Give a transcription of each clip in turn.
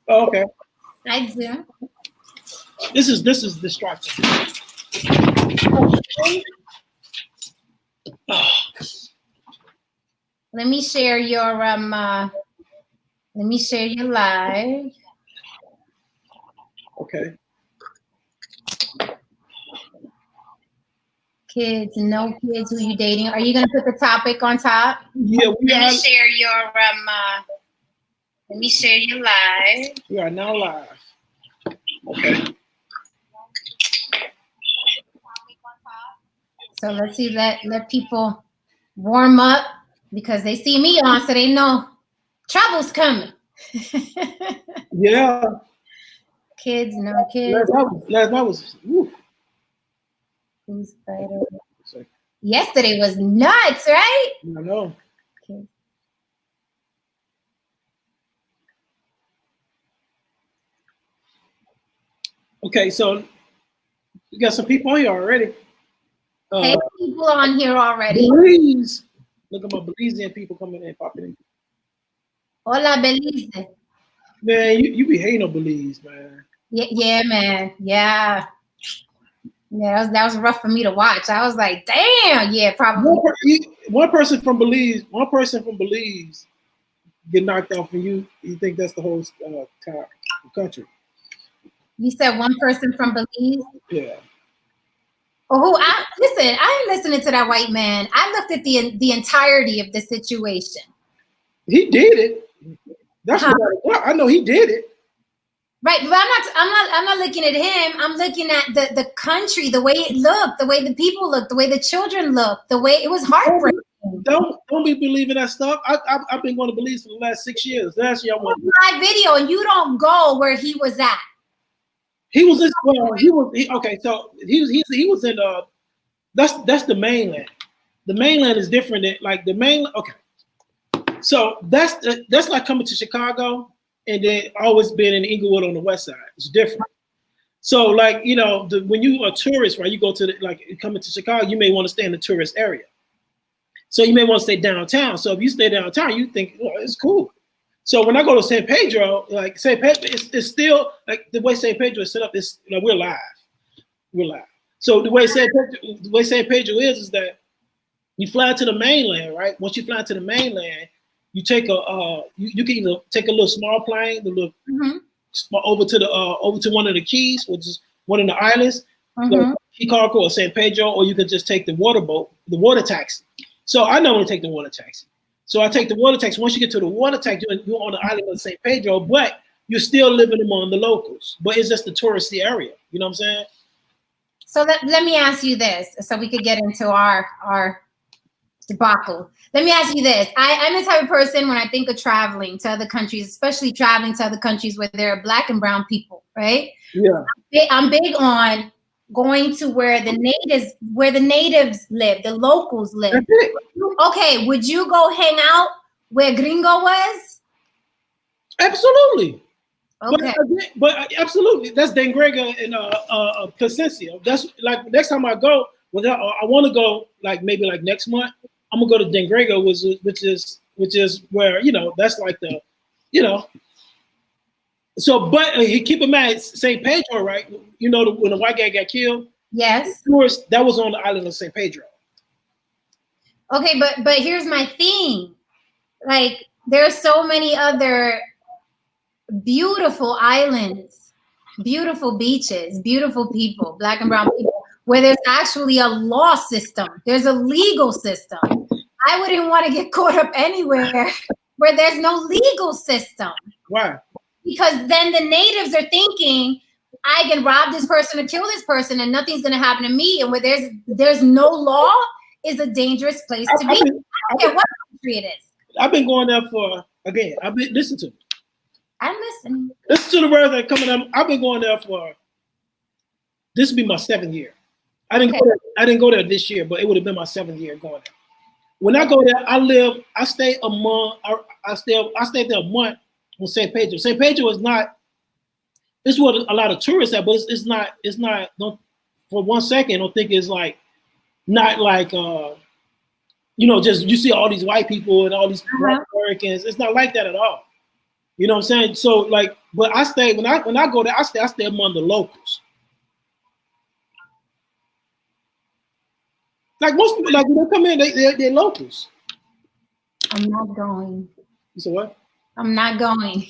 Oh, okay. I do. This is distracting. Let me share your let me share your live. Okay. Kids, no kids, who you dating? Are you gonna put the topic on top? Yeah, we Let are. me share your let me share your live. We are now live. Okay. So let's see, let people warm up because they see me on, so they know trouble's coming. Yeah. Kids, no kids. Last night was woo. Yesterday was nuts, right? I know. Okay. Okay, so you got some people on here already. Hey, people on here already. Belize. Look at my Belizean people coming in, popping in. Hola, Belize. Man, you be hating on Belize, man. Yeah, man. Yeah. Yeah, that was rough for me to watch. I was like, damn, yeah, probably. One person from Belize get knocked off, and you think that's the whole country. You said one person from Belize? Yeah. Oh, listen, I ain't listening to that white man. I looked at the entirety of the situation. He did it. That's what I know. He did it. Right, but I'm not looking at him. I'm looking at the country, the way it looked, the way the people looked, the way the children looked, the way it was heartbreaking. Don't be believing that stuff. I've been going to Belize for the last 6 years. Last year I went. My video, and you don't go where he was at. He was okay. So he was in that's the mainland. The mainland is different than like the mainland. Okay, so that's like coming to Chicago and then always being in Inglewood on the west side. It's different. So like when you are a tourist, right? You go to coming to Chicago, you may want to stay in the tourist area. So you may want to stay downtown. So if you stay downtown, you think it's cool. So when I go to San Pedro, like San Pedro, it's still like the way San Pedro is set up. Is we're live. So the way San Pedro is that you fly to the mainland, right? Once you fly to the mainland, you take you can either take a little small plane, over to one of the keys, which is one of the islands, like Chicago or San Pedro, or you can just take the water boat, the water taxi. So I normally take the water taxi. So I take the water taxi. Once you get to the water taxi, you're on the island of San Pedro, but you're still living among the locals. But it's just the touristy area. You know what I'm saying? So let me ask you this, so we could get into our debacle. Let me ask you this. I'm the type of person when I think of traveling to other countries, especially traveling to other countries where there are Black and brown people, right? Yeah. I'm big on going to where the natives live, the locals live. Okay, would you go hang out where Gringo was? Absolutely. Okay. But absolutely, that's Dengrega and Placencia. That's like next time I go, I want to go like maybe like next month. I'm gonna go to Dengrega, which is where that's like the So, but keep in mind, St. Pedro, right? When the white guy got killed. Yes. Of course, that was on the island of St. Pedro. Okay, but here's my thing. Like, there's so many other beautiful islands, beautiful beaches, beautiful people, Black and brown people, where there's actually a law system. There's a legal system. I wouldn't want to get caught up anywhere where there's no legal system. Why? Because then the natives are thinking, I can rob this person or kill this person and nothing's going to happen to me. And where there's no law is a dangerous place to be. I don't care what country it is. I've been going there listen to me. I'm listening. Listen to the words that are coming up. I've been going there for, this will be my 7th year. I didn't go there this year, but it would have been my 7th year going there. When I go there, I stay there a month on San Pedro. San Pedro is not, this is what a lot of tourists have, but it's not, don't, for 1 second, don't think it's like, not like, just you see all these white people and all these Americans. It's not like that at all. You know what I'm saying? So like But I stay when I go there. I stay among the locals. Like most people, like when they come in, they're locals. I'm not going. You said what? I'm not going.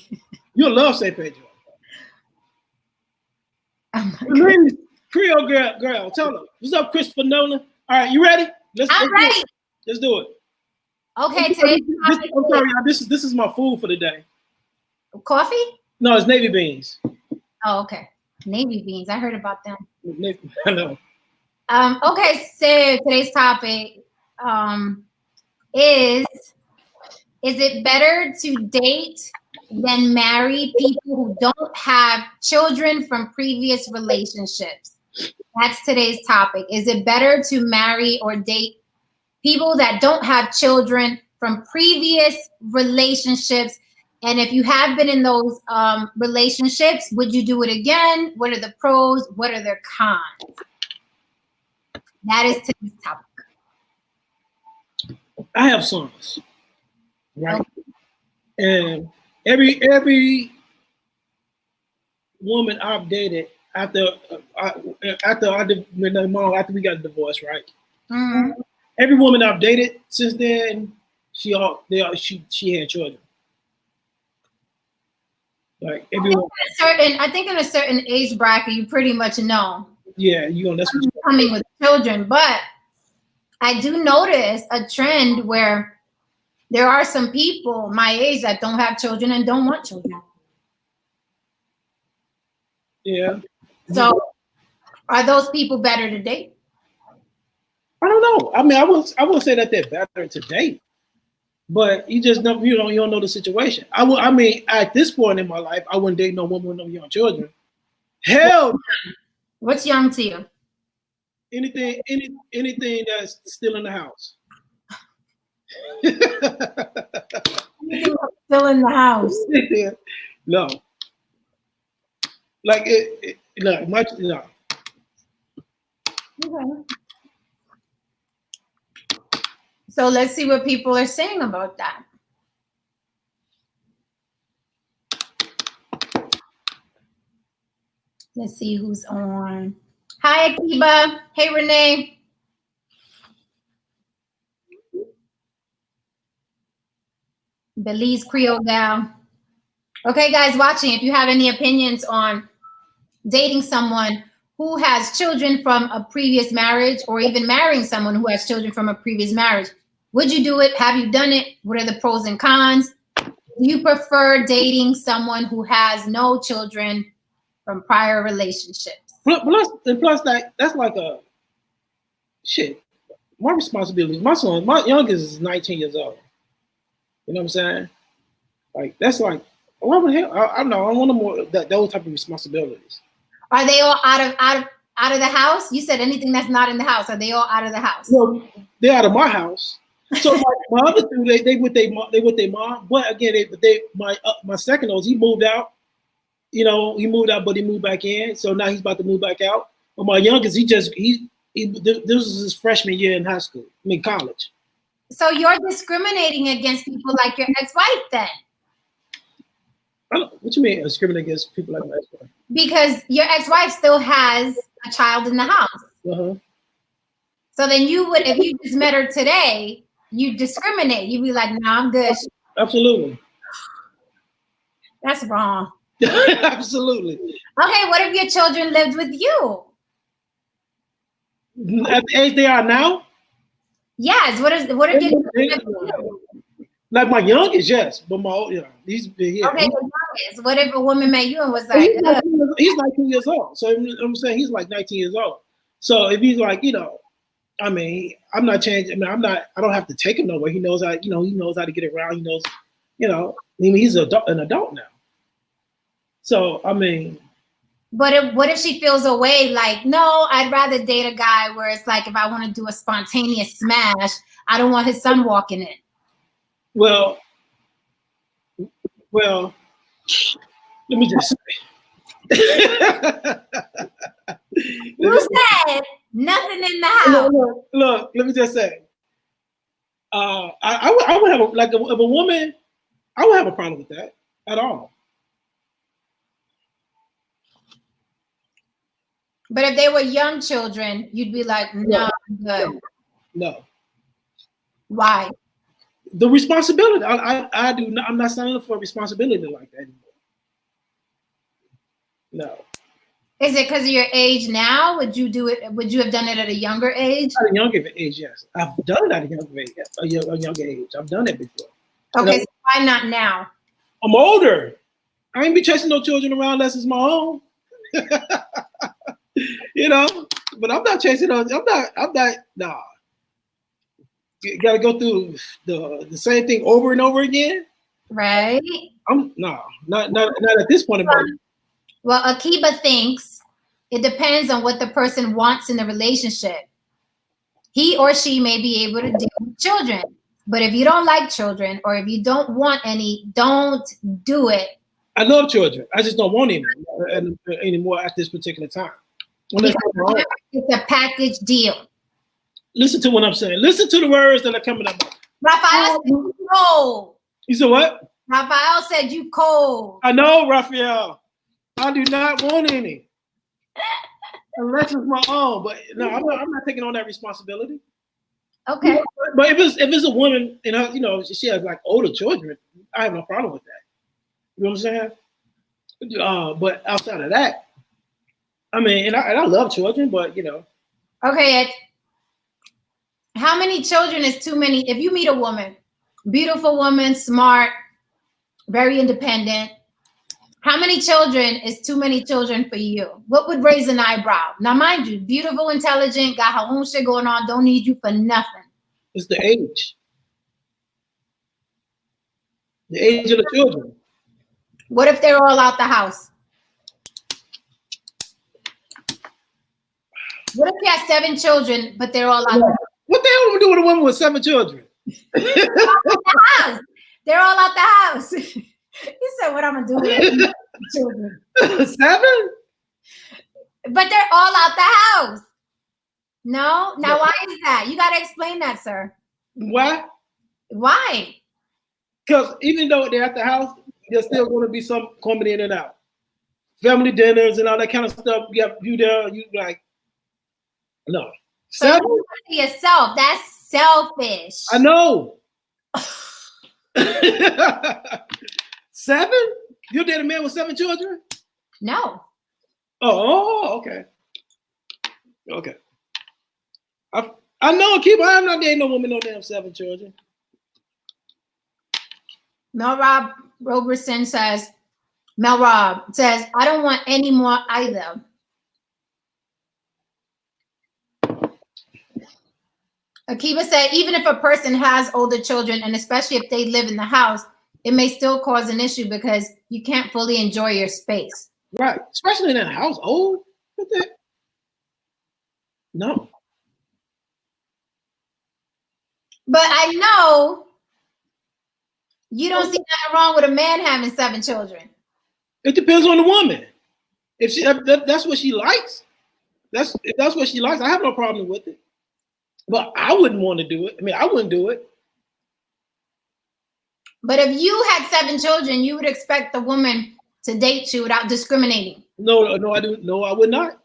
You'll love St. Pedro. I'm not The name is Creole girl. Tell her. What's up, Christopher Nolan? All right, you ready? I'm ready. Let's do it. Okay, today's topic I'm sorry, y'all. This is my food for the day. Coffee? No, it's navy beans. Oh, okay. Navy beans. I heard about them. I know. Okay, so today's topic is it better to date than marry people who don't have children from previous relationships? That's today's topic. Is it better to marry or date people that don't have children from previous relationships? And if you have been in those relationships, would you do it again? What are the pros? What are their cons? That is today's topic. I have sons, right? And every woman I've dated after we got a divorce, right? Mm-hmm. Every woman I've dated since then, she had children. Like everyone. I think in a certain age bracket, you pretty much know. Yeah, that's what you're coming with children. But I do notice a trend where there are some people my age that don't have children and don't want children. Yeah. So are those people better to date? I don't know. I mean, I wouldn't say that they're better to date, but you just don't know the situation. I mean, at this point in my life, I wouldn't date no woman with no young children. Hell, what's young to you? Anything that's still in the house. Anything that's still in the house. No. Like much no. Okay. So let's see what people are saying about that. Let's see who's on. Hi, Akiba. Hey, Renee. Belize Creole gal. Okay, guys, watching, if you have any opinions on dating someone who has children from a previous marriage or even marrying someone who has children from a previous marriage, would you do it? Have you done it? What are the pros and cons? Do you prefer dating someone who has no children from prior relationships? Plus that's like a shit. My responsibility. My youngest is 19 years old. You know what I'm saying? Like that's like what the hell? I don't know. I want more those type of responsibilities. Are they all out of the house? You said anything that's not in the house. Are they all out of the house? Well, they're out of my house. So like my other two, they with their mom. But again, my second oldest, he moved out. You know, he moved out, but he moved back in. So now he's about to move back out. But my youngest, this was his freshman year in high school. College. So you're discriminating against people like your ex-wife then? What you mean discriminating against people like my ex-wife? Because your ex-wife still has a child in the house. Uh-huh. So then you would, if you just met her today, you discriminate. You'd be like, no, I'm good. Absolutely. That's wrong. Absolutely. Okay, what if your children lived with you? At the age they are now? Yes. What if your children lived with you? Like my youngest, yes, but my old, he's yeah. Okay, your youngest. What if a woman met you and was like, he's 19 years old. So I'm saying he's like 19 years old. So if he's like, I mean, I'm not changing. I mean, I don't have to take him nowhere. He knows how, he knows how to get around. He knows, I mean, he's an adult now. So I mean. But what if she feels away? Like, no, I'd rather date a guy where it's like, if I want to do a spontaneous smash, I don't want his son walking in. Well, let me just say. You said nothing in the house. Look, let me just say. I would have if a woman, I would have a problem with that at all. But if they were young children, you'd be like, no, I'm good. No. Why? The responsibility. I do not. I'm not signing up for a responsibility like that anymore. No. Is it because of your age now? Would you do it? Would you have done it at a younger age? At a younger age, yes. I've done it at a younger age. A younger age. I've done it before. Okay, so why not now? I'm older. I ain't be chasing no children around unless it's my own. You know, but I'm not chasing those. I'm not. Nah. You got to go through the same thing over and over again. Right. Not at this point in my life. Well, Akiba thinks it depends on what the person wants in the relationship. He or she may be able to deal with children, but if you don't like children or if you don't want any, don't do it. I love children. I just don't want any anymore at this particular time. It's a package deal. Listen to what I'm saying. Listen to the words that are coming up. Raphael said you cold. You said what? Raphael said you cold. I know, Raphael. I do not want any. Unless it's my own. But no, I'm not taking on that responsibility. Okay. But if it's a woman and you know, she has like older children, I have no problem with that. You know what I'm saying? But outside of that, I mean, and I love children, but you know. Okay, Ed. How many children is too many? If you meet a woman, beautiful woman, smart, very independent, how many children is too many children for you? What would raise an eyebrow? Now, mind you, beautiful, intelligent, got her own shit going on, don't need you for nothing. It's the age. The age of the children. What if they're all out the house? What if you have 7 children, but they're all out the house? What the hell would we do with a woman with 7 children? They're all out the house. They're all out the house. You said what I'm gonna do with children. 7? But they're all out the house. No? Now why is that? You gotta explain that, sir. Why? Why? Because even though they're at the house, there's still going to be some coming in and out. Family dinners and all that kind of stuff. You there, you like, no. So 7? you to yourself. That's selfish. I know. 7? You date a man with 7 children? No. Oh, okay. Okay. I know, Keep. I'm not dating no woman no damn 7 children. Mel Roberson says, Mel Rob says, I don't want any more either. Akiba said, even if a person has older children, and especially if they live in the house, it may still cause an issue because you can't fully enjoy your space. Right. Especially in a household. What the? No. But I know you don't see nothing wrong with a man having 7 children. It depends on the woman. If that's what she likes, if that's what she likes, I have no problem with it. But I wouldn't want to do it. I mean, I wouldn't do it. But if you had 7 children, you would expect the woman to date you without discriminating. No, I do. No, I would not.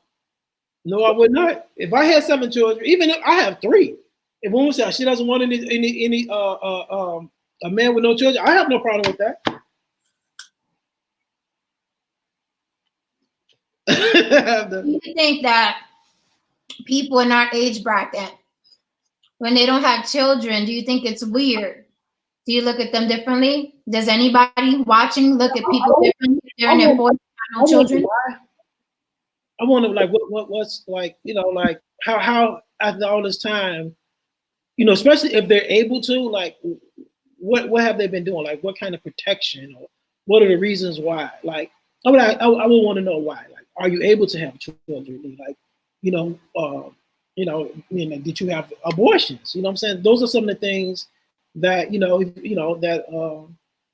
No, I would not. If I had 7 children, even if I have 3, if a woman says she doesn't want any a man with no children, I have no problem with that. Do you think that people in our age bracket, when they don't have children, do you think it's weird? Do you look at them differently? Does anybody watching look at people differently if they're in their 40s no children? I wonder, like, what's like, you know, like how after all this time, you know, especially if they're able to, like, what have they been doing? Like, what kind of protection, or what are the reasons why? Like, I would want to know why. Like, are you able to have children? Like, you know, did you have abortions? You know what I'm saying? Those are some of the things that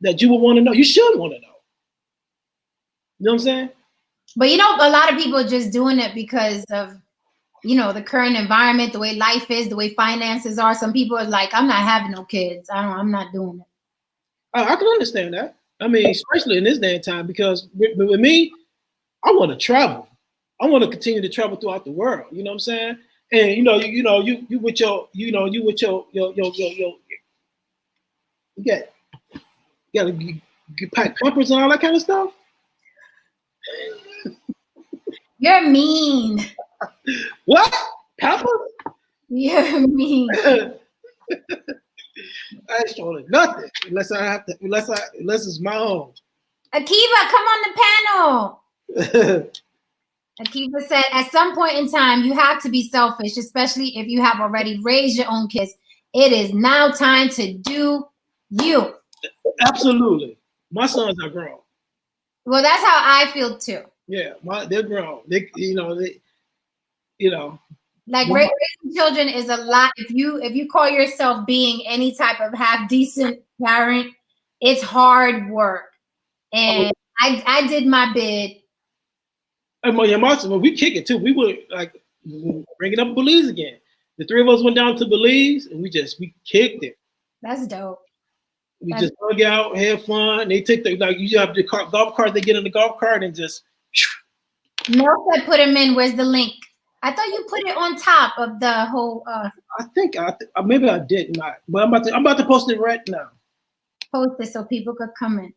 that you would want to know. You should want to know. You know what I'm saying? But you know, a lot of people are just doing it because of, you know, the current environment, the way life is, the way finances are. Some people are like, I'm not having no kids. I'm not doing it. I can understand that. I mean, especially in this day and time, because with me, I want to travel. I want to continue to travel throughout the world. You know what I'm saying? And you with your you gotta pack Pampers and all that kind of stuff. You're mean. What? Pampers? You're mean. I ain't showing nothing unless it's my own. Akiva, come on the panel. Akiva said, at some point in time, you have to be selfish, especially if you have already raised your own kids. It is now time to do you. Absolutely. My sons are grown. Well, that's how I feel too. Yeah, they're grown. They. Like raising children is a lot. If you call yourself being any type of half decent parent, it's hard work. And I did my bid. And when we kick it too, we would like bring it up Belize again. The three of us went down to Belize and we kicked it. That's dope. We just hung out, had fun. They take you have the golf cart. They get in the golf cart and just. Mel said put him in. Where's the link? I thought you put it on top of the whole. I think maybe I did not, but I'm about to post it right now. Post it so people could come in.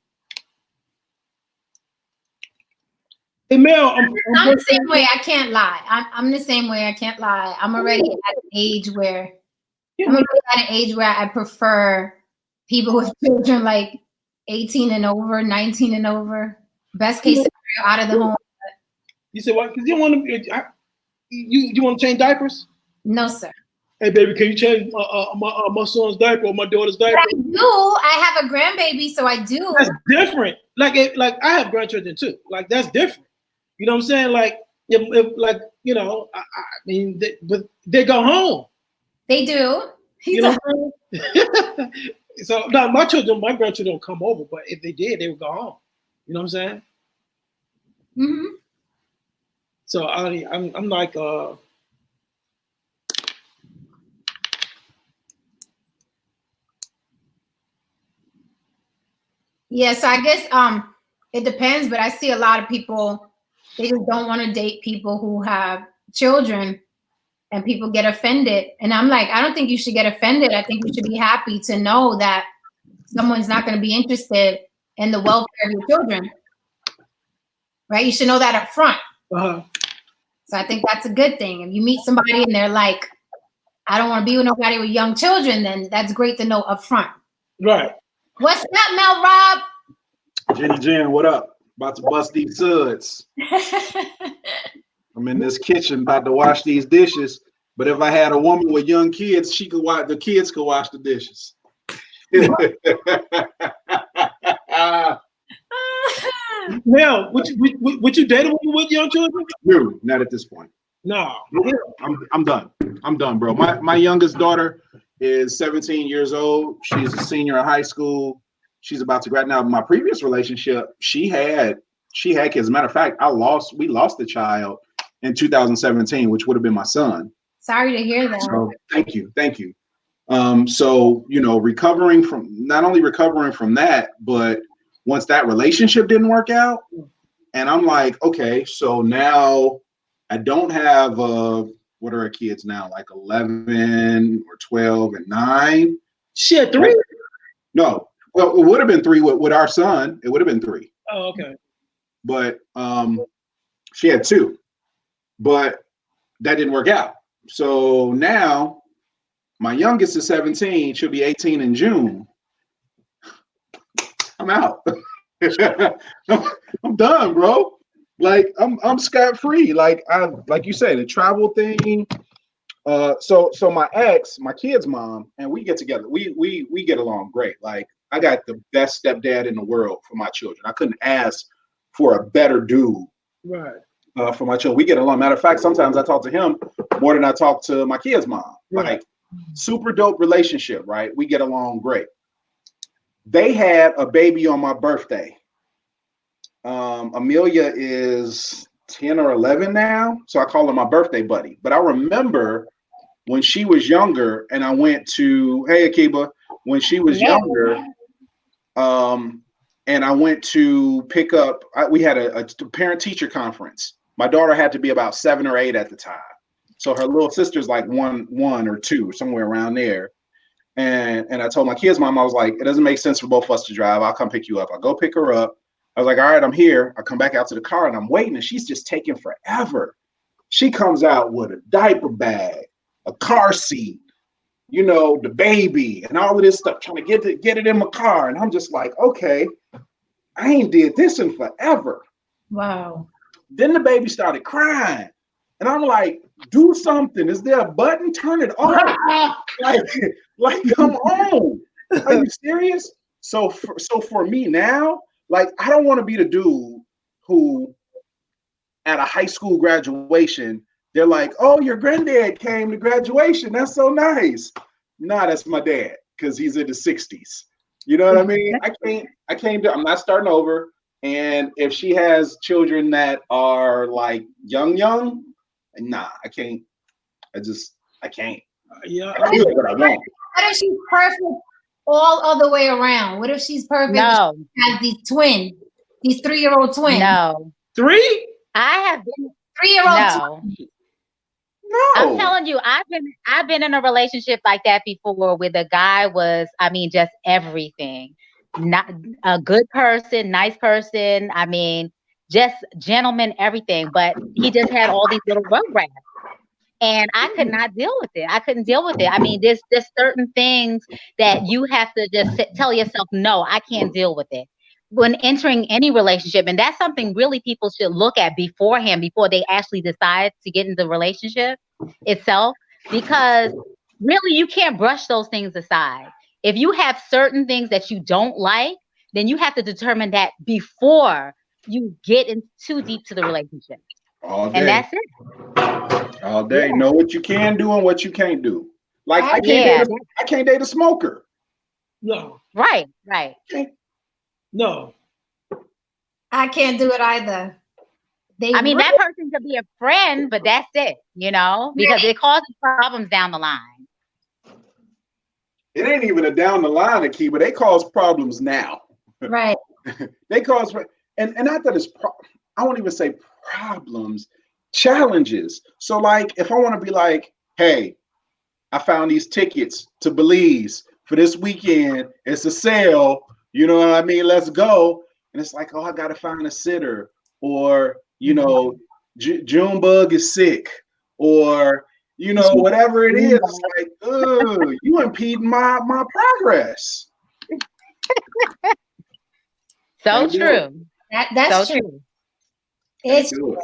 Hey Mel, I'm the same way. I can't lie. I'm the same way. I can't lie. I'm already at an age where I prefer people with children like 18 and over, 19 and over. Best case scenario, out of the home. You said what? Because you want to. You want to change diapers? No, sir. Hey, baby, can you change my son's diaper or my daughter's diaper? But I do. I have a grandbaby, so I do. That's different. Like I have grandchildren too. Like that's different. You know what I'm saying? Like if I mean, they go home. They do. So now my grandchildren don't come over, but if they did, they would go home. You know what I'm saying? Mm-hmm. So I'm like yeah, so I guess it depends, but I see a lot of people, they just don't want to date people who have children, and people get offended. And I'm like, I don't think you should get offended. I think you should be happy to know that someone's not going to be interested in the welfare of your children. Right? You should know that up front. Uh-huh. So I think that's a good thing. If you meet somebody and they're like, I don't want to be with nobody with young children, then that's great to know up front. Right. What's up, Mel Rob? Jenny Jen, what up? About to bust these suds. I'm in this kitchen about to wash these dishes. But if I had a woman with young kids, the kids could wash the dishes. Now, would you date a woman with young children? No, not at this point. No. I'm done. I'm done, bro. My youngest daughter is 17 years old. She's a senior in high school. She's about to grad now. My previous relationship, she had kids. As a matter of fact, we lost a child in 2017, which would have been my son. Sorry to hear that. So thank you. So not only recovering from that, but once that relationship didn't work out, and I'm like, okay, so now I don't have what are our kids now? Like 11 or 12 and 9. Shit, 3? No. Well, it would have been 3 with our son. It would have been 3. Oh, okay. But she had 2. But that didn't work out. So now my youngest is 17. She'll be 18 in June. I'm out. I'm done, bro. Like I'm scot-free. Like you say, the travel thing. So my ex, my kid's mom, and we get together. We get along great. Like I got the best stepdad in the world for my children. I couldn't ask for a better dude. Right. For my children. We get along. Matter of fact, sometimes I talk to him more than I talk to my kid's mom. Right. Like super dope relationship, right? We get along great. They had a baby on my birthday. Amelia is 10 or 11 now, so I call her my birthday buddy. But I remember when she was younger, and I went to Akiba when she was younger, and I went to pick up. We had a parent-teacher conference My daughter had to be about 7 or 8 at the time. So her little sister's like one or two, somewhere around there. And I told my kids' mom, I was like, it doesn't make sense for both of us to drive. I'll come pick you up. I'll go pick her up. I was like, all right, I'm here. I come back out to the car and I'm waiting, and she's just taking forever. She comes out with a diaper bag, a car seat, you know, the baby, and all of this stuff, trying to get it in my car. And I'm just like, okay, I ain't did this in forever. Wow. Then the baby started crying. And I'm like, do something. Is there a button? Turn it on. like, come on. Are you serious? So for me now, like, I don't want to be the dude who at a high school graduation, they're like, oh, your granddad came to graduation. That's so nice. Nah, that's my dad, because he's in the 60s. You know what I mean? I'm not starting over. And if she has children that are like young, nah, I can't. I can't. Yeah. I do what I want. What if she's perfect all other way around? What if she's perfect? No. Has these twins, these 3-year-old twins? No. 3? I have been 3-year-old twins. No. I'm telling you, I've been in a relationship like that before, where the guy was, I mean, just everything. Not a good person, nice person. I mean, just gentleman, everything. But he just had all these little rugrats. And I could not deal with it. I couldn't deal with it. I mean, there's certain things that you have to just tell yourself, no, I can't deal with it. When entering any relationship, and that's something really people should look at beforehand, before they actually decide to get into the relationship itself, because really you can't brush those things aside. If you have certain things that you don't like, then you have to determine that before you get in too deep to the relationship. All day. And that's it. All day. Yeah. Know what you can do and what you can't do. Like, I can't date a smoker. No. Right. No. I can't do it either. That person could be a friend, but that's it, you know, because it causes problems down the line. It ain't even a down the line, Aki, but they cause problems now. Right. They cause, and not that it's, I won't even say problems, challenges. So like, if I want to be like, hey, I found these tickets to Belize for this weekend. It's a sale. You know what I mean? Let's go. And it's like, oh, I got to find a sitter, or, you know, Junebug is sick, or, you know, whatever it is. It's like, you impeding my progress. So true. That's so true. It's true.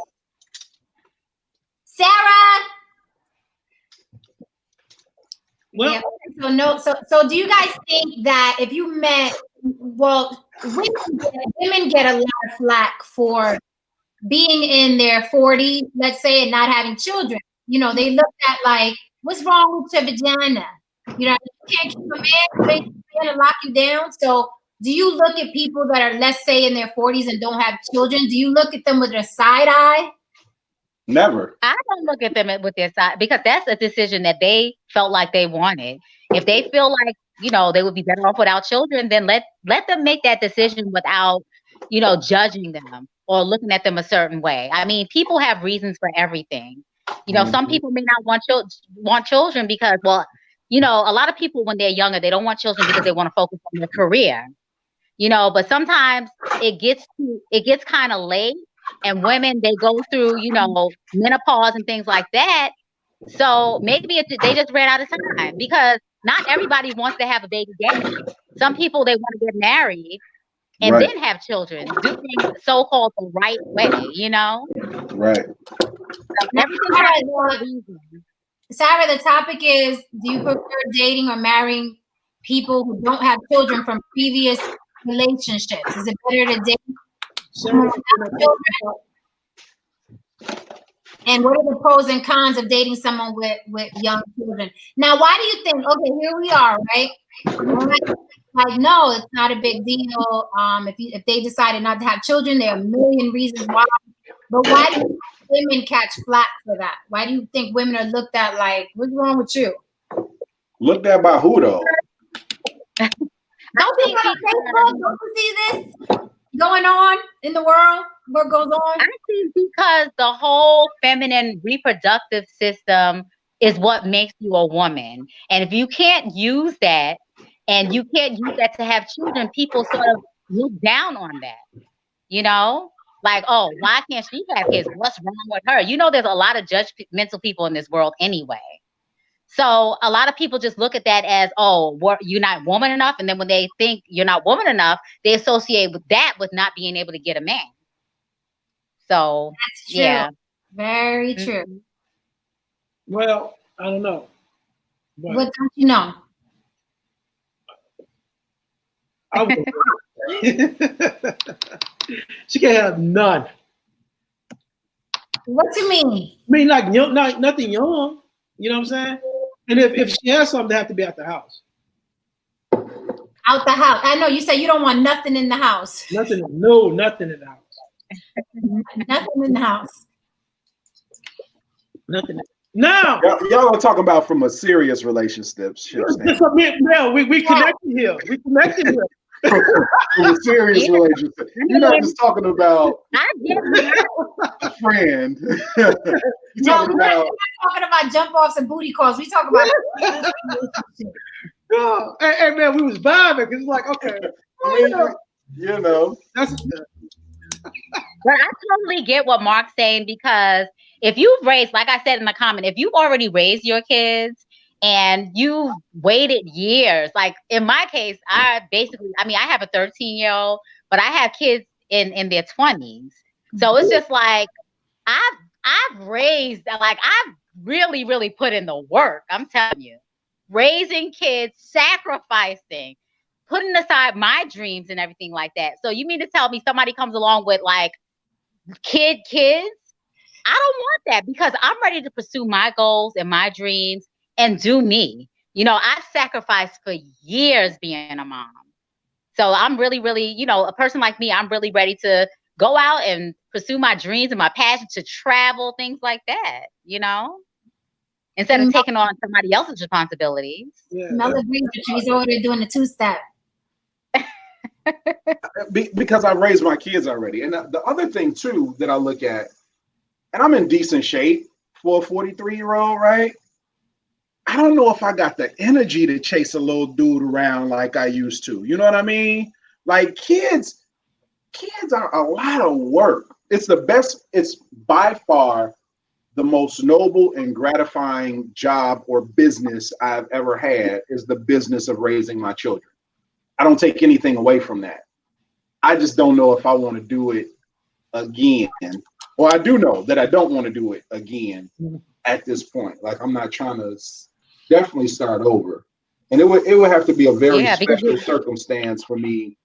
Sarah. Well, yeah. So do you guys think that if you met, well, women get a lot of flack for being in their 40s, let's say, and not having children? You know, they look at like, what's wrong with your vagina? You know, you can't keep a man and lock you down. So do you look at people that are, let's say, in their 40s and don't have children? Do you look at them with a side eye? Never. I don't look at them with their side, because that's a decision that they felt like they wanted. If they feel like, you know, they would be better off without children, then let them make that decision without, you know, judging them or looking at them a certain way. I mean, people have reasons for everything. You know, some people may not want children because, well, you know, a lot of people when they're younger, they don't want children because they want to focus on their career. You know, but sometimes it gets kind of late, and women, they go through, you know, menopause and things like that. So maybe they just ran out of time, because not everybody wants to have a baby daddy. Some people, they want to get married and then have children, do things so-called the right way, you know? Right. So everything has a reason. Sarah, the topic is, do you prefer dating or marrying people who don't have children from previous relationships? Is it better to date someone without children? And what are the pros and cons of dating someone with young children? Now, why do you think, okay, here we are, right? Like, no, it's not a big deal. If they decided not to have children, there are a million reasons why. But why do you think women catch flack for that? Why do you think women are looked at like, what's wrong with you? Looked at by who, though? Don't you go on Facebook? Don't you see this? going on in the world? What goes on? I think because the whole feminine reproductive system is what makes you a woman. And if you can't use that, and you can't use that to have children, people sort of look down on that, you know? Like, oh, why can't she have kids? What's wrong with her? You know, there's a lot of judgmental people in this world anyway. So a lot of people just look at that as, oh, you're not woman enough. And then when they think you're not woman enough, they associate with that with not being able to get a man. So, That's true. yeah. Very true. Well, I don't know. But what don't you know? She can have none. What you mean? I mean, like nothing young. You know what I'm saying? And if she has something, they have to be at the house. Out the house. I know you say you don't want nothing in the house. Nothing. No, nothing in the house. Nothing in the house. Nothing. Now, y'all are talking about from a serious relationship. We connected here. We connected here. From a serious relationship. You're not just talking about a friend. You're talking about jump offs and booty calls. We talk about no, and man, we was vibing because it's like, okay, you know. That's but I totally get what Mark's saying, because if you've raised, like I said in the comment, if you've already raised your kids and you've waited years, like in my case, I have a 13-year-old, but I have kids in their 20s. So it's just like, I've raised, like I've really, really put in the work. I'm telling you, raising kids, sacrificing, putting aside my dreams and everything like that. So you mean to tell me somebody comes along with like kids? I don't want that, because I'm ready to pursue my goals and my dreams and do me. You know, I've sacrificed for years being a mom. So I'm really, really, you know, a person like me, I'm really ready to go out and pursue my dreams and my passion to travel, things like that, you know, instead of taking on somebody else's responsibilities. Mel agrees with you. He's over there doing the 2-step. Because I raised my kids already. And the other thing too that I look at, and I'm in decent shape for a 43-year-old, right? I don't know if I got the energy to chase a little dude around like I used to. You know what I mean? Like kids are a lot of work. It's the best. It's by far the most noble and gratifying job or business I've ever had, is the business of raising my children. I don't take anything away from that. I just don't know if I want to do it again. Or I do know that I don't want to do it again at this point. Like, I'm not trying to definitely start over. And it would have to be a very special circumstance for me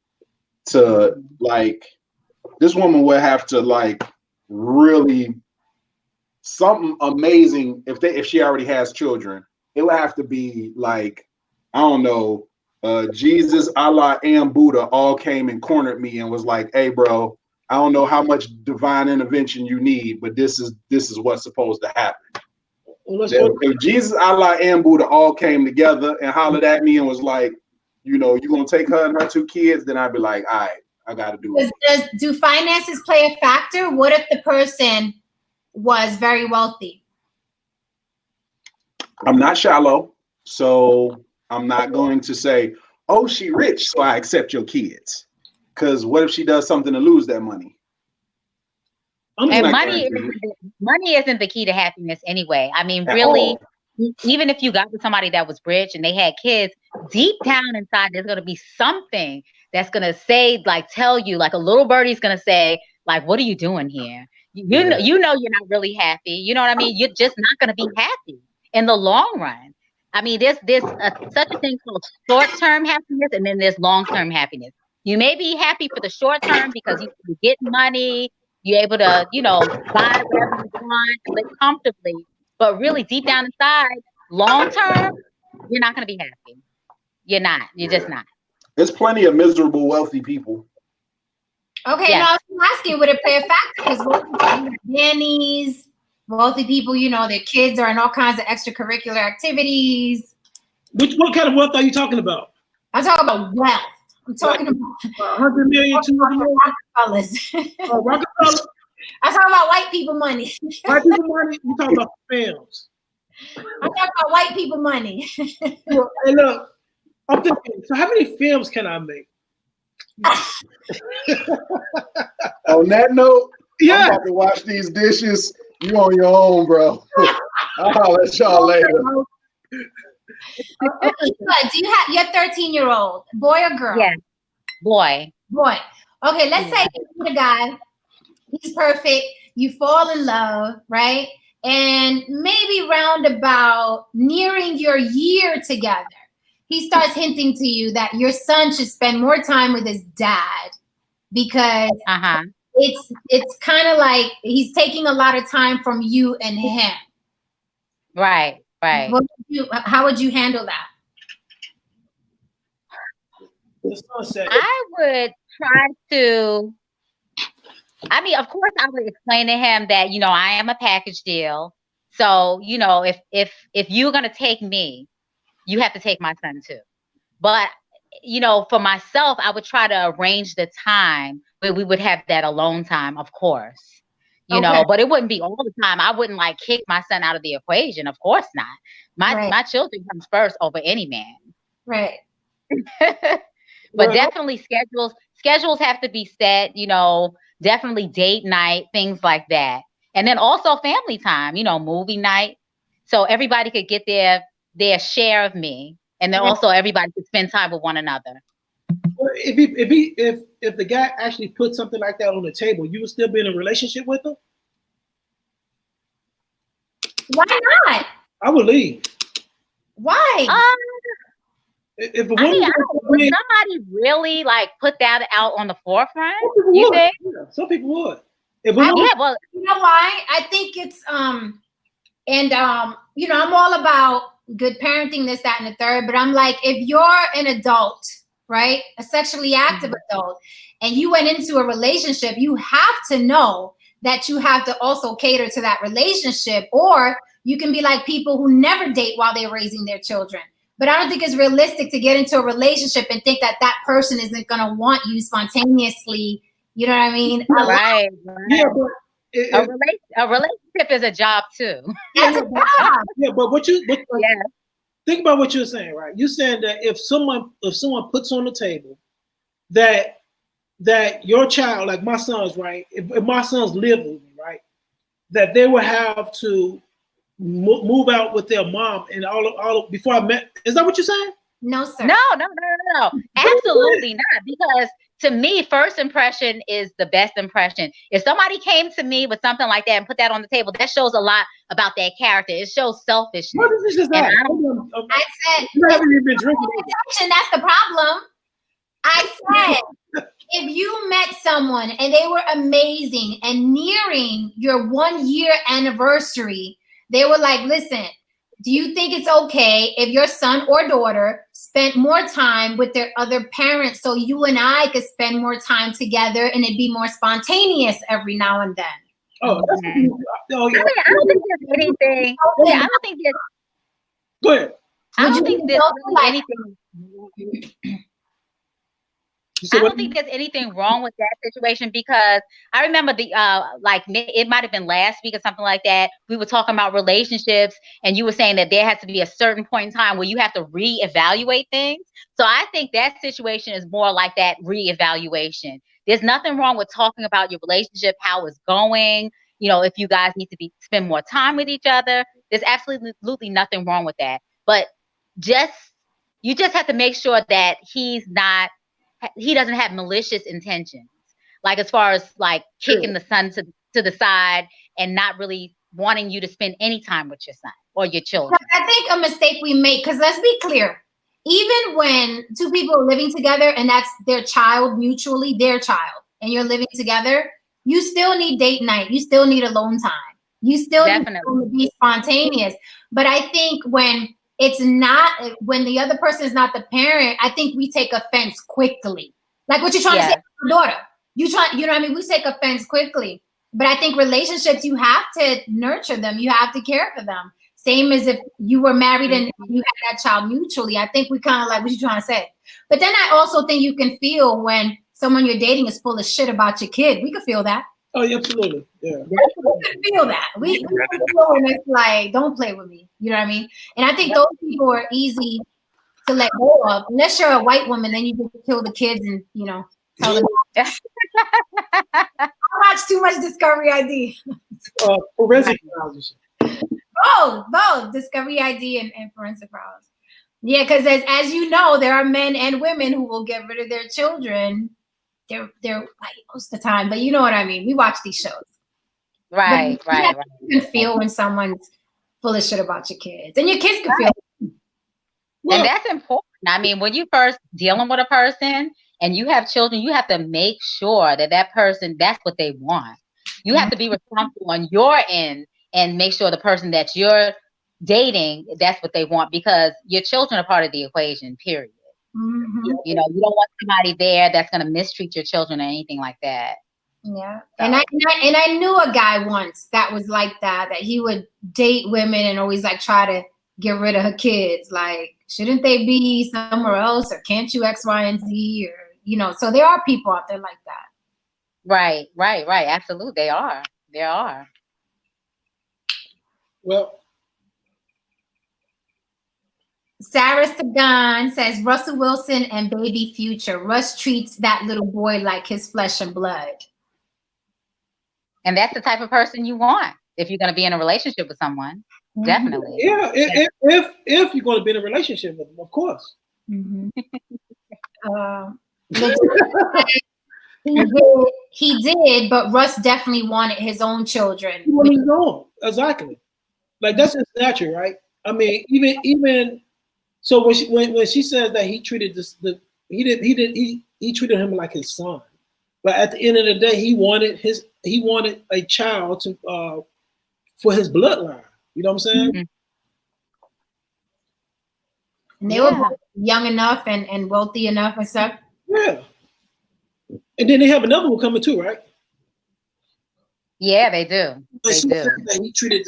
to, like, this woman would have to, like, really something amazing. If she already has children, it would have to be like, I don't know, Jesus, Allah, and Buddha all came and cornered me and was like, hey, bro, I don't know how much divine intervention you need, but this is what's supposed to happen. If Jesus, Allah, and Buddha all came together and hollered at me and was like, you know, you're going to take her and her 2 kids, then I'd be like, all right, I got to do it. Do finances play a factor? What if the person was very wealthy? I'm not shallow, so I'm not going to say, oh, she rich, so I accept your kids. Because what if she does something to lose that money? And money isn't the key to happiness anyway. I mean, really, even if you got with somebody that was rich and they had kids, deep down inside, there's going to be something that's going to say, like, tell you, like a little birdie's going to say, like, what are you doing here? You know you're not really happy. You know what I mean? You're just not going to be happy in the long run. I mean, there's such a thing called short-term happiness, and then there's long-term happiness. You may be happy for the short term because you get money, you're able to, you know, buy whatever you want, live comfortably. But really, deep down inside, long term, you're not going to be happy. You're not. You're just not. There's plenty of miserable, wealthy people. Okay, now I was asking, would it play a factor? Because wealthy people, nannies, wealthy people, you know, their kids are in all kinds of extracurricular activities. What kind of wealth are you talking about? I'm talking about wealth. I'm talking about 100 million, 200 million. Rockefellers. Oh, Rockefeller. I'm talking about white people money. White people money. You talking about films? I'm talking about white people money. Well, hey, look, I'm thinking. So, how many films can I make? On that note, Yeah. I'm about to wash these dishes. You on your own, bro. I'll holler at y'all later. Okay, do you have your 13-year-old, boy or girl? Yeah, boy. Boy. Okay, let's say you meet a guy. He's perfect. You fall in love, right? And maybe round about nearing your year together, he starts hinting to you that your son should spend more time with his dad because it's kind of like he's taking a lot of time from you and him. Right. How would you handle that? I would try to. I mean, of course, I would explain to him that I am a package deal. So if you're gonna take me, you have to take my son too. But for myself, I would try to arrange the time where we would have that alone time, of course. But it wouldn't be all the time. I wouldn't like kick my son out of the equation. Of course not. My children comes first over any man. Right. But definitely schedules have to be set, definitely date night, things like that. And then also family time, movie night. So everybody could get their share of me. And then also everybody could spend time with one another. If the guy actually put something like that on the table, you would still be in a relationship with him? Why not? I would leave. Why? If would somebody really like put that out on the forefront? You think? Yeah, some people would. Well, you know why? I think it's I'm all about good parenting, this, that, and the third. But I'm like, if you're an adult, right, a sexually active adult, and you went into a relationship, you have to know that you have to also cater to that relationship, or you can be like people who never date while they're raising their children. But I don't think it's realistic to get into a relationship and think that that person isn't going to want you spontaneously. You know what I mean? Right. Yeah, but a relationship is a job too. That's a job. Yeah, but think about what you're saying, right? You're saying that if someone puts on the table that your child, like my sons, right? If my sons live with me, right, that they will have to move out with their mom and all before I met. Is that what you're saying? No, sir. No. Absolutely not. Because to me, first impression is the best impression. If somebody came to me with something like that and put that on the table, that shows a lot about that character. It shows selfishness. What is this? I said, you haven't even been drinking. That's the problem. I said, if you met someone and they were amazing and nearing your 1-year anniversary, they were like, listen, do you think it's okay if your son or daughter spent more time with their other parents so you and I could spend more time together and it'd be more spontaneous every now and then? Oh, that's I mean, I don't think there's anything. I don't think there's. Go ahead. I don't think there's really anything. I don't think there's anything wrong with that situation, because I remember it might have been last week or something like that. We were talking about relationships and you were saying that there has to be a certain point in time where you have to reevaluate things. So I think that situation is more like that reevaluation. There's nothing wrong with talking about your relationship, how it's going, if you guys need to spend more time with each other. There's absolutely nothing wrong with that. But you just have to make sure that he doesn't have malicious intentions, like as far as like kicking the son to the side and not really wanting you to spend any time with your son or your children. I think a mistake we make, because let's be clear, even when two people are living together and that's their child, mutually their child, and you're living together, you still need date night. You still need alone time. You still need to be spontaneous. But I think when the other person is not the parent, I think we take offense quickly. Like what you're trying to say to your daughter. You know what I mean? We take offense quickly. But I think relationships, you have to nurture them. You have to care for them. same as if you were married and you had that child mutually. I think we kind of like what you're trying to say. But then I also think you can feel when someone you're dating is full of shit about your kid. We could feel that. Oh, yeah, absolutely. Yeah. We could feel that. We could feel when it's like, don't play with me. You know what I mean? And I think those people are easy to let go of. Unless you're a white woman, then you just kill the kids and, you know, tell them. I watch too much Discovery ID. Forensic files. Both Discovery ID and forensic files. Yeah, because as you know, there are men and women who will get rid of their children. They're like most of the time, but you know what I mean. We watch these shows. Right. You can feel when someone's full of shit about your kids, and your kids can feel. And that's important. I mean, when you first dealing with a person and you have children, you have to make sure that person, that's what they want. You have to be responsible on your end and make sure the person that you're dating, that's what they want, because your children are part of the equation, period. Mm-hmm. You know, you don't want somebody there that's going to mistreat your children or anything like that. Yeah. So. And I knew a guy once that was like that he would date women and always like try to get rid of her kids. Like, shouldn't they be somewhere else, or can't you X, Y, and Z, or, you know, so there are people out there like that. Right. Absolutely. There are. Well, Sarah Sagan says Russell Wilson and Baby Future. Russ treats that little boy like his flesh and blood. And that's the type of person you want if you're going to be in a relationship with someone. Mm-hmm. Definitely. Yeah, if you're going to be in a relationship with them, of course. Mm-hmm. He did, but Russ definitely wanted his own children. He wanted his own, exactly. Like, that's just natural, right? I mean, even so, when she says that he treated he treated him like his son, but at the end of the day, he wanted a child to for his bloodline. You know what I'm saying? Mm-hmm. And they were both young enough and wealthy enough and stuff. Yeah. And then they have another one coming too, right? Yeah, they do. But he treated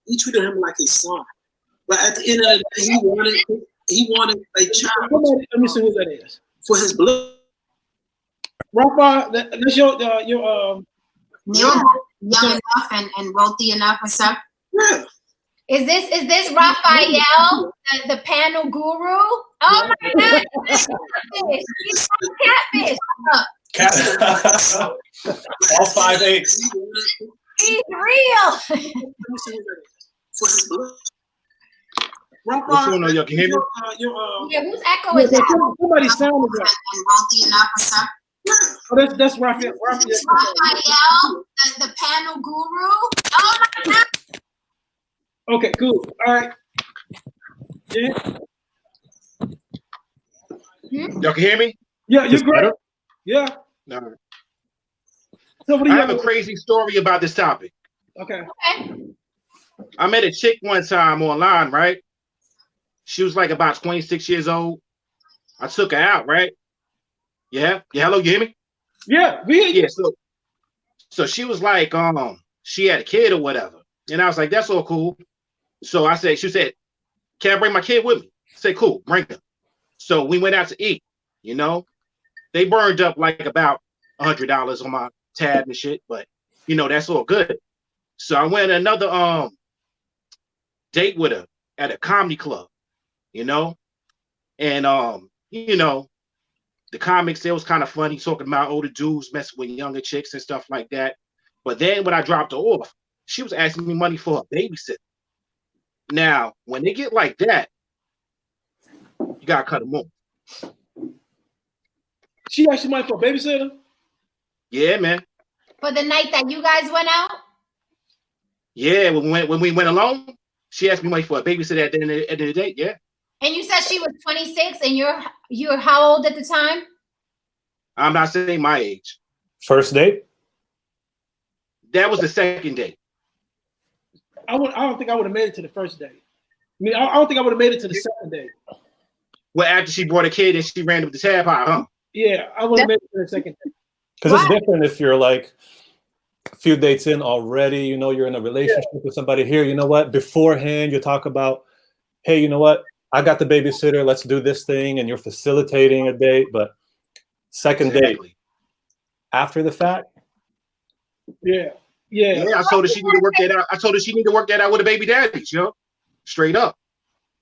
he treated him like his son. But at the end of the day, he wanted a child. Let me see who that is. For his blood. Rafa, that's your young enough and wealthy enough and stuff. Yeah. Is this Raphael, the panel guru? Oh my God! He's catfish. All 5'8". He's real. What's going on? Y'all can hear me? Yeah, whose echo is that? Somebody's sound is that. And wealthy enough and stuff. Oh, that's Raphael. Raphael, the panel guru. Oh my God. Okay, cool. All right. Yeah. Y'all can hear me? Yeah, you're great. Yeah. No. So I have a crazy story about this topic. Okay. I met a chick one time online, right? She was like about 26 years old. I took her out, right? Yeah. Hello, you hear me? Yeah, we hear you. Yeah. So she was like, she had a kid or whatever. And I was like, that's all cool. So she said, can I bring my kid with me? I said, cool, bring her. So we went out to eat, you know. They burned up like about $100 on my tab and shit, but you know, that's all good. So I went another date with her at a comedy club, you know. And you know, the comics, it was kind of funny talking about older dudes messing with younger chicks and stuff like that. But then when I dropped her off, she was asking me money for a babysitter. Now, when they get like that, you gotta cut them off. She asked you money for a babysitter? Yeah, man. For the night that you guys went out? Yeah, when we went alone, she asked me money for a babysitter at the end of the day. Yeah. And you said she was 26, and you're how old at the time? I'm not saying my age. First date? That was the second date. I don't think I would have made it to the first date. I mean, I don't think I would have made it to the second date. Well, after she brought a kid and she ran with the tab high, huh? Yeah, I would have made it to the second date. Because it's different if you're like a few dates in already, you know, you're in a relationship with somebody here, you know what, beforehand you talk about, hey, you know what, I got the babysitter, let's do this thing, and you're facilitating a date. But second date after the fact, Yeah. I told her she need to work that out. I told her she need to work that out with a baby daddies, yo. Straight up.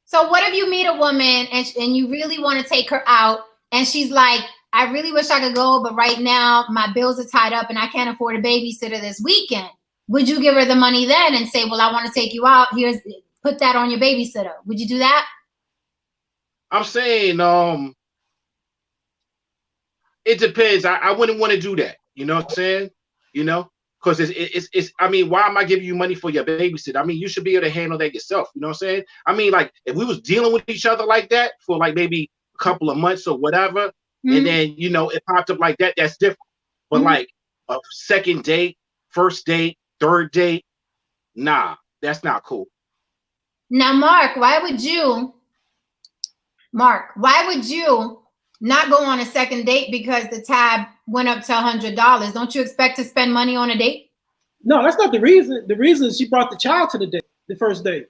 So what if you meet a woman and you really want to take her out and she's like, I really wish I could go, but right now my bills are tied up and I can't afford a babysitter this weekend. Would you give her the money then and say, well, I want to take you out. Put that on your babysitter. Would you do that? I'm saying, it depends. I wouldn't want to do that. You know what I'm saying? You know, because it's. I mean, why am I giving you money for your babysitter? I mean, you should be able to handle that yourself. You know what I'm saying? I mean, like if we was dealing with each other like that for like maybe a couple of months or whatever, and then you know it popped up like that, that's different. But like a second date, first date, third date, nah, that's not cool. Now, Mark, why would you not go on a second date because the tab went up to $100? Don't you expect to spend money on a date? No, that's not the reason. The reason is she brought the child to the date, the first date.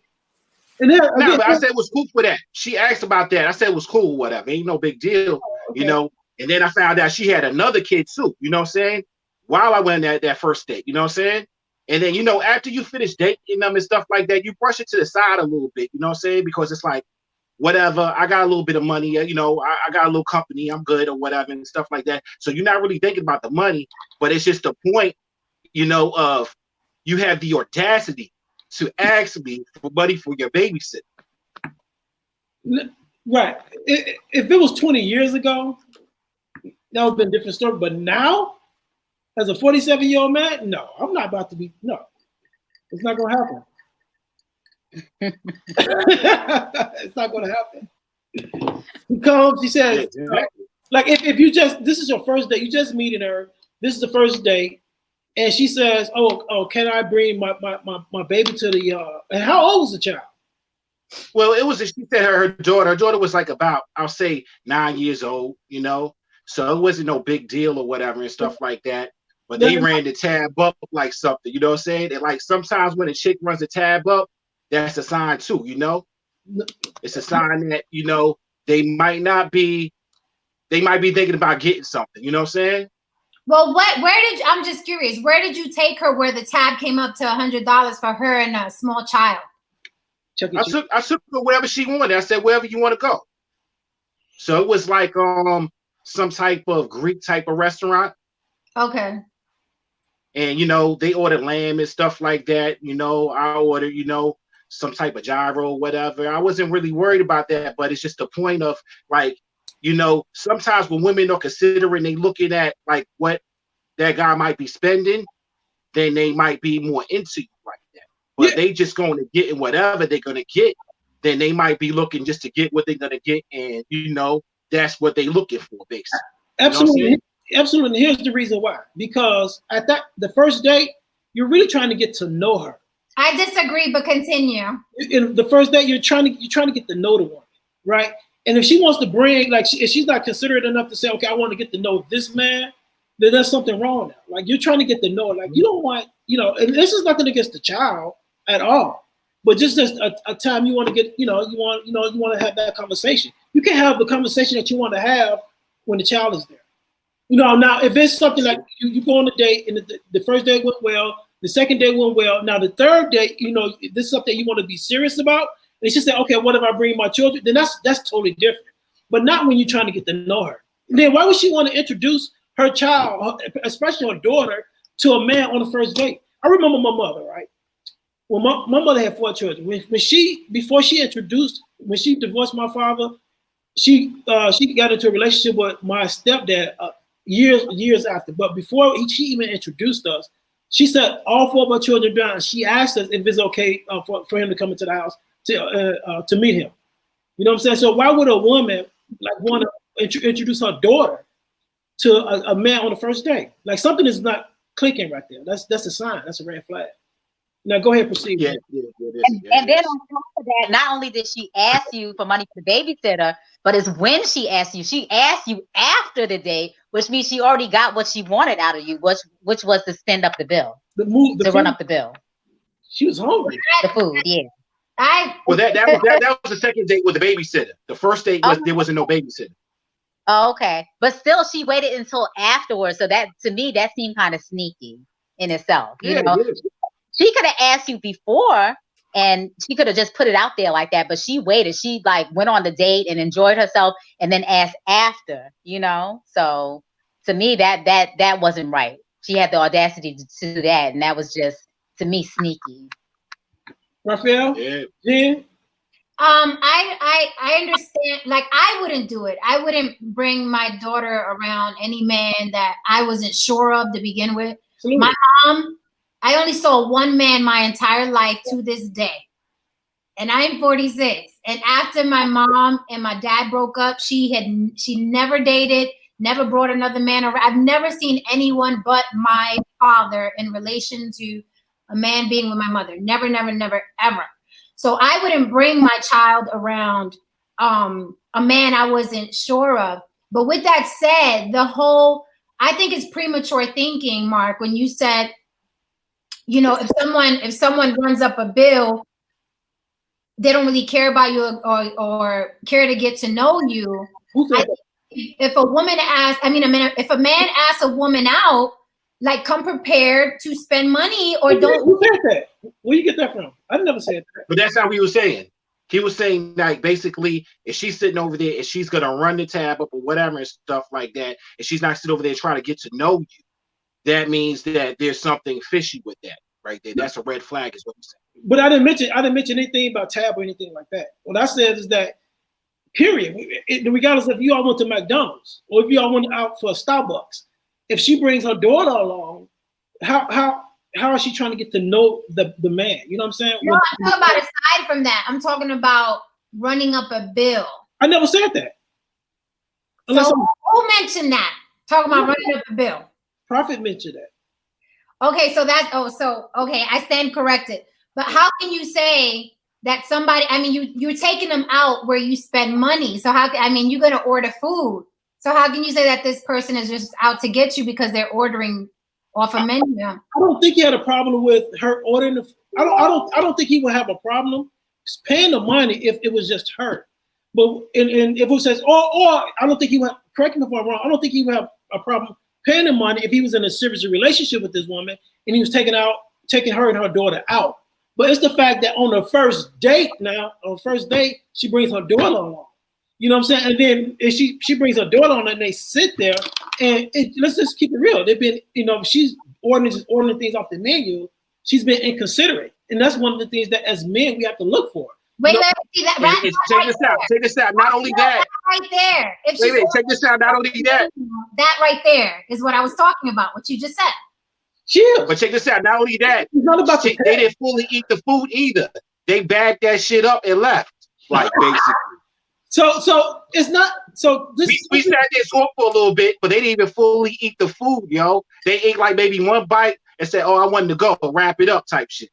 And then no, but I said it was cool for that. She asked about that. I said it was cool, whatever. Ain't no big deal, you know. And then I found out she had another kid too, you know what I'm saying? While I went at that first date, you know what I'm saying? And then, you know, after you finish dating them and stuff like that, you brush it to the side a little bit, you know what I'm saying? Because it's like, whatever, I got a little bit of money, you know, I got a little company, I'm good or whatever and stuff like that. So you're not really thinking about the money, but it's just the point, you know, of you have the audacity to ask me for money for your babysitter. Right. If it was 20 years ago, that would have been a different story. But now, as a 47-year-old man, no, I'm not about to be, no. It's not going to happen. It's not going to happen. He comes, he says, like if you just, this is your first date, you just meeting her, this is the first date, and she says, oh, can I bring my baby to the, and how old was the child? Well, it was, she said her daughter was like about, I'll say 9 years old, you know, so it wasn't no big deal or whatever and stuff like that. But they ran the tab up like something, you know what I'm saying? And like sometimes when a chick runs the tab up, that's a sign too, you know? It's a sign that, you know, they might be thinking about getting something, you know what I'm saying? Well, I'm just curious, where did you take her where the tab came up to $100 for her and a small child? I took her wherever she wanted. I said, wherever you want to go. So it was like some type of Greek type of restaurant. Okay. And, you know, they ordered lamb and stuff like that. You know, I ordered, you know, some type of gyro, whatever. I wasn't really worried about that, but it's just the point of like, you know, sometimes when women are considering, they looking at like what that guy might be spending, then they might be more into you like that. But they just going to get in whatever they're going to get, then they might be looking just to get what they're going to get. And, you know, that's what they're looking for, basically. Absolutely. You know Absolutely. Here's the reason why. Because at the first date, you're really trying to get to know her. I disagree, but continue. In the first date, you're trying to get to know the woman, right? And if she wants to bring, like, if she's not considerate enough to say, okay, I want to get to know this man, then there's something wrong now. Like, you're trying to get to know her. Like, you don't want, you know, and this is nothing against the child at all, but just as a time you want to get, you want to have that conversation. You can have the conversation that you want to have when the child is there. You know, now if it's something like you go on a date and the first date went well, the second date went well. Now the third date, you know, this is something you want to be serious about. And she said, okay, what if I bring my children? Then that's totally different. But not when you're trying to get to know her. And then why would she want to introduce her child, especially her daughter, to a man on the first date? I remember my mother, right? Well, my mother had 4 children. Before she divorced my father, she got into a relationship with my stepdad years after. But before she even introduced us, she sat all 4 of our children down. She asked us if it's okay for him to come into the house to meet him. You know what I'm saying? So why would a woman like want to introduce her daughter to a man on the first date? Like something is not clicking right there. That's a sign. That's a red flag. Now go ahead, proceed. Yeah, and then on top of that, not only did she ask you for money for the babysitter, but it's when she asked you after the date which means she already got what she wanted out of you, which was to spend up the bill, to run up the bill. She was hungry. The food, yeah. Well, that was the second date with the babysitter. The first date was there wasn't no babysitter. Oh, okay, but still, she waited until afterwards. So that, to me, that seemed kind of sneaky in itself. You know, she could have asked you before, and she could have just put it out there like that. But she waited. She like went on the date and enjoyed herself, and then asked after. You know, so to me, that wasn't right. She had the audacity to do that, and that was just, to me, sneaky. Raphael? Yeah. I understand. Like, I wouldn't do it. I wouldn't bring my daughter around any man that I wasn't sure of to begin with. Absolutely. My mom, I only saw one man my entire life to this day. And I'm 46. And after my mom and my dad broke up, she never dated, never brought another man around. I've never seen anyone but my father in relation to a man being with my mother. Never, never, never, ever. So I wouldn't bring my child around a man I wasn't sure of. But with that said, I think it's premature thinking, Mark, when you said, you know, if someone runs up a bill, they don't really care about you or care to get to know you. If a woman asks, if a man asks a woman out, like, come prepared to spend money or don't. Who said that? Where you get that from? I never said that. But that's not what he was saying. He was saying, like, basically, if she's sitting over there and she's gonna run the tab up or whatever and stuff like that, and she's not sitting over there trying to get to know you, that means that there's something fishy with that right there. That's a red flag, is what he's saying. But I didn't mention anything about tab or anything like that. What I said is that, period. Regardless if you all went to McDonald's or if you all went out for a Starbucks, if she brings her daughter along, how is she trying to get to know the man? You know what I'm saying? No, I'm talking about aside from that. I'm talking about running up a bill. I never said that. So who mentioned that? Talking about running up a bill. Prophet mentioned that. Okay, so okay, I stand corrected. But how can you say that somebody? I mean, you're taking them out where you spend money. So you're gonna order food. So how can you say that this person is just out to get you because they're ordering off a menu? I don't think he had a problem with her ordering. I don't think he would have a problem paying the money if it was just her. But and if it says or I don't think he would. Correct me if I'm wrong. I don't think he would have a problem paying the money if he was in a serious relationship with this woman and he was taking her and her daughter out. But it's the fact that on the first date, she brings her daughter along. You know what I'm saying? And then if she brings her daughter on and they sit there and let's just keep it real. They've been, she's ordering things off the menu. She's been inconsiderate. And that's one of the things that as men we have to look for. Wait, let me see that. Check this out. Not only that. Right there. Check this out. Not only that. That right there is what I was talking about, what you just said. Chill. But check this out. Not only that. It's not about they didn't fully eat the food either. They bagged that shit up and left. Like, basically. So it's not so. We sat there talk for a little bit, but they didn't even fully eat the food, yo. They ate like maybe one bite and said, "Oh, I wanted to go, wrap it up," type shit.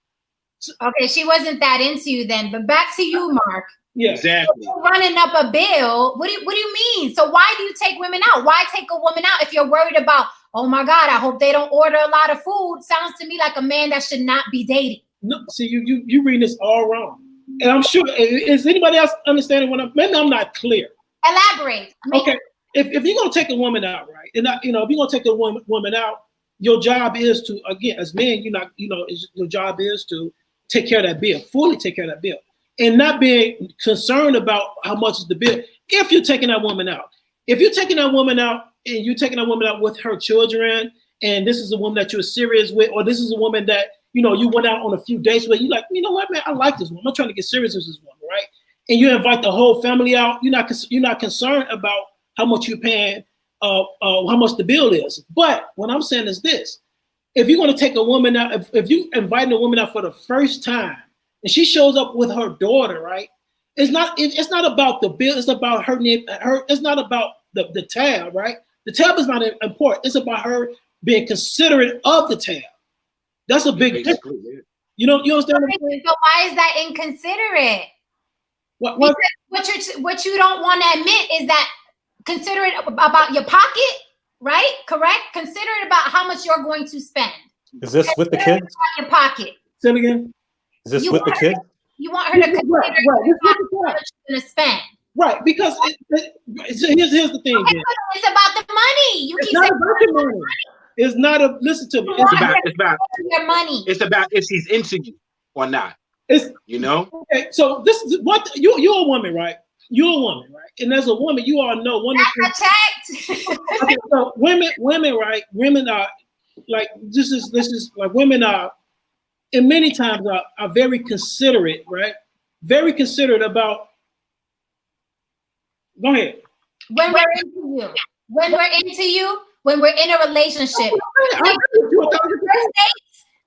Okay, she wasn't that into you then. But back to you, Mark. Yeah, exactly. Running up a bill. What do you mean? So why do you take women out? Why take a woman out if you're worried about? Oh my God, I hope they don't order a lot of food. Sounds to me like a man that should not be dating. No, see, you reading this all wrong. And I'm sure, is anybody else understanding maybe I'm not clear? Elaborate. Okay, if you're gonna take a woman out, right? And if you're gonna take a woman out, your job is to, again, as men, your job is to take care of that bill, fully take care of that bill, and not being concerned about how much is the bill. If you're taking that woman out, and you're taking that woman out with her children, and this is a woman that you're serious with, or this is a woman that you went out on a few dates with, you like, you know what, man, I like this woman. I'm trying to get serious with this woman, right? And you invite the whole family out. You're not concerned about how much you're paying, how much the bill is. But what I'm saying is this: if you're going to take a woman out, if you inviting a woman out for the first time, and she shows up with her daughter, right? It's not about the bill. It's about her name. It's not about the tab, right? The tab is not important. It's about her being considerate of the tab. That's a big difference. Yeah. You understand what I'm saying? So why is that inconsiderate? What you don't want to admit is that considerate about your pocket. right? Correct? Considerate about how much you're going to spend. Is this with the kids? Out your pocket. Say it again. Is this with the kids? You want her to consider Right. how much you're going to spend. Right, because so here's the thing. Okay, it's about the money. You It's keep not saying about the money. It's not a listen to me. It's about your money. it's about if she's into you or not. It's You know? okay. So this is what you're a woman, right? You're a woman, right? And as a woman, you all know one of the I checked. okay, so women, right? Women are like this is like women are, and many times are very considerate, right? Very considerate about. Go ahead. When we're into you, when we're in a relationship.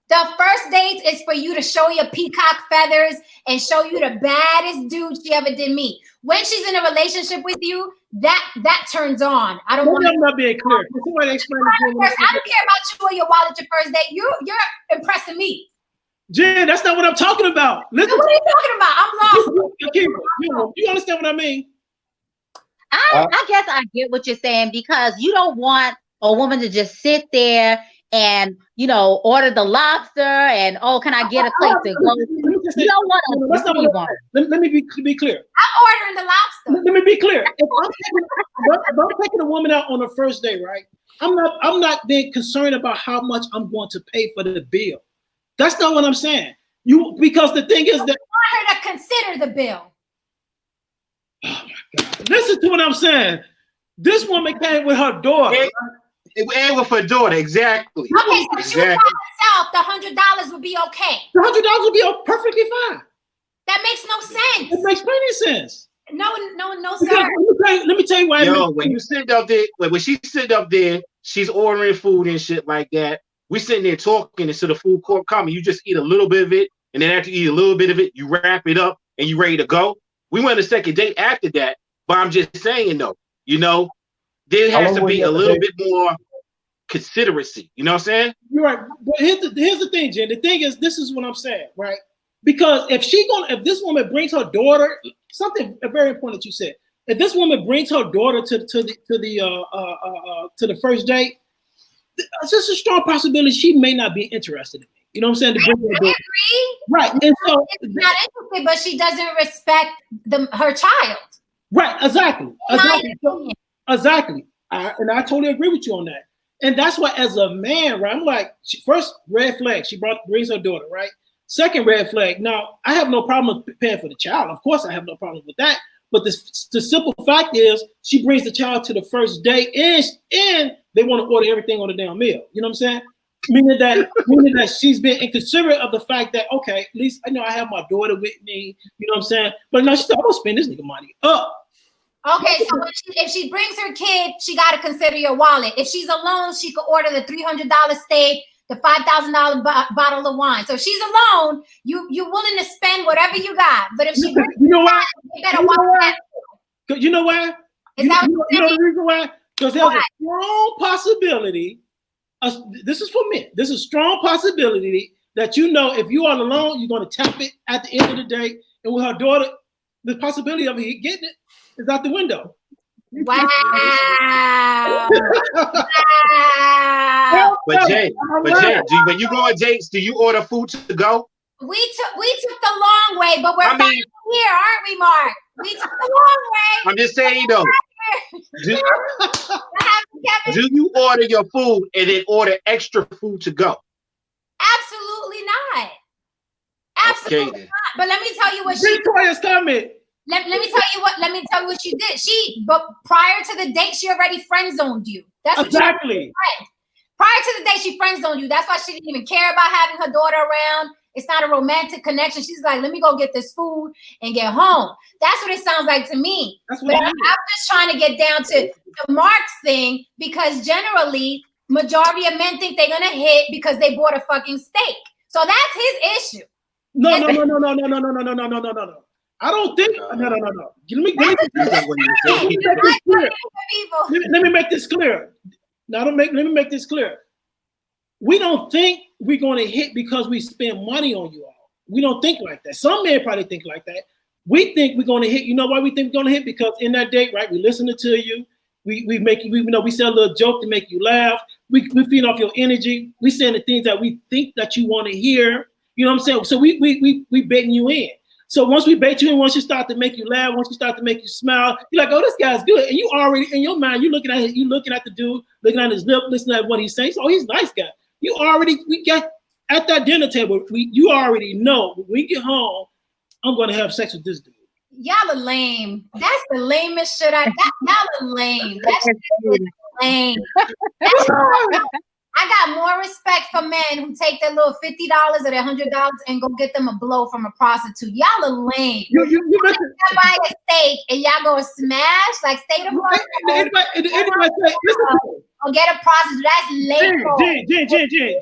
The first date is for you to show your peacock feathers and show you the baddest dude she ever did meet. When she's in a relationship with you, that turns on. I don't want to. I'm not being clear. Can somebody explain I don't care about you or your wallet your first date. You're impressing me. Jen, that's not what I'm talking about. Listen, What are you talking about? I'm lost. You understand what I mean? I guess I get what you're saying, because you don't want a woman to just sit there and, order the lobster and, can I get a place to go? You don't want to. That's not what you want. Let me be clear. I'm ordering the lobster. Let me be clear. If I'm taking a woman out on a first date, right? I'm not being concerned about how much I'm going to pay for the bill. That's not what I'm saying. Because the thing is that I want her to consider the bill. Oh my God! Listen to what I'm saying. This woman came with her daughter. And with her daughter, exactly. Okay, so she was by herself. The $100 would be okay. The $100 would be perfectly fine. That makes no sense. It makes plenty of sense. No, sir. Let me tell you why. When you sit up there, when she's sitting up there, she's ordering food and shit like that. We sitting there talking, and so the food court coming. You just eat a little bit of it, and then after you eat a little bit of it, you wrap it up, and you ready to go. We went a second date after that, but I'm just saying though, there has to be a little bit more consideracy. You know what I'm saying? You're right. But here's the thing, Jen. The thing is, this is what I'm saying, right? Because if this woman brings her daughter, something very important that you said. If this woman brings her daughter to the first date, it's just a strong possibility she may not be interested in me. You know what I'm saying? I agree. Right. And so she's not interested, but she doesn't respect her child. Right. Exactly. Exactly. And I totally agree with you on that. And that's why, as a man, right, I'm like, first red flag, she brings her daughter, right? Second red flag. Now, I have no problem with paying for the child. Of course, I have no problem with that. But the simple fact is, she brings the child to the first date, and they want to order everything on the damn meal. You know what I'm saying? Meaning that she's been inconsiderate of the fact that, okay, at least I know I have my daughter with me. You know what I'm saying? But no, she's like, I'm gonna spend this nigga money up. Okay, so if she brings her kid, she got to consider your wallet. If she's alone, she could order the $300 steak, the $5,000 bottle of wine. So if she's alone, you're willing to spend whatever you got. But if she brings you know why? You better watch that. You know why? Is that you know the reason why? Because there's a strong possibility. This is for men. There's a strong possibility that if you are alone, you're going to tap it at the end of the day, and with her daughter, the possibility of getting it is out the window. Wow. Wow. But Jay, when you go on dates, do you order food to go? We took the long way, but we're finally here, aren't we, Mark? We took the long way. I'm just saying though. Do you order your food and then order extra food to go? Absolutely not. Absolutely not. But let me tell you what she did. Let me tell you what she did. But prior to the date, she already friend-zoned you. That's exactly. What she did. Prior to the date, she friend-zoned you. That's why she didn't even care about having her daughter around. It's not a romantic connection. She's like, let me go get this food and get home. That's what it sounds like to me. But I'm just trying to get down to the Mark's thing, because generally, majority of men think they're going to hit because they bought a fucking steak. So that's his issue. No. I don't think. No. Let me make this clear. Let me make this clear. We don't think we're going to hit because we spend money on you all. We don't think like that. Some men probably think like that. We think we're going to hit. You know why we think we're going to hit? Because in that date, right, we listening to you. We make you, we say a little joke to make you laugh. We feed off your energy. We saying the things that we think that you want to hear. You know what I'm saying? So we baiting you in. So once we bait you in, once you start to make you laugh, once you start to make you smile, you're like, oh, this guy's good. And you already, in your mind, you're looking at the dude, looking at his lip, listening at what he's saying. Oh, he's a nice guy. We got at that dinner table, you already know when we get home, I'm going to have sex with this dude. Y'all are lame. That's the lamest shit y'all are lame. That shit is lame. I got more respect for men who take their little $50 or their $100 and go get them a blow from a prostitute. Y'all are lame. You buy a steak and y'all go smash, like stay the fuck or get a prostitute. That's lame. Jen.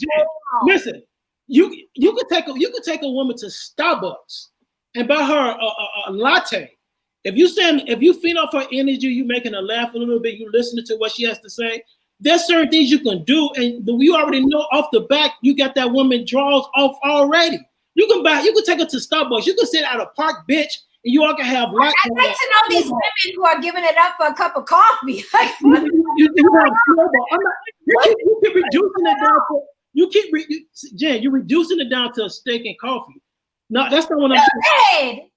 Listen, you could take a woman to Starbucks and buy her a latte. If you feed off her energy, you making her laugh a little bit, you listening to what she has to say. There's certain things you can do, and you already know off the back, you got that woman draws off already. You can take her to Starbucks. You can sit at a park bench, and you all can have. I'd like to know these women who are giving it up for a cup of coffee. You keep reducing it down to. Jen, you're reducing it down to a steak and coffee. No, that's not what I'm saying.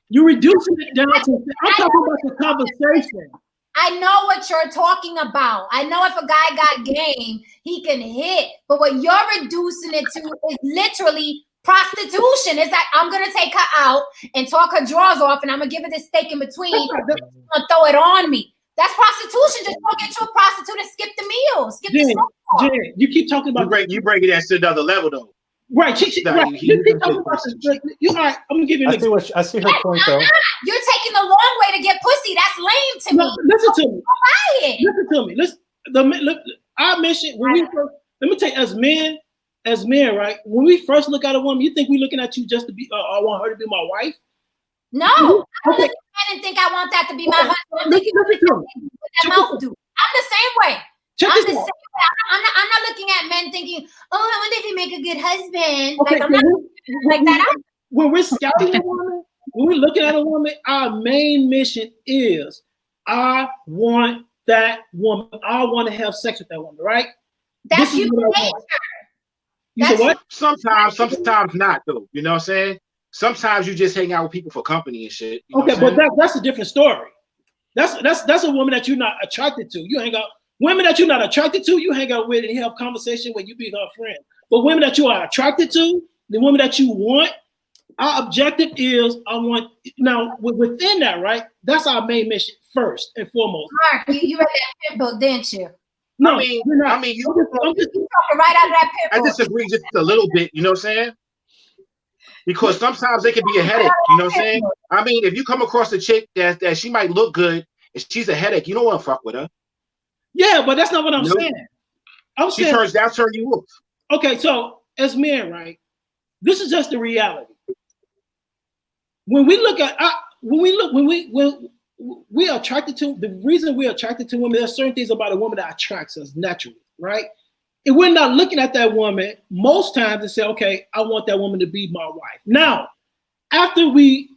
You're reducing it down to. I'm talking about the conversation. I know what you're talking about. I know if a guy got game, he can hit. But what you're reducing it to is literally prostitution. It's like, I'm going to take her out and talk her drawers off, and I'm going to give her this steak in between. I'm going to throw it on me. That's prostitution. Just go get you a prostitute and skip the meal. Skip the Jen, you keep talking about... You bring it to another level, though. Right. You keep talking about this. All right, I'm going to give you an example. I see her point, though. You're taking the long way to get pussy. That's lame to me. Listen to me. Listen to me. Our mission, when we first, let me tell you, as men, right? When we first look at a woman, you think we're looking at you just to be, I want her to be my wife? No. I don't look at men and think I want that to be my husband. Listen to me. I'm the same way. I'm not looking at men thinking, oh, I wonder if he make a good husband. Okay, like, I'm not like that. When we're scouting a woman, when we're looking at a woman, our main mission is, I want that woman. I want to have sex with that woman, right? That's human nature. You said what? Sometimes not, though. You know what I'm saying? Sometimes you just hang out with people for company and shit. You know okay, but that's a different story. That's a woman that you're not attracted to. You hang out. Women that you're not attracted to, you hang out with and have conversation when you be her friend. But women that you are attracted to, the women that you want, our objective is now within that, right? That's our main mission first and foremost. Mark, you read that pit book, didn't you? No, you talking right out of that pit book. I disagree just a little bit, you know what I'm saying? Because sometimes it can be a headache, you know what I'm saying? I mean, if you come across a chick that she might look good and she's a headache, you don't want to fuck with her. Yeah, but that's not what I'm saying. She turns you off. Okay, so as men, right? This is just the reality. When we look at when we are attracted to, the reason we're attracted to women, there's certain things about a woman that attracts us naturally, right? And we're not looking at that woman most times and say, okay, I want that woman to be my wife. Now, after we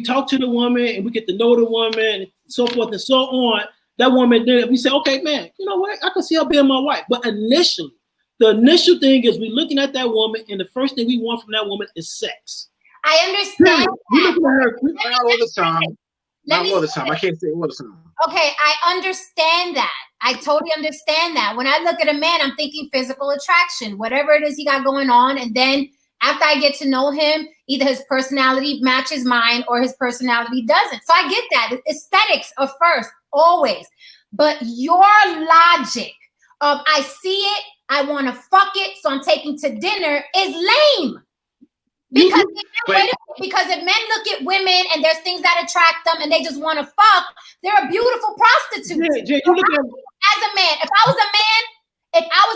talk to the woman and we get to know the woman and so forth and so on, that woman, then we say, okay, man, you know what? I can see her being my wife. But initially, the initial thing is we're looking at that woman, and the first thing we want from that woman is sex. I understand. Not all the time. Not all the time. I can't say all the time. Okay, I understand that. I totally understand that. When I look at a man, I'm thinking physical attraction, whatever it is he got going on. And then after I get to know him, either his personality matches mine or his personality doesn't. So I get that. Aesthetics are first, always. But your logic of I see it, I want to fuck it, so I'm taking to dinner is lame. Because if men look at women and there's things that attract them and they just want to fuck, they're a beautiful prostitute. As a man, if I was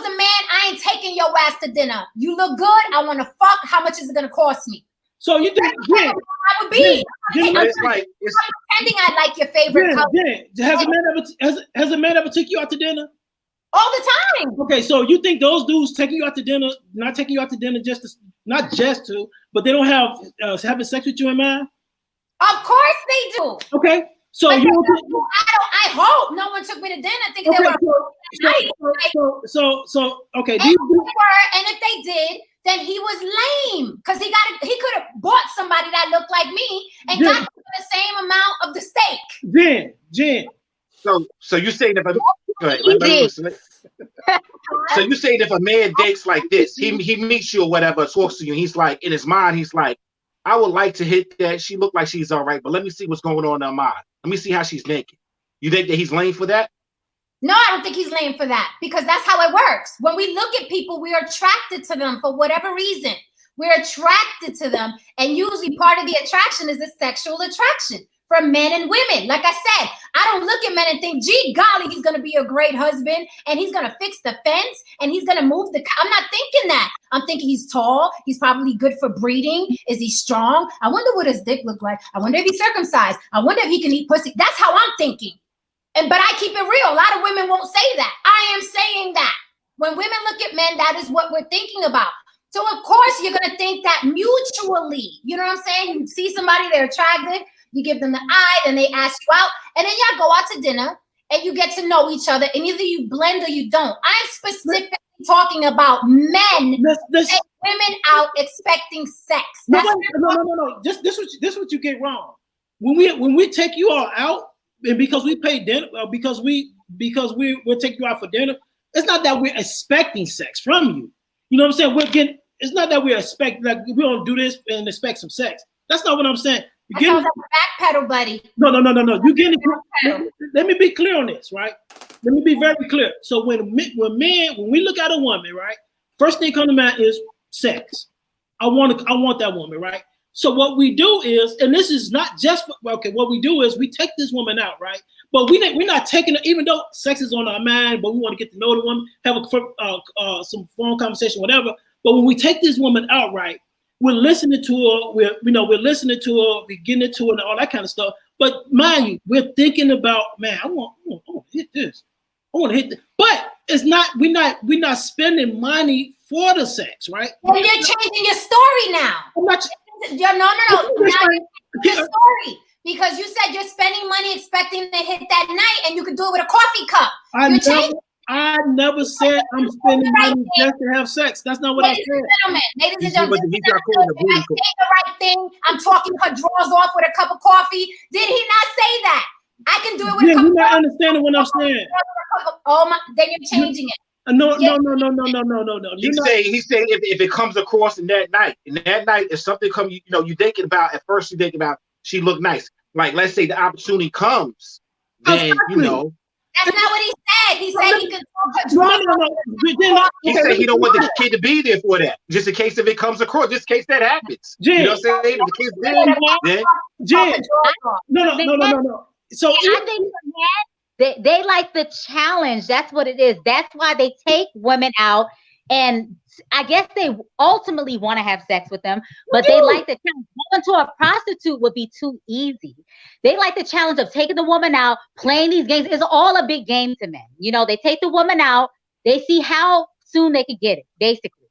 a man, I ain't taking your ass to dinner. You look good. I want to fuck. How much is it going to cost me? So you think I would be. I'm pretending I like your favorite color. Has a man ever took you out to dinner? All the time. Okay, so you think those dudes taking you out to dinner, not taking you out to dinner but they don't have having sex with you in mind? Of course they do. Okay, So But you I hope no one took me to dinner thinking they were. Okay. And if they did, then he was lame because he could have bought somebody that looked like me and got the same amount of the steak. Jen. So you saying if so you saying if a man dates like this, he meets you or whatever, talks to you, and he's like in his mind, he's like, I would like to hit that. She looked like she's all right, but let me see what's going on in her mind. Let me see how she's naked. You think that he's lame for that? No, I don't think he's lame for that because that's how it works. When we look at people, we are attracted to them for whatever reason. We're attracted to them. And usually part of the attraction is a sexual attraction for men and women. Like I said, I don't look at men and think, gee, golly, he's going to be a great husband and he's going to fix the fence and he's going to move I'm not thinking that. I'm thinking he's tall. He's probably good for breeding. Is he strong? I wonder what his dick look like. I wonder if he's circumcised. I wonder if he can eat pussy. That's how I'm thinking. But I keep it real. A lot of women won't say that. I am saying that. When women look at men, that is what we're thinking about. So, of course, you're going to think that mutually. You know what I'm saying? You see somebody, they're attractive. You give them the eye, and they ask you out. And then y'all go out to dinner, and you get to know each other. And either you blend or you don't. I'm specifically talking about men and women out expecting sex. No. This what you get wrong. When we take you all out, and because we pay dinner, because we'll take you out for dinner, it's not that we're expecting sex from you. You know what I'm saying? It's not that we're expecting, like we don't do this and expect some sex. That's not what I'm saying. That sounds like a backpedal, buddy. No. Let me be clear on this, right? Let me be very clear. So when we look at a woman, right? First thing come to mind is sex. I want that woman, right? So what we do is, and this is not just what we do is we take this woman out, right? But we're not taking it, even though sex is on our mind, but we want to get to know the woman, have some phone conversation, whatever. But when we take this woman out, right, we're listening to her, we're listening to her, we're getting into it and all that kind of stuff. But mind you, we're thinking about, man, I want to hit this. I want to hit this. But it's not, we're not spending money for the sex, right? Well, you're changing your story now. I'm not. No. Now you're changing your story because you said you're spending money expecting to hit that night, and you could do it with a coffee cup. I never said I'm spending money just to have sex. That's not what I said. Ladies and gentlemen, I say the right thing. I'm talking her drawers off with a cup of coffee. Did he not say that? I can do it with a cup of coffee. You're not understanding what I'm saying. Oh my! Then you're changing it. No. He say if it comes across in that night, if something comes, you thinking about at first, you thinking about she looked nice. Like let's say the opportunity comes, then That's not what he said. He said he could talk. He said he don't want the kid to be there for that, just in case if it comes across, just in case that happens. Jen, you know what I'm saying? If the kid's there, Jen, no. So I think they like the challenge. That's what it is. That's why they take women out, and I guess they ultimately want to have sex with them, but they like the challenge. Going to a prostitute would be too easy. They like the challenge of taking the woman out, playing these games. It's all a big game to men. They take the woman out, they see how soon they could get it, basically.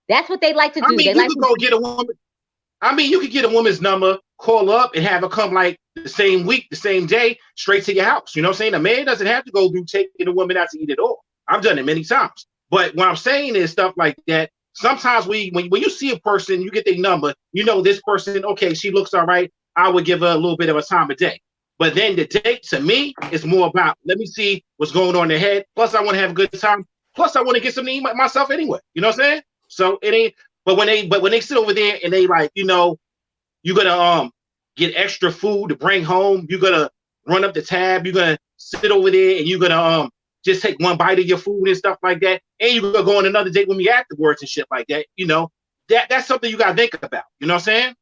That's what they like to do. You could go get a woman. You could get a woman's number, call up, and have her come like the same week, the same day, straight to your house. You know what I'm saying? A man doesn't have to go through taking a woman out to eat it all. I've done it many times. But what I'm saying is stuff like that. Sometimes when you see a person, you get their number, this person, okay, she looks all right. I would give her a little bit of a time of day. But then the date to me is more about, let me see what's going on in their head. Plus, I want to have a good time. Plus, I want to get something to eat myself anyway. You know what I'm saying? So it ain't. But when they sit over there and they like, you're gonna get extra food to bring home. You're gonna run up the tab. You're gonna sit over there and you're gonna just take one bite of your food and stuff like that. And you're gonna go on another date with me afterwards and shit like that. That's something you gotta think about. You know what I'm saying?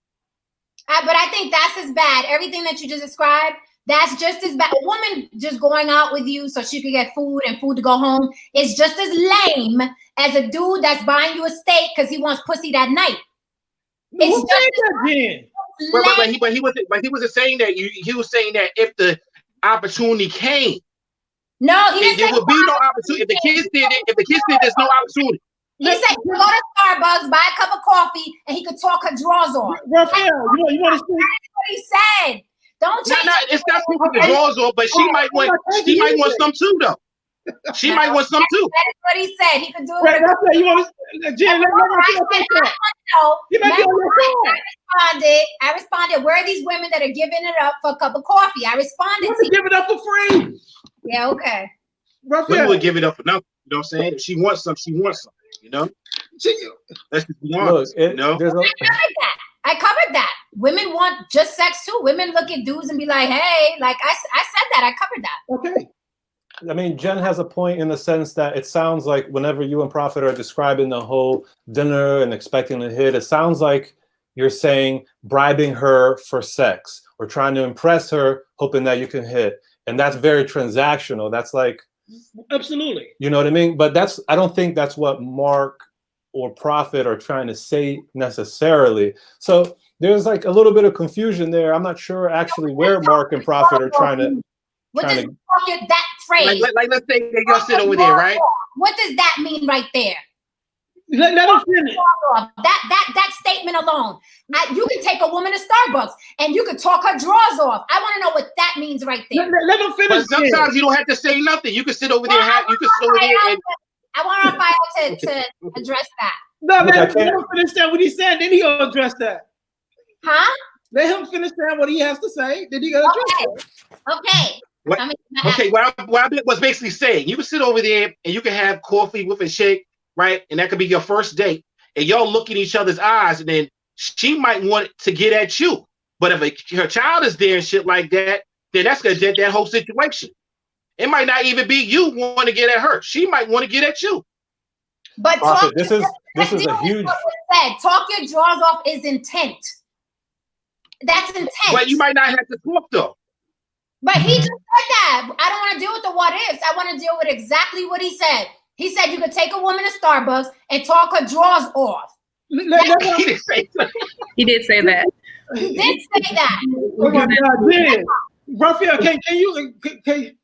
But I think that's as bad. Everything that you just described, that's just as bad. A woman just going out with you so she could get food and food to go home is just as lame as a dude that's buying you a steak because he wants pussy that night. But he wasn't saying that. He was saying that if the opportunity came, no, he didn't. There would be no opportunity. If the kids did it, there's no opportunity. He said he could go to Starbucks, buy a cup of coffee, and he could talk her drawers off. Raphael, you want to see? That's what he said. Don't change. It's not keeping the drawers off, but she might want some too, though. She might want some too. That is what he said. He could do it. Right, that's what you want to, Jen. I responded. Where are these women that are giving it up for a cup of coffee? I responded. To give it up for free. Yeah, okay. Women would give it up for nothing. You know what I'm saying? If she wants some, she wants some. You know. That's what she wants. Look, you know. I covered that. Women want just sex too. Women look at dudes and be like, "Hey," like I said that. I covered that. Okay. I mean, Jen has a point in the sense that it sounds like whenever you and Prophet are describing the whole dinner and expecting to hit, it sounds like you're saying bribing her for sex or trying to impress her, hoping that you can hit. And that's very transactional. That's like, absolutely. You know what I mean? But I don't think that's what Mark or Prophet are trying to say necessarily. So there's like a little bit of confusion there. I'm not sure actually where Mark and Prophet are trying to. What does that phrase? Like let's say they go sit over there, right? What does that mean right there? Let him finish. That statement alone. You can take a woman to Starbucks and you can talk her drawers off. I want to know what that means right there. Let him finish. But sometimes you don't have to say nothing. You can sit over there. I want Raphael to address that. No, let him finish that what he said. Then he'll address that. Huh? Let him finish that what he has to say. Then he gonna address it. Okay. Okay, what I was basically saying, you can sit over there and you can have coffee with a shake, right? And that could be your first date. And y'all look in each other's eyes, and then she might want to get at you. But if her child is there and shit like that, then that's gonna dent that whole situation. It might not even be you want to get at her. She might want to get at you. But this is a huge. Talk your drawers off is intent. That's intent. But you might not have to talk though. But he just said that. I don't want to deal with the what ifs. I want to deal with exactly what he said. He said you could take a woman to Starbucks and talk her drawers off. He didn't say that. He did say that. He did say that. Oh my God, man. Raphael, can you hear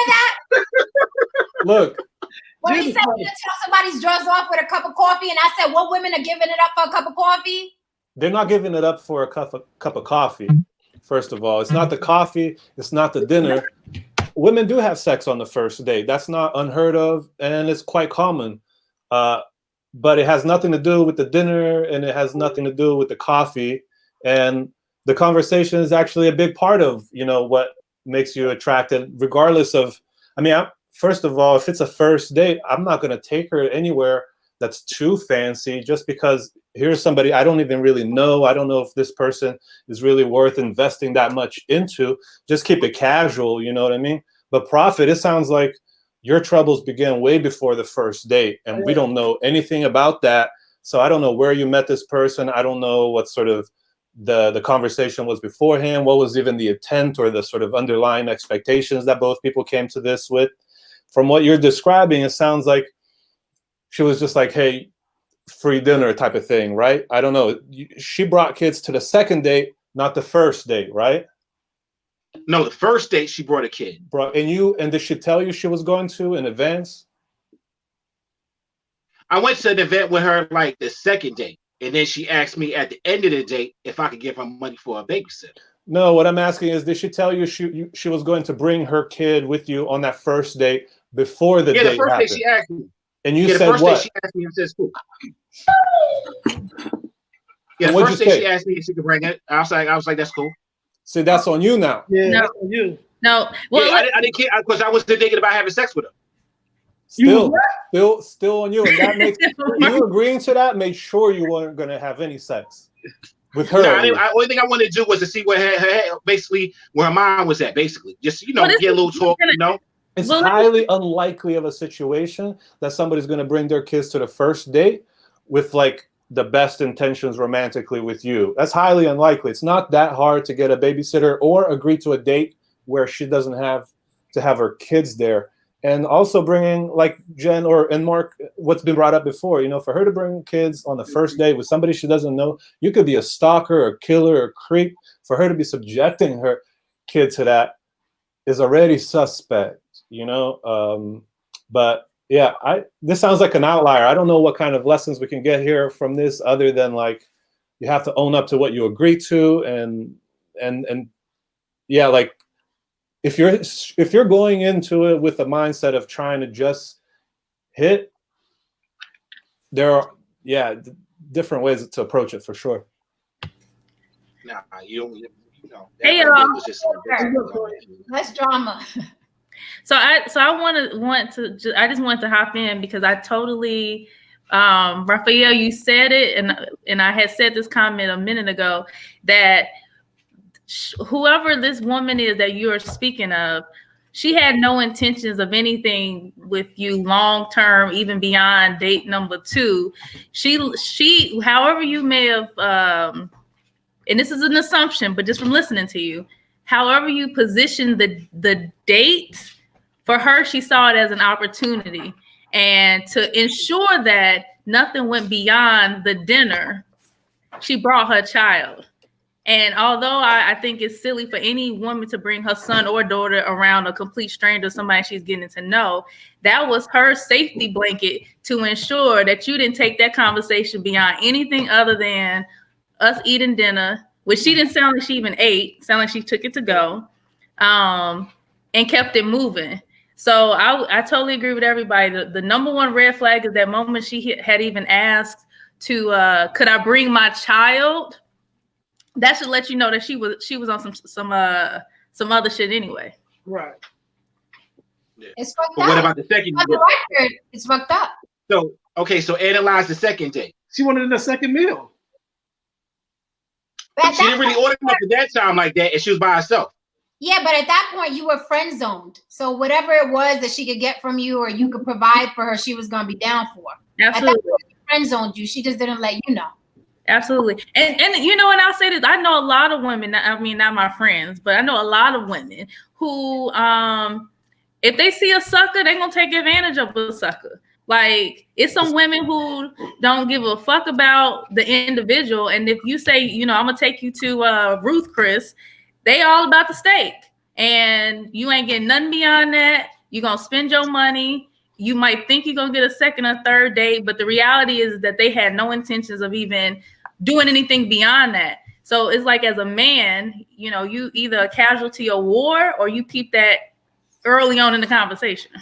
that? Look. When he said you tell somebody's drawers off with a cup of coffee, and I said, what women are giving it up for a cup of coffee? They're not giving it up for a cup of coffee. First of all, it's not the coffee, it's not the dinner. Women do have sex on the first date. That's not unheard of, and it's quite common. But it has nothing to do with the dinner, and it has nothing to do with the coffee. And the conversation is actually a big part of, what makes you attracted, regardless of. First of all, if it's a first date, I'm not going to take her anywhere that's too fancy just because here's somebody I don't even really know. I don't know if this person is really worth investing that much into. Just keep it casual, you know what I mean? But Prophet, it sounds like your troubles began way before the first date, and we don't know anything about that. So I don't know where you met this person. I don't know what sort of the conversation was beforehand. What was even the intent or the sort of underlying expectations that both people came to this with? From what you're describing, it sounds like she was just like, hey, free dinner type of thing, right? I don't know. She brought kids to the second date, not the first date, right? No, the first date she brought a kid. And did she tell you she was going to in advance? I went to an event with her like the second date, and then she asked me at the end of the date if I could give her money for a babysitter. No, what I'm asking is, did she tell you she was going to bring her kid with you on that first date before the date happened? Yeah, the first day she asked me. And you said what? The first day she asked me, I said, cool. Yeah, the first day she asked me if she could bring it. I was like, that's cool. See, that's on you now. Yeah, that's on you. No, well, yeah, I didn't care because I was thinking about having sex with her. Still on you, and that makes you agreeing to that. Made sure you weren't going to have any sex with her. No, only thing I wanted to do was to see where her basically where her mind was at. Basically, just get a little talk. It's highly unlikely of a situation that somebody's going to bring their kids to the first date with like the best intentions romantically with you. That's highly unlikely. It's not that hard to get a babysitter or agree to a date where she doesn't have to have her kids there. And also bringing, like Jen and Mark, what's been brought up before, for her to bring kids on the first date with somebody she doesn't know, you could be a stalker, a killer, a creep. For her to be subjecting her kid to that is already suspect. But yeah, this sounds like an outlier. I don't know what kind of lessons we can get here from this other than like you have to own up to what you agree to and and yeah, like if you're going into it with the mindset of trying to just hit, there are different ways to approach it for sure. Nah, you know. Hey, that y'all. was just Less drama. So I just want to hop in because I totally, Raphael, you said it, and I had said this comment a minute ago that whoever this woman is that you are speaking of, she had no intentions of anything with you long term, even beyond date number 2. She, however you may have, and this is an assumption, but just from listening to you, however you position the date, for her, she saw it as an opportunity. And to ensure that nothing went beyond the dinner, she brought her child. And although I think it's silly for any woman to bring her son or daughter around a complete stranger, somebody she's getting to know, that was her safety blanket to ensure that you didn't take that conversation beyond anything other than us eating dinner, which she didn't sound like she even ate, sound like she took it to go, and kept it moving. So I totally agree with everybody. The number one red flag is that moment she had even asked to, could I bring my child? That should let you know that she was on some other shit anyway. Right. Yeah. It's fucked But up. what about the second On date? the record, it's fucked up. So analyze the second date. She wanted a second meal. But She didn't really order nothing at that time like that, and she was by herself. yeah, but at that point you were friend zoned. So whatever it was that she could get from you or you could provide for her, she was gonna be down for. At that Absolutely. point, she friend zoned you. She just didn't let you know. Absolutely. And you know, and I'll say this, I know a lot of women, I mean, not my friends, but I know a lot of women who, if they see a sucker, they're going to take advantage of a sucker. Like, it's some women who don't give a fuck about the individual. And if you say, you know, I'm going to take you to Ruth Chris, they all about the steak. And you ain't getting nothing beyond that. You're going to spend your money. You might think you're going to get a second or third date, but the reality is that they had no intentions of even doing anything beyond that. So it's like, as a man, you know, you either a casualty of war or you keep that early on in the conversation.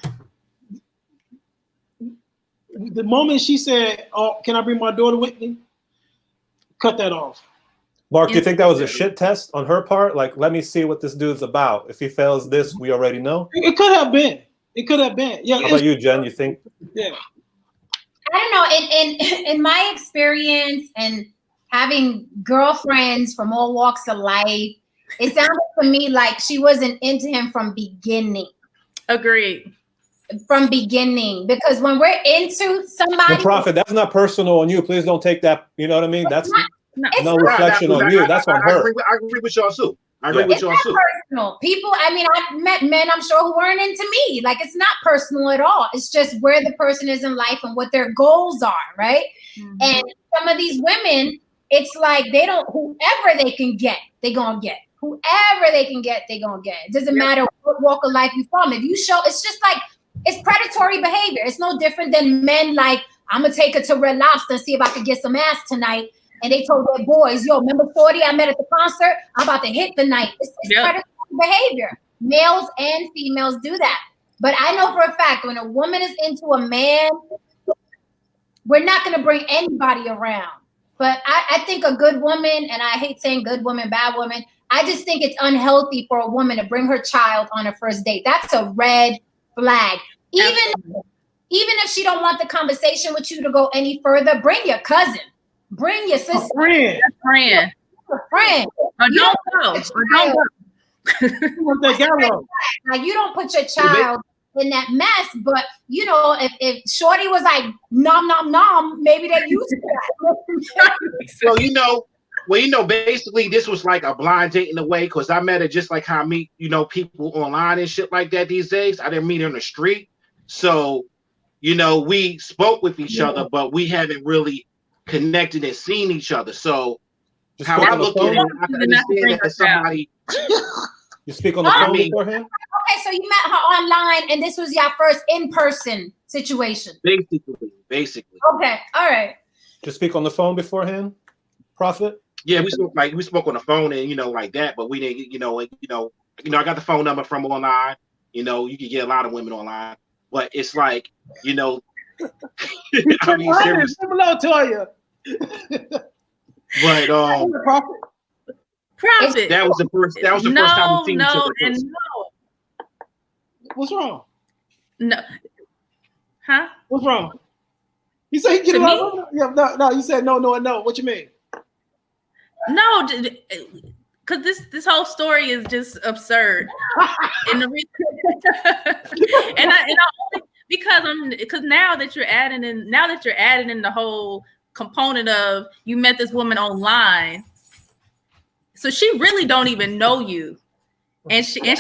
The moment she said, "Oh, can I bring my daughter with me?" Cut that off. Mark, do you think that was a shit test on her part? Like, let me see what this dude's about. If he fails this, we already know. It could have been. It could have been. Yeah. How about you, Jen? You think? Yeah. I don't know. In my experience and having girlfriends from all walks of life, it sounded to me like she wasn't into him from beginning. Agreed. From beginning, because when we're into somebody, The Prophet, that's not personal on you. Please don't take that. You know what I mean? That's it's no not reflection on you. That's on her. I agree with y'all too. I agree with It's y'all not too. personal. People, I mean, I've met men, I'm sure, who weren't into me. Like, it's not personal at all. It's just where the person is in life and what their goals are, right? Mm-hmm. And some of these women, it's like they don't, whoever they can get, they gonna get. Whoever they can get, they gonna get. It doesn't matter what walk of life you're from. If you show, it's just like, it's predatory behavior. It's no different than men like, I'm gonna take her to Red Lobster and see if I can get some ass tonight. And they told their boys, yo, remember 40 I met at the concert? I'm about to hit the night. It's predatory behavior. Males and females do that. But I know for a fact, when a woman is into a man, we're not going to bring anybody around. But I think a good woman, and I hate saying good woman, bad woman, I just think it's unhealthy for a woman to bring her child on a first date. That's a red flag. Even if she don't want the conversation with you to go any further, bring your cousin. Bring your sister. Friend. Or don't go. Now, you don't put your child in that mess, but you know, if Shorty was like nom nom nom, maybe they used to that. Well, you know, basically this was like a blind date in a way, because I met her just like how I meet, you know, people online and shit like that these days. I didn't meet her on the street. So, you know, we spoke with each other, but we haven't really connected and seen each other. So Just how I look at it, I can understand that somebody. You speak on the phone beforehand? Okay, so you met her online and this was your first in-person situation. Basically. Okay, all right. Just speak on the phone beforehand, Prophet? Yeah, we spoke on the phone and like that, but we didn't, I got the phone number from online. You can get a lot of women online, but it's like, I mean, serious. Toya. But Profit. that was the first time we seen each other. No. What's wrong? No. Huh? What's wrong? You said he get a lot of women? Yeah, no. You said no. What you mean? No, because this whole story is just absurd. And the reason, because now that you're adding in the whole component of you met this woman online, so she really don't even know you, and she it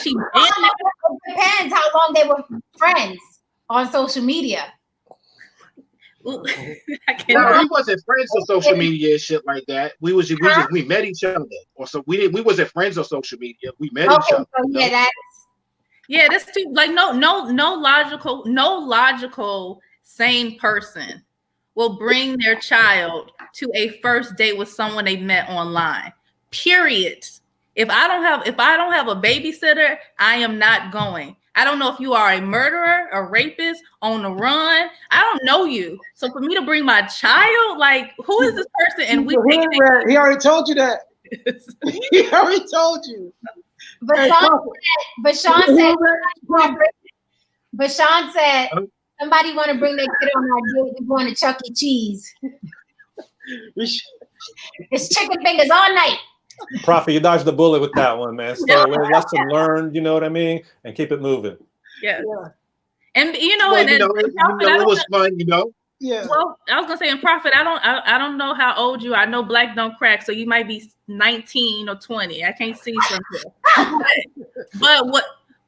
depends how long they were friends on social media. No, we wasn't friends on social media and shit like that. We met each other, or so we wasn't friends on social media. We met each other. So that's too like no logical sane person will bring their child to a first date with someone they met online. Period. If I don't have a babysitter, I am not going. I don't know if you are a murderer, a rapist, on the run. I don't know you. So for me to bring my child, like, who is this person? And he already told you that. He already told you. But Sean said somebody want to bring their kid on our date. We're going to Chuck E. Cheese. It's chicken fingers all night. Prophet, you dodged the bullet with that one, man. So lesson learned, you know what I mean? And keep it moving. Yeah. And it was fun, Yeah. Well, I was gonna say in Prophet, I don't know how old you are. I know black don't crack, so you might be 19 or 20. I can't see something.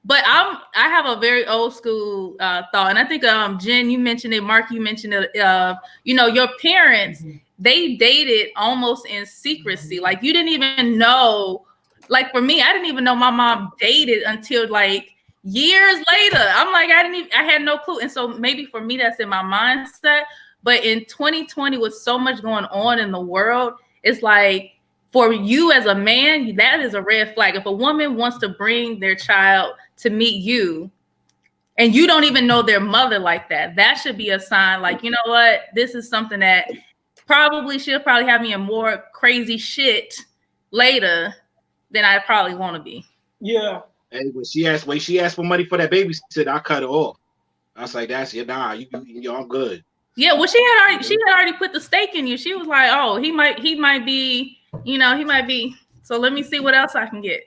But I have a very old school thought, and I think Jen, you mentioned it, Mark, you mentioned it. Your parents, they dated almost in secrecy. Like you didn't even know. Like for me, I didn't even know my mom dated until like years later. I'm like, I had no clue. And so maybe for me, that's in my mindset. But in 2020, with so much going on in the world, it's like for you as a man, that is a red flag. If a woman wants to bring their child to meet you and you don't even know their mother like that, that should be a sign like, you know what, this is something that she'll probably have me in more crazy shit later than I probably want to be. Yeah. And when she asked for money for that babysitter, I cut her off. I was like, that's it. Nah, I'm good. Yeah, well, she had already put the stake in you. She was like, oh, he might be, so let me see what else I can get.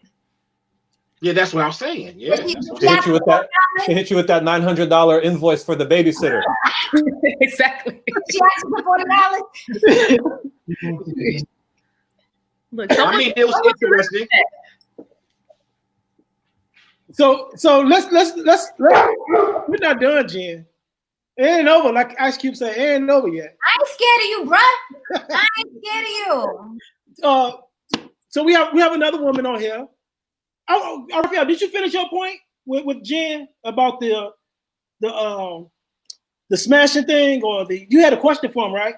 Yeah, that's what I'm saying. Yeah. She hit you with that $900 invoice for the babysitter. Exactly. She asked you for $40. Look, I mean, it was interesting. So let's we're not done, Jen. It ain't over. Like Ice Cube said, it ain't over yet. I ain't scared of you, bruh. I ain't scared of you. So we have another woman on here. Raphael, did you finish your point with Jen about the smashing thing, or you had a question for him, right?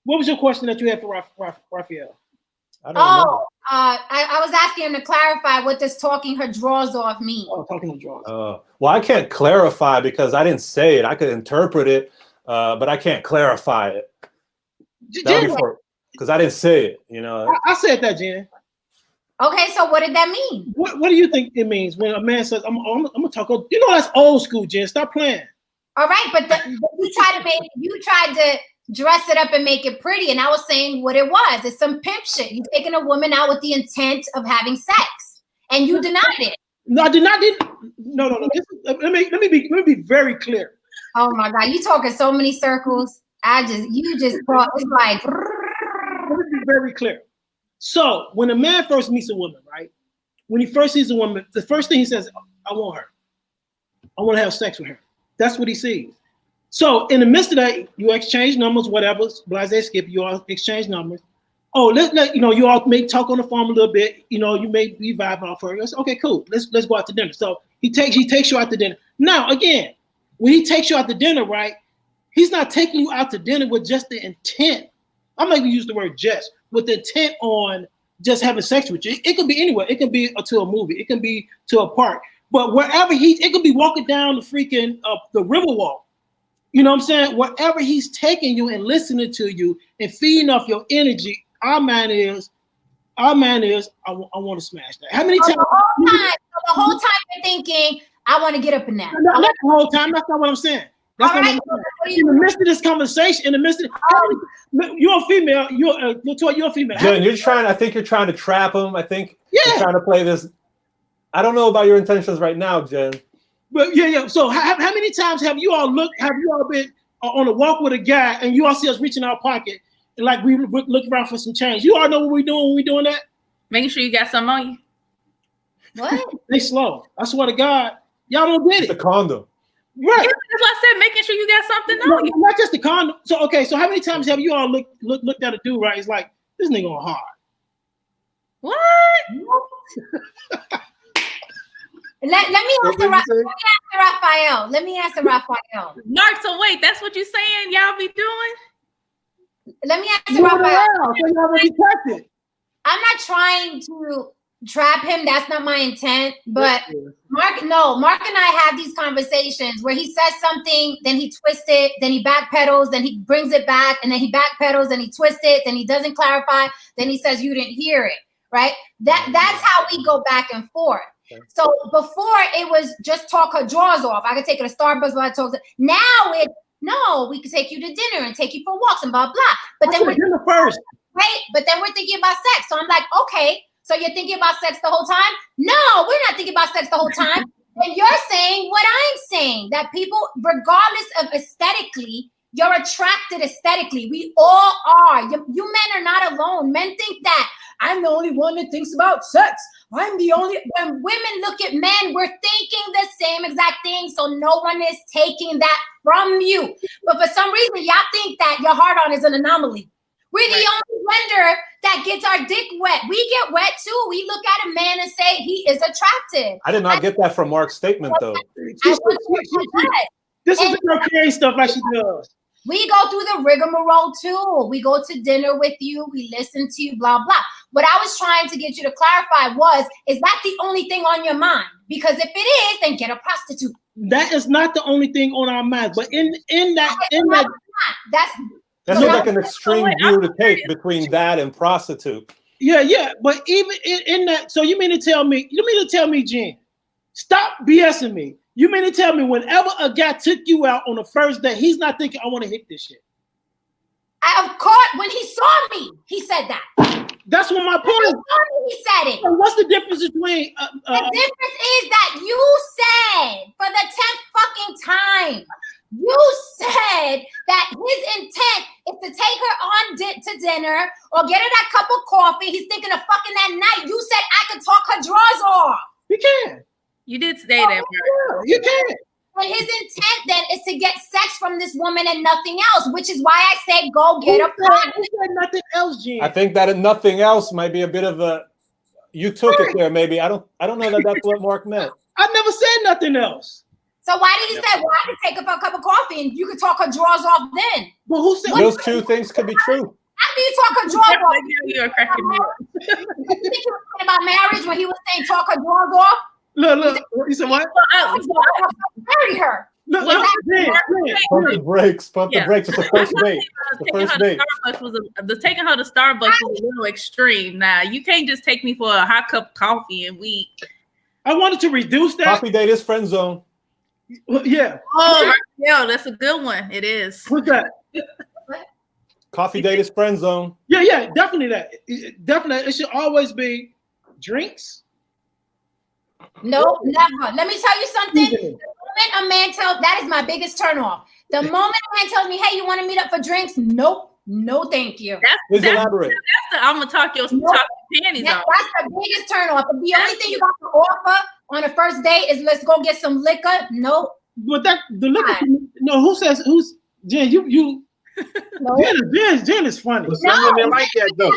What was your question that you had for Raphael? I was asking him to clarify what does talking her drawers off mean. Oh, talking her drawers. Well, I can't clarify because I didn't say it. I could interpret it, but I can't clarify it. Because I didn't say it, I said that, Jen. Okay, so what did that mean? What do you think it means when a man says, I'm gonna talk? That's old school, Jen. Stop playing. All right, but you tried to dress it up and make it pretty, and I was saying what it was. It's some pimp shit. You taking a woman out with the intent of having sex, and you denied it. No, I did not. No. Let me be very clear. Oh my God, you talking so many circles. You just thought it's like. Let me be very clear. So when a man first meets a woman, right? When he first sees a woman, the first thing he says, I want her. I want to have sex with her. That's what he sees. So in the midst of that, you exchange numbers, whatever, blase skip, you all exchange numbers. Oh, you all may talk on the phone a little bit. You may be vibing off her. Say, okay, cool. Let's go out to dinner. So he takes you out to dinner. Now, again, when he takes you out to dinner, right? He's not taking you out to dinner with just the intent I'm not even use the word just, with the intent on just having sex with you. It could be anywhere. It could be to a movie. It can be to a park. But wherever it could be walking down the freaking the Riverwalk. You know what I'm saying? Wherever he's taking you and listening to you and feeding off your energy, our man is, I want to smash that. How many times? The whole time you're thinking, I want to get up in that. Not the whole time. That's not what I'm saying. That's not what I'm saying. In the midst of this conversation, in the midst of you're a female, you're a female. Jen, I think you're trying to trap him. I think you're trying to play this. I don't know about your intentions right now, Jen. But yeah. So how many times have you all been on a walk with a guy and you all see us reaching our pocket and like we look around for some change? You all know what we're doing when we're doing that? Making sure you got something on you. What? They slow. I swear to God, y'all don't get it. The condom. Right. Yeah, that's what I said. Making sure you got something on you. Not just the condom. So so how many times have you all looked at a dude, right? It's like, this nigga on hard. What? Let me answer Raphael. Let me answer Raphael. Mark, so wait, that's what you're saying y'all be doing? Let me answer Raphael. I'm not trying to trap him. That's not my intent. But Mark and I have these conversations where he says something, then he twists it, then he backpedals, then he brings it back, and then he backpedals, then he twists it, then he doesn't clarify, then he says you didn't hear it, right? That's how we go back and forth. So before it was just talk her drawers off. I could take her to Starbucks, but I told her. Now it's no, we could take you to dinner and take you for walks and blah blah. But then we're dinner first, right? But then we're thinking about sex. So I'm like, okay, so you're thinking about sex the whole time? No, we're not thinking about sex the whole time. And you're saying what I'm saying, that people, regardless of aesthetically, you're attracted aesthetically. We all are. You men are not alone. Men think that I'm the only one that thinks about sex. I'm the only. When women look at men, we're thinking the same exact thing. So no one is taking that from you. But for some reason, y'all think that your hard-on is an anomaly. We're the only gender that gets our dick wet. We get wet too. We look at a man and say he is attractive. I did not get that from Mark's statement, though. This is the okay stuff like she does. We go through the rigmarole too. We go to dinner with you. We listen to you, blah, blah. What I was trying to get you to clarify was, is that the only thing on your mind? Because if it is, then get a prostitute. That is not the only thing on our minds. But that's like an extreme view to take between that and prostitute. Yeah. But even in that, so you mean to tell me, Jen, stop BSing me. You mean to tell me whenever a guy took you out on the first day, he's not thinking, I want to hit this shit? Of course, when he saw me, he said that. That's what my point is. He said it. So what's the difference between... the difference is that you said, for the 10th fucking time, you said that his intent is to take her on to dinner or get her that cup of coffee. He's thinking of fucking that night. You said I could talk her drawers off. You can. You did say that. Yeah, you can. And his intent then is to get sex from this woman and nothing else, which is why I said go get a partner. Who said nothing else, Jen? I think that nothing else might be a bit of a. You took it there, maybe. I don't know that that's what Mark meant. I never said nothing else. So why did he say, well, I could take up a cup of coffee and you could talk her drawers off then? But who said those two things could be true? After you talk her drawers off. You're cracking me up. You think he was saying about marriage when he was saying talk her drawers off? Look. You said what? Marry her. Look, Pump the brakes. It's the first date. The first date. Taking her to Starbucks was a little extreme. Now you can't just take me for a hot cup of coffee and we. I wanted to reduce that. Coffee date is friend zone. Yeah. Oh, yeah, that's a good one. It is. What's that? Coffee date is friend zone. Yeah, definitely that. Definitely, it should always be drinks. No, never. Let me tell you something. The moment a man tells, that is my biggest turnoff. The moment a man tells me, hey, you want to meet up for drinks? Nope. No, thank you. Please elaborate. I'm going to talk your panties off. That's the biggest turnoff. But the only thing you got to offer on a first date is let's go get some liquor. Nope. But the liquor, no, who's Jen, you no. Jen is funny. But some women like that though.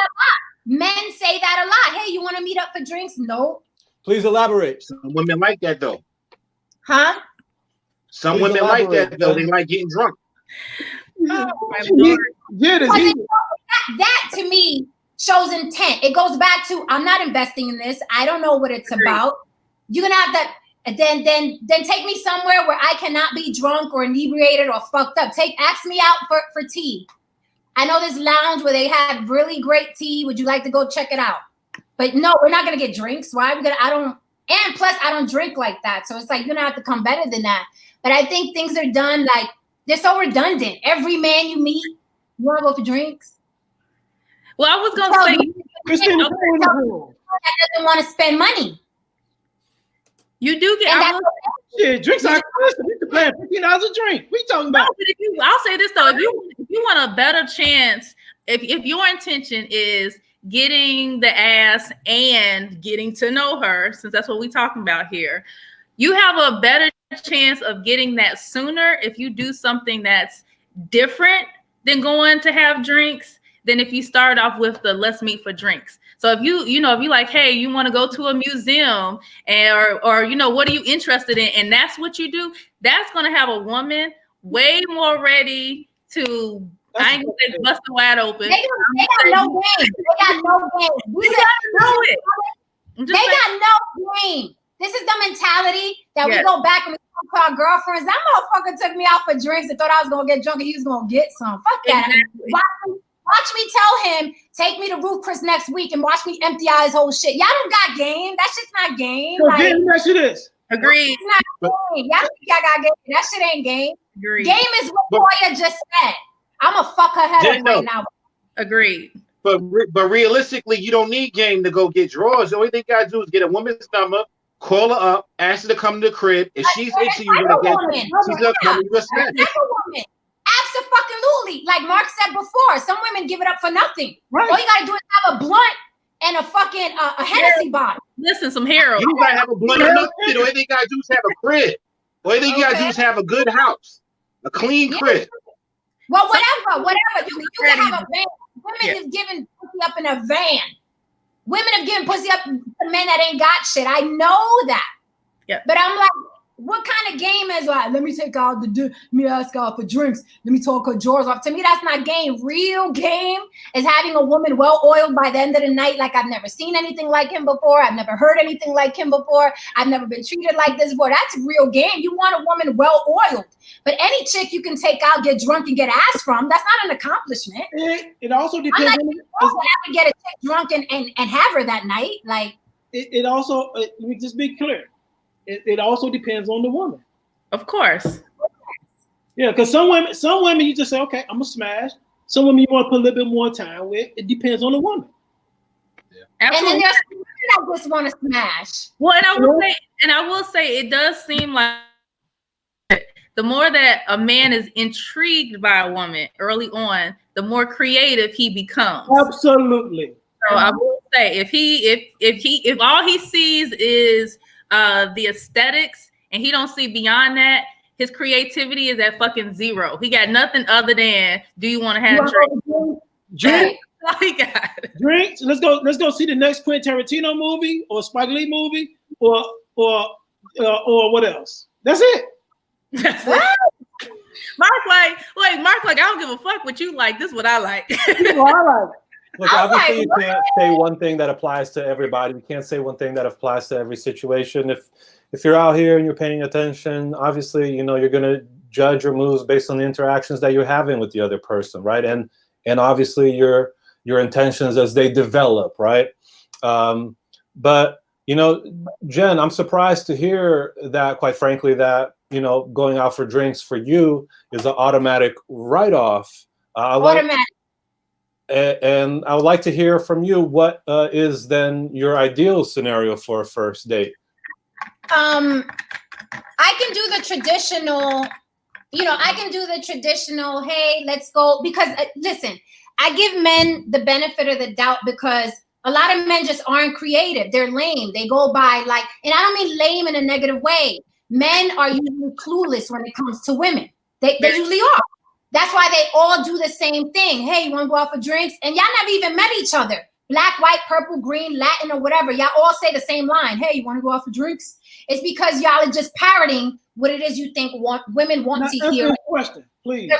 Men say that a lot. Hey, you want to meet up for drinks? Nope. Please elaborate. Some women like that though. Huh? Some women like that though. They like getting drunk. Oh, my Lord. Jen is that to me shows intent. It goes back to, I'm not investing in this. I don't know what it's about. You're gonna have that. Then take me somewhere where I cannot be drunk or inebriated or fucked up. Ask me out for tea. I know this lounge where they have really great tea. Would you like to go check it out? But no, we're not gonna get drinks. Why? And plus I don't drink like that. So it's like, you're gonna have to come better than that. But I think things are done like, they're so redundant. Every man you meet, you wanna go for drinks? Well, I was gonna say, Christine, that doesn't want to spend money. you do get. Yeah, drinks are expensive. You can pay $15 a drink. We talking about? No, but I'll say this though: if you want a better chance, if your intention is getting the ass and getting to know her, since that's what we're talking about here, you have a better chance of getting that sooner if you do something that's different than going to have drinks than if you start off with the let's meet for drinks. So if you like, hey, you want to go to a museum or what are you interested in? And that's what you do. That's going to have a woman way more ready to, I ain't gonna say bust wide open. They got no game. They got no game. They got no game. This is the mentality that we go back and we talk to our girlfriends. That motherfucker took me out for drinks and thought I was going to get drunk and he was going to get some. Fuck that. Exactly. Watch me tell him, take me to Ruth Chris next week and watch me empty out his whole shit. Y'all don't got game. That shit's not game. So game, that shit is. Agreed. It's not game. Y'all think y'all got game. That shit ain't game. Agreed. Game is what Toya just said. I'm going to fuck her head up right now. Agreed. But realistically, you don't need game to go get drawers. The only thing you gotta do is get a woman's number, call her up, ask her to come to the crib. If she's into you, she's gonna come to your smash. Absolutely. Like Mark said before, some women give it up for nothing. Right. All you gotta do is have a blunt and a fucking a Hennessy bottle. Listen, some heroin. You gotta have a blunt or nothing. The only thing you gotta do is have a crib. The only thing you gotta do is have a good house, a clean crib. Well, whatever. You can have a van. Women have given pussy up in a van. Women have given pussy up to men that ain't got shit. I know that. Yeah. But I'm like, what kind of game is like, let me take out let me ask out for drinks. Let me talk her drawers off. To me, that's not game. Real game is having a woman well oiled by the end of the night. Like, I've never seen anything like him before. I've never heard anything like him before. I've never been treated like this before. That's real game. You want a woman well oiled. But any chick you can take out, get drunk, and get ass from, that's not an accomplishment. It also depends. I'm like, have to get a chick drunk and have her that night. Like, it also, let me just be clear. It also depends on the woman. Of course. Yeah, because some women you just say, okay, I'm gonna smash. Some women you want to put a little bit more time with. It depends on the woman. Yeah. Absolutely. And then there's women that just want to smash. Well, and I will say it does seem like the more that a man is intrigued by a woman early on, the more creative he becomes. Absolutely. So I will say if all he sees is the aesthetics and he don't see beyond that, his creativity is at fucking zero. He got nothing other than, do you want to have drinks? Drink. All he got. Drinks. Let's go see the next Quentin Tarantino movie or Spike Lee movie or what else? That's it. That's it. Mark like, I don't give a fuck what you like. This is what I like. Look, obviously you can't say one thing that applies to everybody. You can't say one thing that applies to every situation. If you're out here and you're paying attention, obviously, you're going to judge your moves based on the interactions that you're having with the other person, right? And obviously your intentions as they develop, right? But, Jen, I'm surprised to hear that, quite frankly, that, going out for drinks for you is an automatic write-off. Automatic. And I would like to hear from you, what is then your ideal scenario for a first date? I can do the traditional, hey, let's go. Because listen, I give men the benefit of the doubt because a lot of men just aren't creative. They're lame. They go by and I don't mean lame in a negative way. Men are usually clueless when it comes to women. They usually are. That's why they all do the same thing. Hey, you want to go out for drinks? And y'all never even met each other. Black, white, purple, green, Latin, or whatever. Y'all all say the same line. Hey, you want to go out for drinks? It's because y'all are just parroting what it is you think women want to hear. Question, please.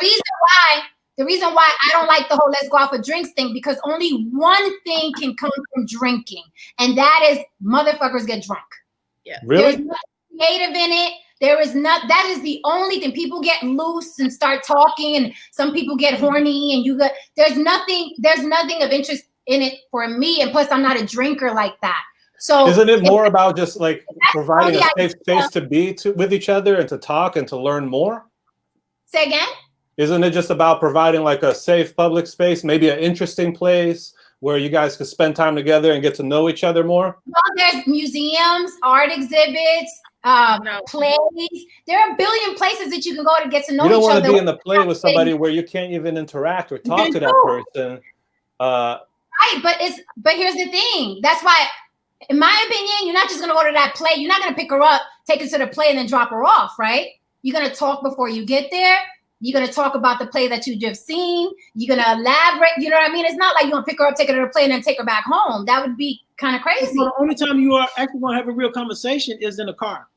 The The reason why I don't like the whole let's go out for drinks thing, because only one thing can come from drinking, and that is motherfuckers get drunk. Yeah. Really? There's nothing creative in it. There is not. That is the only thing. People get loose and start talking, and some people get horny, and you get. There's nothing of interest in it for me, and plus I'm not a drinker like that. So isn't it more about just like providing a the safe space to be with each other and to talk and to learn more? Say again? Isn't it just about providing like a safe public space, maybe an interesting place where you guys could spend time together and get to know each other more? Well, there's museums, art exhibits, plays. There are a billion places that you can go to get to know each other. You don't want to be in the play with somebody where you can't even interact or talk to that person. Right, but here's the thing. That's why, in my opinion, you're not just gonna go to that play. You're not gonna pick her up, take her to the play, and then drop her off, right? You're gonna talk before you get there. You're going to talk about the play that you just seen. You're going to elaborate. You know what I mean? It's not like you're going to pick her up, take her to the play, and then take her back home. That would be kind of crazy. So the only time you are actually going to have a real conversation is in the car.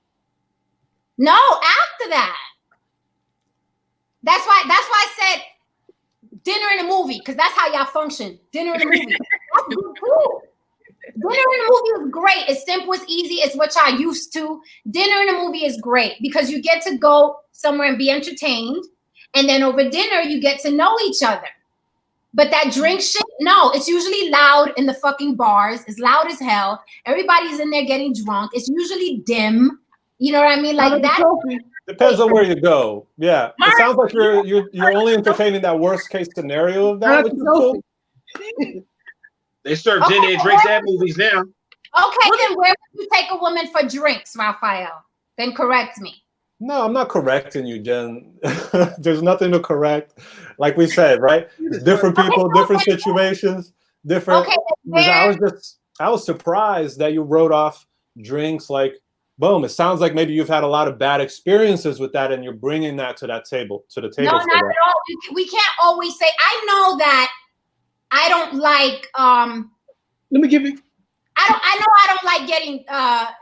No, after that. That's why I said dinner and a movie, because that's how y'all function. Dinner and a movie. That's good too. Dinner and a movie is great. It's simple, it's easy, it's what y'all used to. Dinner and a movie is great because you get to go somewhere and be entertained. And then over dinner, you get to know each other. But that drink shit, no, it's usually loud in the fucking bars. It's loud as hell. Everybody's in there getting drunk. It's usually dim. You know what I mean? Like that. Depends on where you go. Yeah. It sounds like you're only entertaining that worst case scenario of that. Which is cool. They serve dinner and drinks at movies now. Okay, then where would you take a woman for drinks, Raphael? Then correct me. No, I'm not correcting you, Jen. There's nothing to correct. Like we said, right? Different people, different situations, different. Okay, I was surprised that you wrote off drinks like, boom. It sounds like maybe you've had a lot of bad experiences with that, and you're bringing that to the table. No, not at all. We can't always say. I know that I don't like. Let me give you. I know I don't like getting.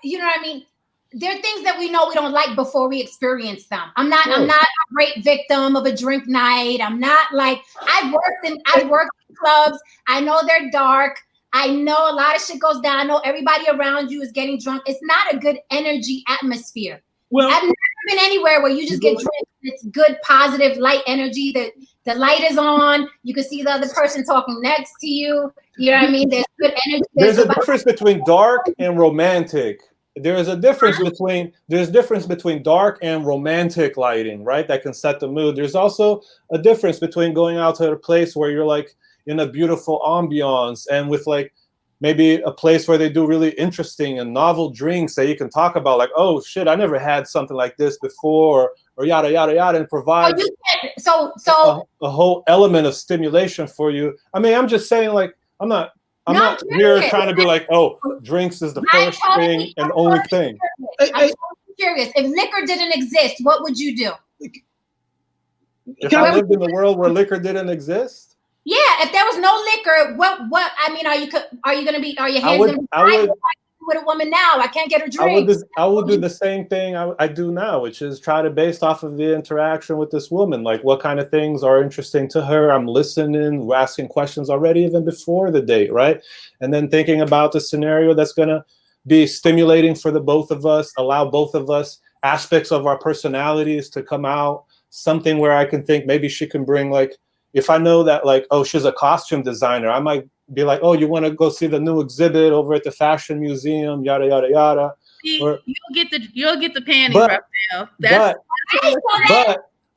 You know what I mean? There are things that we know we don't like before we experience them. I'm not a great victim of a drink night. I'm not like I've worked in clubs. I know they're dark. I know a lot of shit goes down. I know everybody around you is getting drunk. It's not a good energy atmosphere. Well, I've never been anywhere where you just get drunk. It's good, positive, light energy. The light is on. You can see the other person talking next to you. You know what I mean? There's good energy. There's a difference between dark and romantic. There's difference between dark and romantic lighting, right? That can set the mood. There's also a difference between going out to a place where you're like in a beautiful ambiance and with like maybe a place where they do really interesting and novel drinks that you can talk about, like, oh shit, I never had something like this before, or yada yada yada, and provide a whole element of stimulation for you. I mean, I'm just saying, like, I'm not here trying to be like, oh, drinks is the first thing and only thing. I'm curious. If liquor didn't exist, what would you do? If I lived in a world where liquor didn't exist? Yeah, if there was no liquor, what? I mean, are you gonna be? Are your hands gonna be tied with a woman now? I can't get her drinks. I would do the same thing I do now, which is try to based off of the interaction with this woman, like what kind of things are interesting to her. I'm listening, we're asking questions already even before the date, right? And then thinking about the scenario that's gonna be stimulating for the both of us, allow both of us aspects of our personalities to come out. Something where I can think maybe she can bring, like, if I know that, like, oh, she's a costume designer, I might be like, oh, you want to go see the new exhibit over at the fashion museum, yada yada yada. You'll get the panties, Raphael. But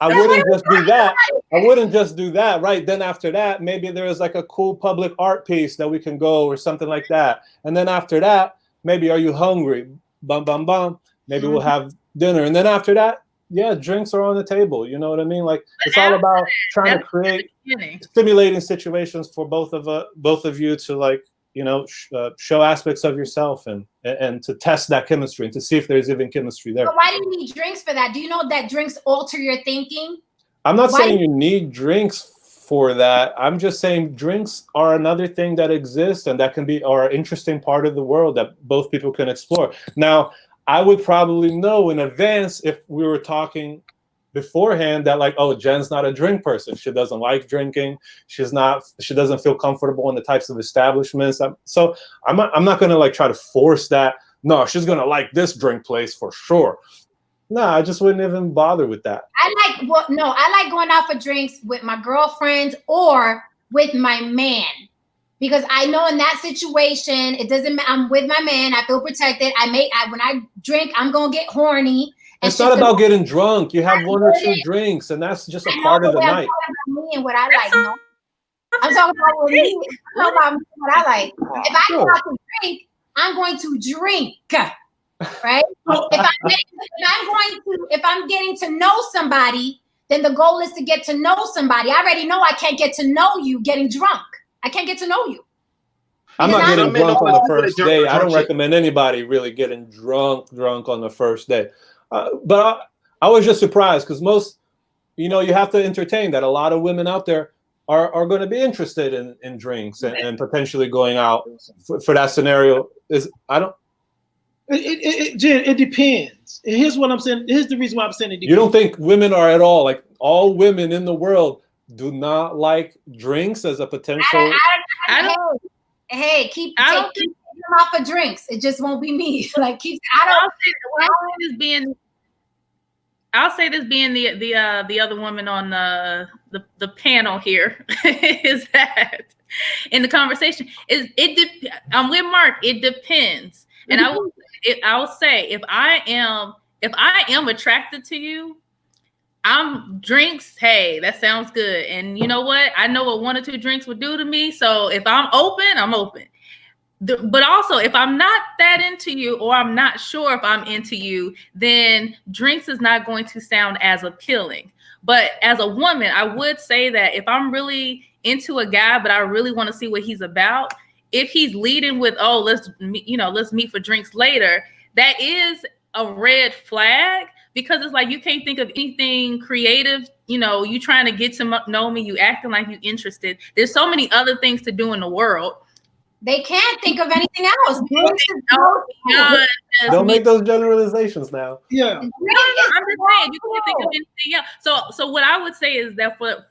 I wouldn't just do that. I wouldn't just do that, right? Then after that, maybe there's like a cool public art piece that we can go or something like that. And then after that, maybe are you hungry? Bum bum bum. Maybe we'll have dinner. And then after that, yeah, drinks are on the table. You know what I mean? Like, it's all about trying to create stimulating situations for both of you to, like, you know, show aspects of yourself and to test that chemistry and to see if there's even chemistry there. But why do you need drinks for that? Do you know that drinks alter your thinking? I'm not saying you need drinks for that. I'm just saying drinks are another thing that exists and that can be an interesting part of the world that both people can explore. Now, I would probably know in advance if we were talking beforehand that like, oh, Jen's not a drink person. She doesn't like drinking. She doesn't feel comfortable in the types of establishments. So I'm not going to like try to force that. No, she's going to like this drink place for sure. No, I just wouldn't even bother with that. I like going out for drinks with my girlfriends or with my man. Because I know in that situation, it doesn't matter. I'm with my man. I feel protected. When I drink, I'm going to get horny. It's not about getting drunk. You have one or two drinks, and that's just a part of the night. I'm talking about me and what I like. No? I'm talking about me. I'm talking about what I like. If I go out to drink, I'm going to drink. Right? So if I'm getting to know somebody, then the goal is to get to know somebody. I already know I can't get to know you getting drunk. I can't get to know you. I'm not getting drunk on the first day. I don't recommend anybody really getting drunk on the first day. But I was just surprised because most, you have to entertain that. A lot of women out there are going to be interested in drinks and potentially going out for that scenario. It depends. And here's what I'm saying. Here's the reason why I'm saying it depends. You don't think women are at all, like all women in the world do not like drinks as a potential? Keep them off of drinks. It just won't be me. Like I'll say this being the other woman on the panel here is that in the conversation I'm with Mark. It depends, and I will say if I am attracted to you, drinks. Hey, that sounds good. And you know what? I know what 1 or 2 drinks would do to me. So if I'm open, I'm open. But also, if I'm not that into you, or I'm not sure if I'm into you, then drinks is not going to sound as appealing. But as a woman, I would say that if I'm really into a guy, but I really want to see what he's about, if he's leading with, oh, let's meet for drinks later, that is a red flag. Because it's like you can't think of anything creative. You trying to get to know me, you acting like you interested. There's so many other things to do in the world. They can't think of anything else. Don't make those generalizations now. Yeah. I'm just saying you can't think of anything else. So what I would say is that for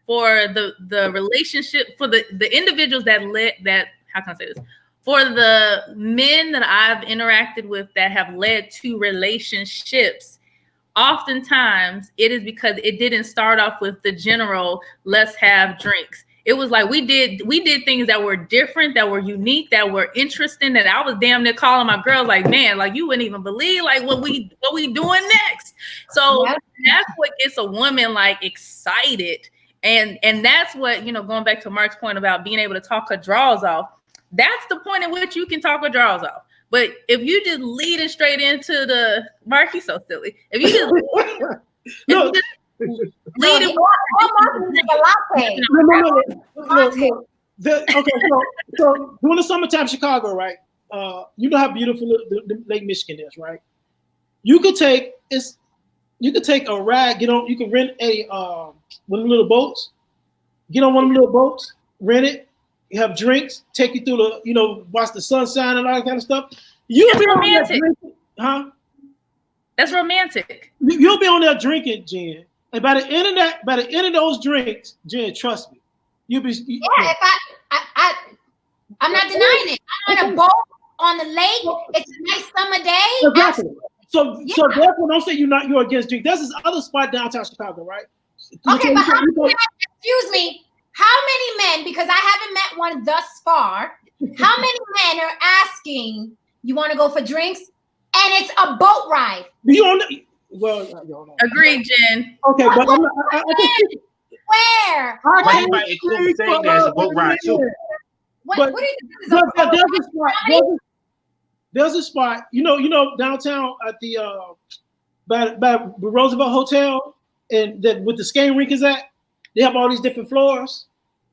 the relationship, for the individuals that how can I say this? For the men that I've interacted with that have led to relationships, oftentimes it is because it didn't start off with the general, let's have drinks. It was like we did things that were different, that were unique, that were interesting, that I was damn near calling my girl like, man, like you wouldn't even believe like what we doing next. So that's what gets a woman like excited. And that's what, going back to Mark's point about being able to talk her draws off. That's the point at which you can talk her draws off. But if you just lead it straight into the Mark, he's so silly. If you just lead it, So during the summertime, Chicago, right? You know how beautiful the Lake Michigan is, right? You could take a ride. You can rent one of the little boats. Get on one of the little boats, rent it. You have drinks, take you through watch the sunshine and all that kind of stuff. You'll be romantic, huh? That's romantic. You'll be on there drinking, Jen, and by the end of those drinks, Jen, trust me, you'll be. If I'm not denying it. I'm on a boat on the lake. It's a nice summer day. Exactly. So therefore, don't say you're against drink. There's this other spot downtown Chicago, right? Okay, but excuse me. How many men, because I haven't met one thus far, how many men are asking, you want to go for drinks? And it's a boat ride. Agreed, Jen. Okay, but where? Why you might include saying there's a boat ride too? There's a spot, downtown at the by Roosevelt Hotel, and that with the skating rink is at. They have all these different floors,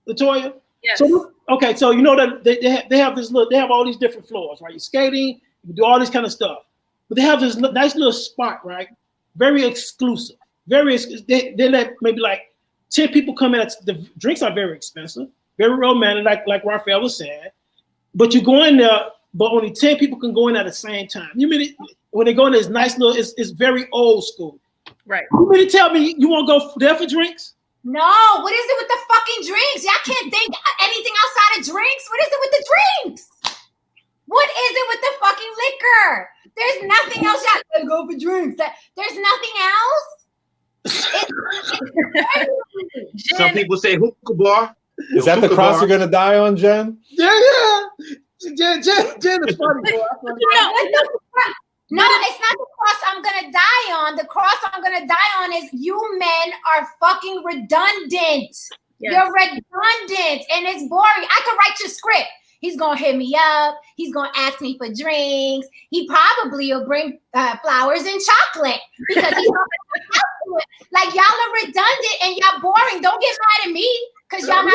Latoya. Yes. So that they have all these different floors, right? You're skating, you do all this kind of stuff, but they have this nice little spot, right? Very exclusive. They let maybe like 10 people come in. The drinks are very expensive, very romantic, like Raphael was saying. But you go in there, but only 10 people can go in at the same time. You mean when they go in this nice little? It's very old school. Right. You mean to tell me you won't go there for drinks? No, what is it with the fucking drinks? Y'all can't think anything outside of drinks. What is it with the drinks? What is it with the fucking liquor? There's nothing else. Y'all gotta go for drinks. There's nothing else. Some people say hookah bar. Is that the cross you're gonna die on, Jen? Yeah. Jen is funny. No, it's not the cross I'm gonna die on. The cross I'm gonna die on is you men are fucking redundant. Yes. You're redundant and it's boring. I could write your script. He's gonna hit me up. He's gonna ask me for drinks. He probably will bring flowers and chocolate because he's like y'all are redundant and y'all boring. Don't get mad at me because y'all not.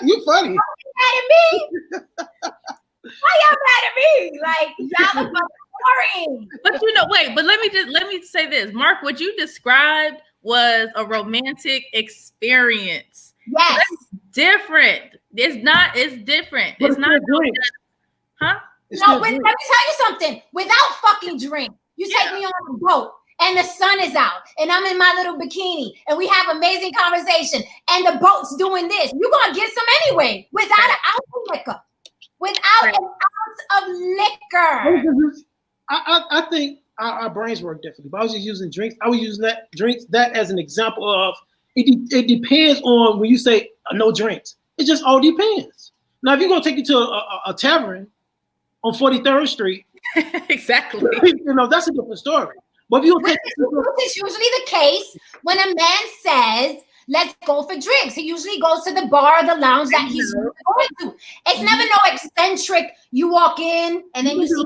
You funny. Don't get mad at me. Why y'all mad at me? Like y'all are boring. But wait. But let me say this, Mark. What you described was a romantic experience. Yes. That's different. It's not. It's different. But it's not. Huh? No, let me tell you something. Without fucking drink, you take me on a boat and the sun is out and I'm in my little bikini and we have amazing conversation and the boat's doing this. You're going to get some anyway without an ounce of liquor. Without an ounce of liquor. I think our brains work differently. But I was just using drinks. I was using that as an example of it depends on when you say no drinks. It just all depends. Now, if you're going to take you to a tavern on 43rd Street, exactly, that's a different story. But if you take it's usually the case when a man says, let's go for drinks. He usually goes to the bar or the lounge that he's going to. It's never no eccentric. You walk in and then you see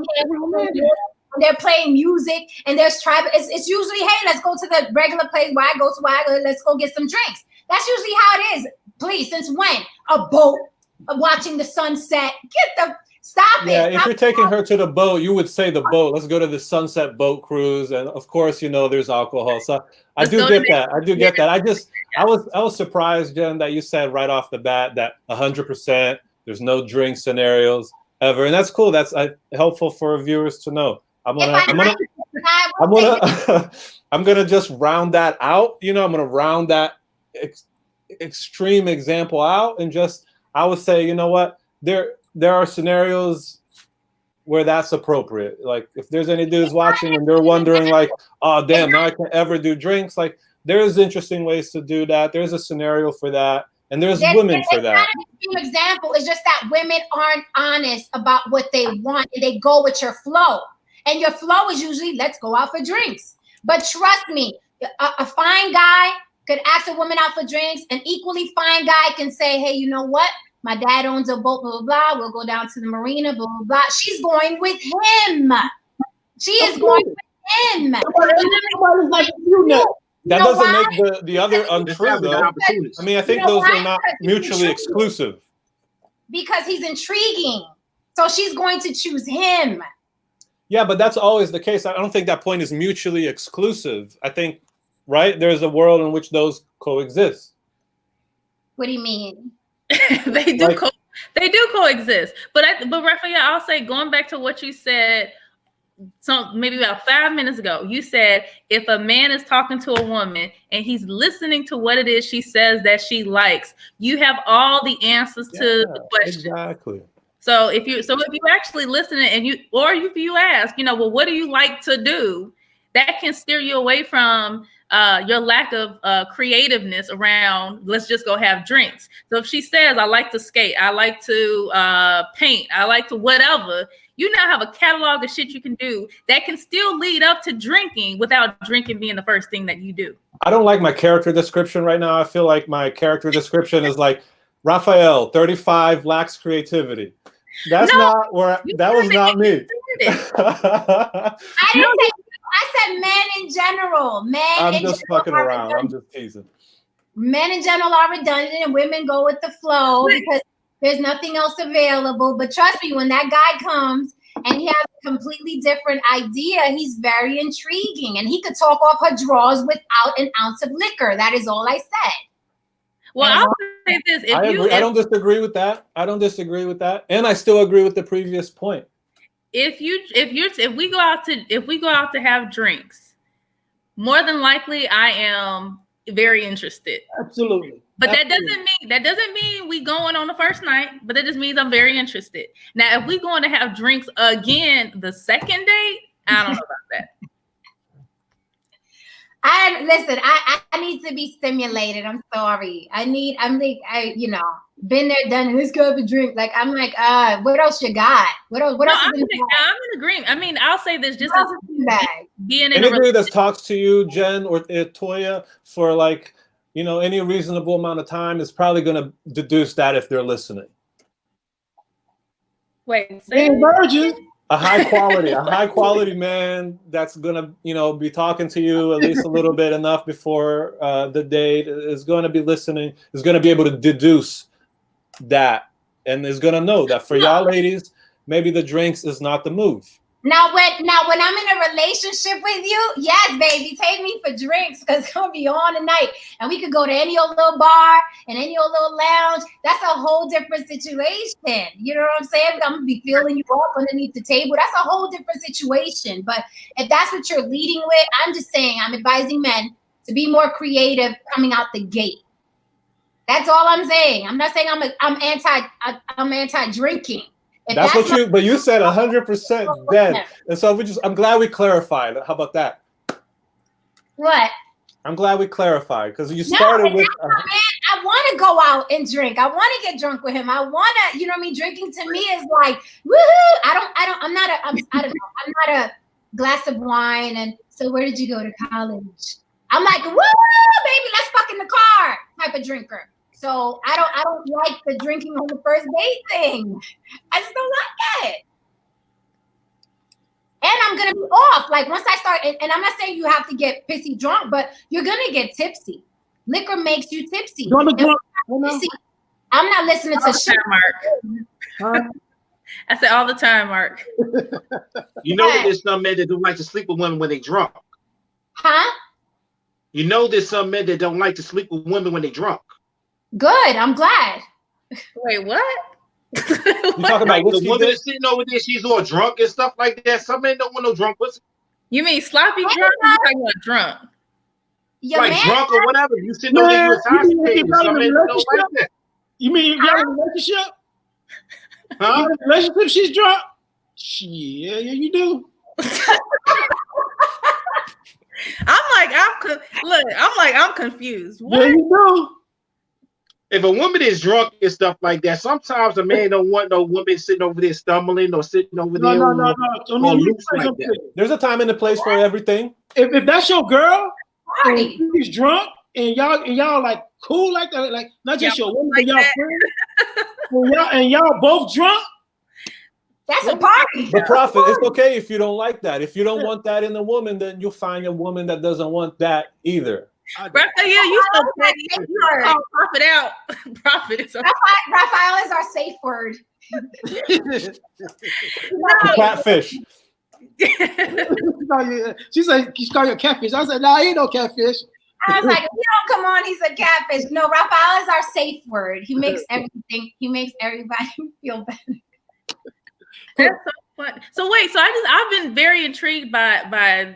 they're playing music and there's tribal. It's usually, hey, let's go to the regular place where I go to. Let's go get some drinks. That's usually how it is. Please, since when? A boat, watching the sunset. Stop it. Yeah, if you're taking her to the boat, you would say the boat. Let's go to the sunset boat cruise, and of course, there's alcohol. So I do get that. I was surprised, Jen, that you said right off the bat that 100% there's no drink scenarios ever, and that's cool. That's helpful for viewers to know. I'm gonna just round that out. I'm gonna round that extreme example out, and I would say, you know what, there are scenarios where that's appropriate. Like if there's any dudes watching and they're wondering like, oh damn, now I can't ever do drinks. Like there's interesting ways to do that. There's a scenario for that. And there's women for that. An example is just that women aren't honest about what they want and they go with your flow. And your flow is usually, let's go out for drinks. But trust me, a fine guy could ask a woman out for drinks. An equally fine guy can say, hey, you know what? My dad owns a boat, blah, blah, blah. We'll go down to the marina, blah, blah, blah. She's going with him. She is going with him. That doesn't make the other untrue, though. I mean, I think those are not mutually exclusive. Because he's intriguing. So she's going to choose him. Yeah, but that's always the case. I don't think that point is mutually exclusive. I think, right, there's a world in which those coexist. What do you mean? They do coexist. But Raphael, I'll say, going back to what you said, maybe about 5 minutes ago, you said if a man is talking to a woman and he's listening to what it is she says that she likes, you have all the answers to the question. Exactly. So if you actually listen and if you ask, well, what do you like to do? That can steer you away from your lack of creativeness around, let's just go have drinks. So if she says, I like to skate, I like to paint, I like to whatever, you now have a catalog of shit you can do that can still lead up to drinking without drinking being the first thing that you do. I don't like my character description right now. I feel like my character description is like, Raphael, 35, lacks creativity. That's not where, that was not me. I said men in general. I'm just fucking around. I'm just teasing. Men in general are redundant and women go with the flow because there's nothing else available. But trust me, when that guy comes and he has a completely different idea, he's very intriguing. And he could talk off her drawers without an ounce of liquor. That is all I said. Well, I'll say this. I don't disagree with that. And I still agree with the previous point. If we go out to have drinks, more than likely I am very interested. Absolutely. But Absolutely. that doesn't mean we going on the first night, but that just means I'm very interested. Now, if we going to have drinks again the second date, I don't know about that. I need to be stimulated. I'm sorry. Been there, done it. Let's go have a drink. Like, I'm like, what else you got? What else I'm is in the bag? I'm in agreement. I mean, I'll say this just as being in Anybody that talks to you, Jen or Toya, for like, any reasonable amount of time is probably going to deduce that if they're listening. Wait, virgins. A high quality man that's gonna, be talking to you at least a little bit enough before the date is going to be listening, is going to be able to deduce that, and is going to know that for y'all ladies, maybe the drinks is not the move. Now when I'm in a relationship with you, yes, baby, take me for drinks because it's gonna be on tonight, and we could go to any old little bar and any old little lounge. That's a whole different situation. You know what I'm saying? I'm gonna be feeling you up underneath the table. That's a whole different situation. But if that's what you're leading with, I'm just saying I'm advising men to be more creative coming out the gate. That's all I'm saying. I'm not saying I'm anti drinking. That's what but you said 100% dead. And so I'm glad we clarified. How about that? What? I'm glad we clarified because you started with. I want to go out and drink. I want to get drunk with him. I want to, you know what I mean? Drinking to me is like, woohoo! I'm not a glass of wine. And so where did you go to college? I'm like, woo, baby, let's fuck in the car type of drinker. So I don't like the drinking on the first date thing. I just don't like it. And I'm gonna be off. Like once I start, and I'm not saying you have to get pissy drunk, but you're gonna get tipsy. Liquor makes you tipsy. I'm not listening to shit, Mark. I say all the time, Mark. You know that there's some men that don't like to sleep with women when they drunk. Huh? You know there's some men that don't like to sleep with women when they drunk. Good. I'm glad. Wait, what? You talking about the woman that's sitting over there, she's all drunk and stuff like that. Some men don't want no drunk pussy. You mean sloppy drunk? Or you talking about drunk? Drunk or whatever. You sitting over there, you intoxicated. Some men don't like that. You mean if y'all in a relationship? Huh? In a relationship, she's drunk? Yeah, you do. I'm confused. What? Yeah, you do. If a woman is drunk and stuff like that, sometimes a man don't want no woman sitting over there stumbling or sitting over there. No. Like that. There's a time and a place for everything. If that's your girl, right, and she's drunk, and y'all like cool like that, like not just your woman, but y'all friends, and y'all both drunk. That's a party. But Prophet, it's okay if you don't like that. If you don't want that in a woman, then you'll find a woman that doesn't want that either. Raphael, you so petty. Profit out. Profit is okay. Raphael is our safe word. Catfish. She said she's called you a catfish. I said, no, he ain't no catfish. I was like, if you don't come on, he's a catfish. No, Raphael is our safe word. He makes everybody feel better. That's so fun. So wait, I've been very intrigued by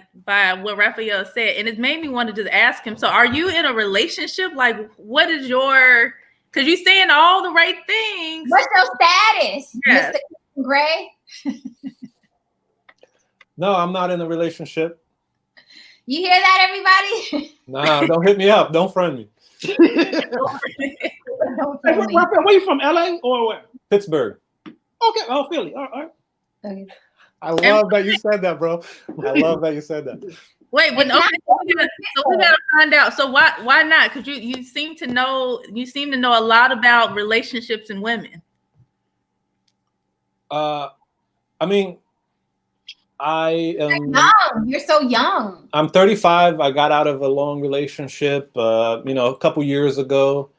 what Raphael said, and it made me want to just ask him. So are you in a relationship? Like, what is your? Because you're saying all the right things. What's your status, Yes. Mr. Gray? No, I'm not in a relationship. You hear that, everybody? Nah, don't hit me up. Don't friend me. Don't tell me. Where you from? LA or where? Pittsburgh. Okay, oh Philly. All right. Okay. I love that you said that, bro. I love that you said that. Wait, but okay, so we gotta find out. So why not? Because you seem to know a lot about relationships and women. I mean, I am young. You're so young. I'm 35. I got out of a long relationship, a couple years ago.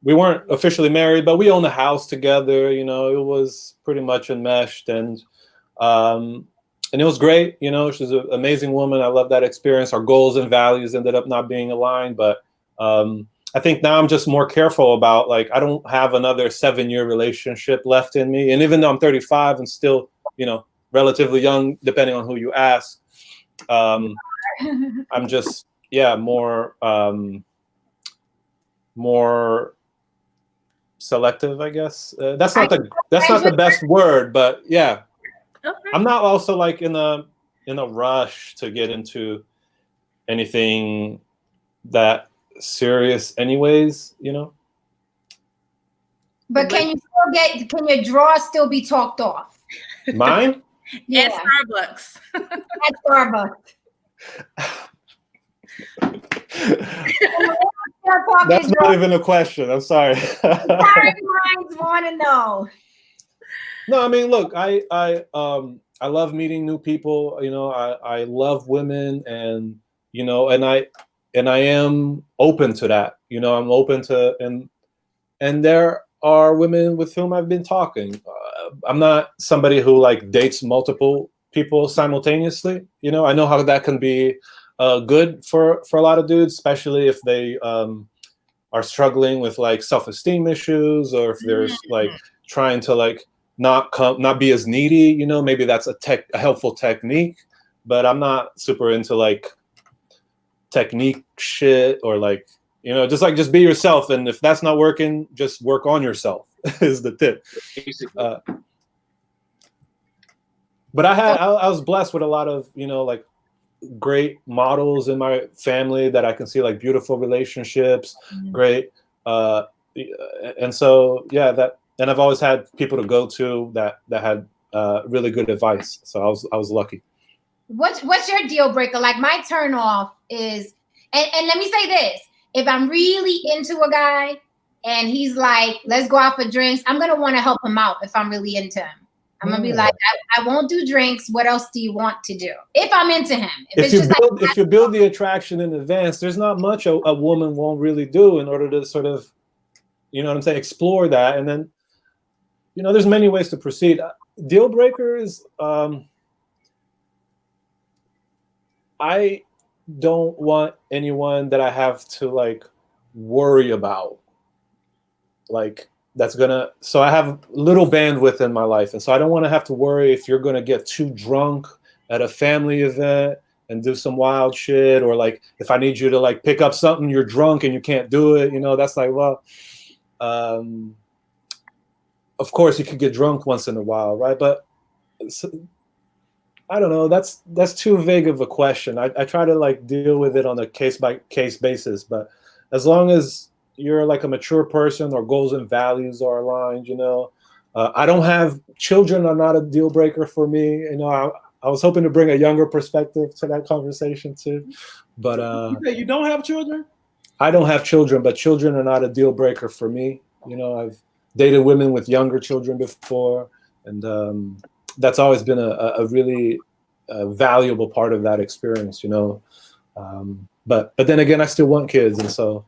We weren't officially married, but we owned a house together. It was pretty much enmeshed, and it was great. She's an amazing woman. I love that experience. Our goals and values ended up not being aligned, but I think now I'm just more careful about, like, I don't have another 7-year relationship left in me. And even though I'm 35 and still, relatively young, depending on who you ask, I'm just more selective, I guess. That's not the best word, but yeah. Okay. I'm not also like in a rush to get into anything that serious anyways, you know. But can your drawer still be talked off? Mine? Yeah. At Starbucks. At Starbucks. That's not even a question. I'm sorry. Minds want to know. No, I mean, look, I love meeting new people. You know, I love women, and you know, and I am open to that. You know, I'm open to and there are women with whom I've been talking. I'm not somebody who like dates multiple people simultaneously. You know, I know how that can be good for a lot of dudes, especially if they are struggling with like self-esteem issues, or if there's like trying to like not be as needy. You know, maybe that's a helpful technique. But I'm not super into like technique shit, or like, you know, just be yourself, and if that's not working, just work on yourself is the tip. But I was blessed with a lot of, you know, like great models in my family that I can see like beautiful relationships, great, and so yeah, and I've always had people to go to that had really good advice. So I was lucky. What's your deal breaker? Like my turn off is, and let me say this: if I'm really into a guy and he's like, let's go out for drinks, I'm gonna want to help him out. If I'm really into him, I'm gonna be like, I won't do drinks. What else do you want to do? If I'm into him, if you build the attraction in advance, there's not much a woman won't really do in order to sort of, you know what I'm saying, explore that. And then, you know, there's many ways to proceed. Deal breakers. I don't want anyone that I have to like worry about, like that's gonna, so I have little bandwidth in my life, and so I don't want to have to worry if you're gonna get too drunk at a family event and do some wild shit, or like if I need you to like pick up something, you're drunk and you can't do it, you know. That's like, well, of course you could get drunk once in a while, right? But I don't know, that's too vague of a question. I try to like deal with it on a case-by-case basis, but as long as you're like a mature person or goals and values are aligned, you know. I don't have children, are not a deal breaker for me. You know, I was hoping to bring a younger perspective to that conversation too, but you don't have children? I don't have children, but children are not a deal breaker for me. You know, I've dated women with younger children before, and that's always been a really valuable part of that experience, you know. But then again, I still want kids, and so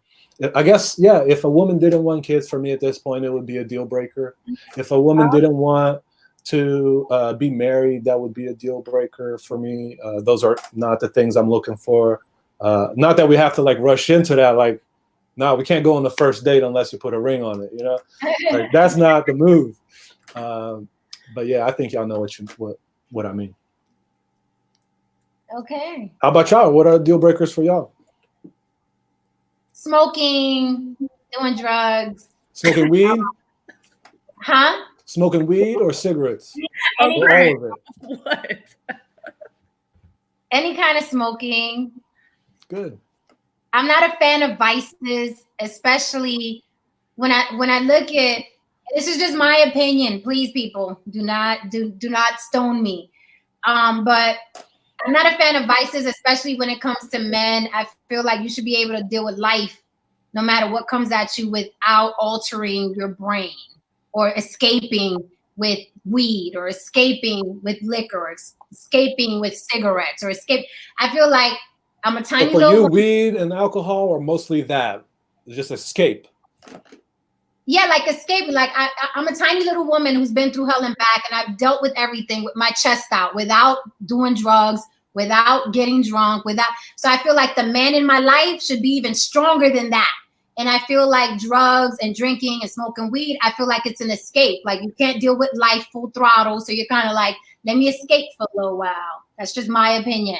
I guess, yeah, if a woman didn't want kids for me at this point, it would be a deal breaker. If a woman didn't want to be married, that would be a deal breaker for me. Those are not the things I'm looking for. Not that we have to like rush into that, like, no, we can't go on the first date unless you put a ring on it, you know. Like, that's not the move. But yeah, I think y'all know what I mean. Okay. How about y'all? What are deal breakers for y'all? Smoking, doing drugs. Smoking weed? Huh? Smoking weed or cigarettes? Any or all of it? What? Any kind of smoking. Good. I'm not a fan of vices, especially when I look at, this is just my opinion. Please, people, do not stone me. But I'm not a fan of vices, especially when it comes to men. I feel like you should be able to deal with life no matter what comes at you without altering your brain or escaping with weed or escaping with liquor or escaping with cigarettes or escape. I feel like I'm a tiny so for little you, weed and alcohol, or mostly that? Just escape. Yeah, like escaping. Like I'm a tiny little woman who's been through hell and back, and I've dealt with everything with my chest out, without doing drugs, without getting drunk, so I feel like the man in my life should be even stronger than that. And I feel like drugs and drinking and smoking weed, I feel like it's an escape. Like you can't deal with life full throttle, so you're kind of like, let me escape for a little while. That's just my opinion.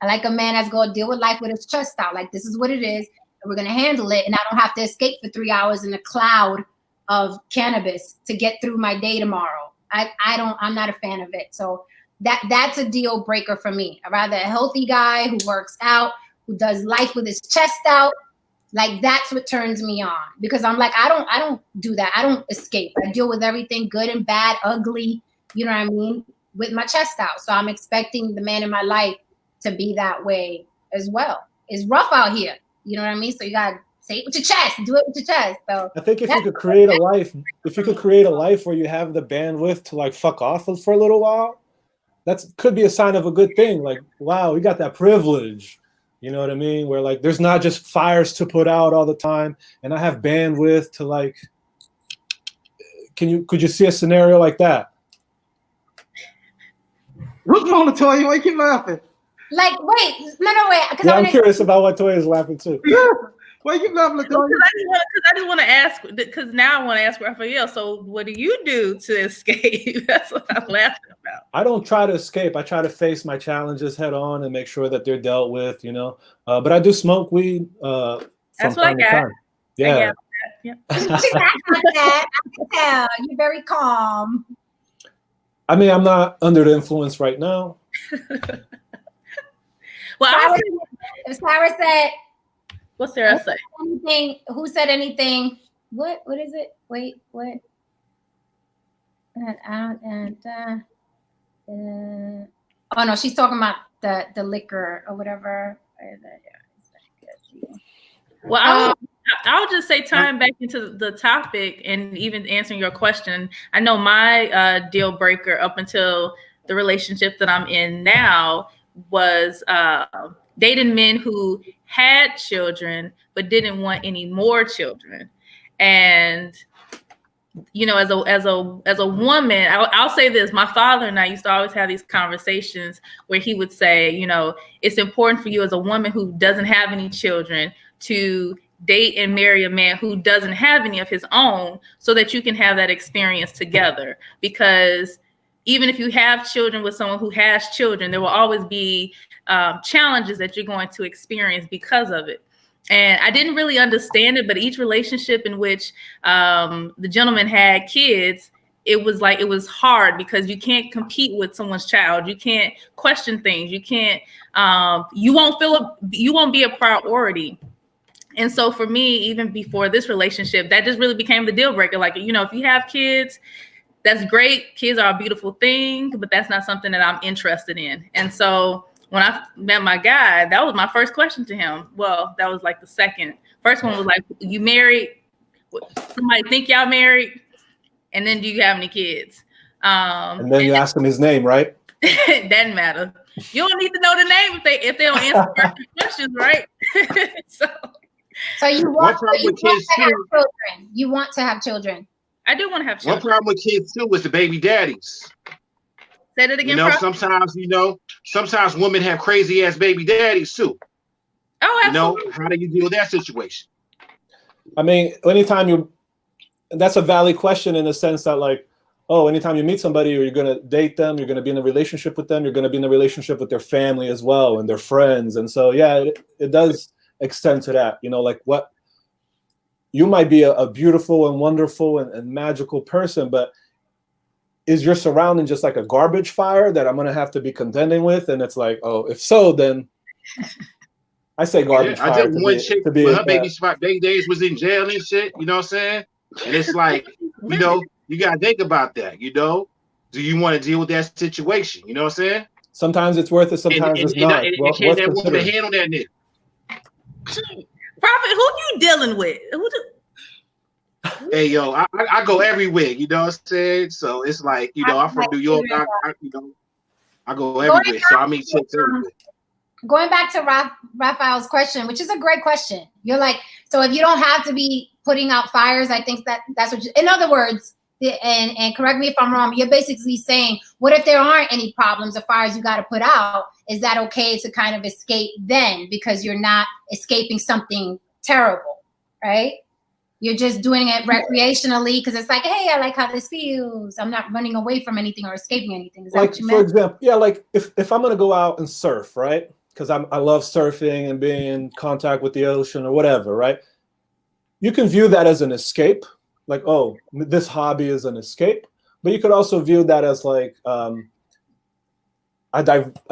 I like a man that's going to deal with life with his chest out. Like, this is what it is, and we're going to handle it. And I don't have to escape for 3 hours in a cloud of cannabis to get through my day tomorrow. I'm not a fan of it. So that's a deal breaker for me. I'd rather a healthy guy who works out, who does life with his chest out. Like, that's what turns me on, because I'm like, I don't do that. I don't escape. I deal with everything, good and bad, ugly, you know what I mean, with my chest out. So I'm expecting the man in my life to be that way as well. It's rough out here, you know what I mean? So you gotta say it with your chest, do it with your chest. So I think if you could create a life where you have the bandwidth to like fuck off for a little while, that could be a sign of a good thing. Like, wow, we got that privilege. You know what I mean? Where like there's not just fires to put out all the time, and I have bandwidth to like. Could you see a scenario like that? What's wrong, Latoya? Why you keep laughing? Like, wait, no, wait. Yeah, I'm curious about what Toya is laughing too. Why you keep laughing, Latoya? Because I just want to ask. Because now I want to ask Raphael. So, what do you do to escape? That's what I'm laughing about. I don't try to escape. I try to face my challenges head on and make sure that they're dealt with. You know, but I do smoke weed. That's from what I time to got. time. Yeah. She's not like that. I can tell. You're very calm. I mean, I'm not under the influence right now. Well, if Sarah said, what's Sarah say? Anything? Who said anything? What is it? Wait, what? Oh no, she's talking about the liquor or whatever. Well, I'll just say, tying back into the topic and even answering your question, I know my deal breaker up until the relationship that I'm in now was dating men who had children but didn't want any more children. And you know, as a woman, I'll say this: my father and I used to always have these conversations where he would say, you know, it's important for you as a woman who doesn't have any children to date and marry a man who doesn't have any of his own, so that you can have that experience together. Because even if you have children with someone who has children, there will always be challenges that you're going to experience because of it. And I didn't really understand it, but each relationship in which the gentleman had kids, it was hard because you can't compete with someone's child. You can't question things. You can't, you won't be a priority. And so for me, even before this relationship, that just really became the deal breaker. Like, you know, if you have kids, that's great. Kids are a beautiful thing, but that's not something that I'm interested in. And so when I met my guy, that was my first question to him. Well, that was like the second. First one was like, you married? Somebody think y'all married? And then do you have any kids? And then you ask him his name, right? It doesn't matter. You don't need to know the name if they don't answer certain questions, right? So you want to have children. You want to have children. I do want to have children. One problem with kids too is the baby daddies. Say that again. You know, sometimes women have crazy ass baby daddies too. Oh, absolutely. You know, how do you deal with that situation? I mean, that's a valid question in the sense that, like, oh, anytime you meet somebody, you're going to date them, you're going to be in a relationship with them, you're going to be in a relationship with their family as well and their friends. And so, yeah, it does extend to that. You know, like, what you might be a beautiful and wonderful and magical person, but is your surrounding just like a garbage fire that I'm going to have to be contending with? And it's like, oh, if so, then I say garbage fire. I just one chick, when her baby days was in jail and shit, you know what I'm saying? And it's like, you know, you got to think about that, you know? Do you want to deal with that situation? You know what I'm saying? Sometimes it's worth it, sometimes it's not. And can that woman handle that nigga? Prophet, who you dealing with? Hey, yo, I go everywhere, you know what I'm saying? So it's like, you know, I'm from New York, I go everywhere, so I meet chicks everywhere. Going back to Raphael's question, which is a great question. You're like, so if you don't have to be putting out fires, I think that's what in other words, and correct me if I'm wrong, you're basically saying, what if there aren't any problems or fires you got to put out? Is that okay to kind of escape then, because you're not escaping something terrible, right? You're just doing it recreationally because it's like, hey, I like how this feels. I'm not running away from anything or escaping anything. Is that like, what you for meant? example, yeah, like if I'm going to go out and surf, right? because I love surfing and being in contact with the ocean or whatever, right? You can view that as an escape, like, oh, this hobby is an escape. But you could also view that as like a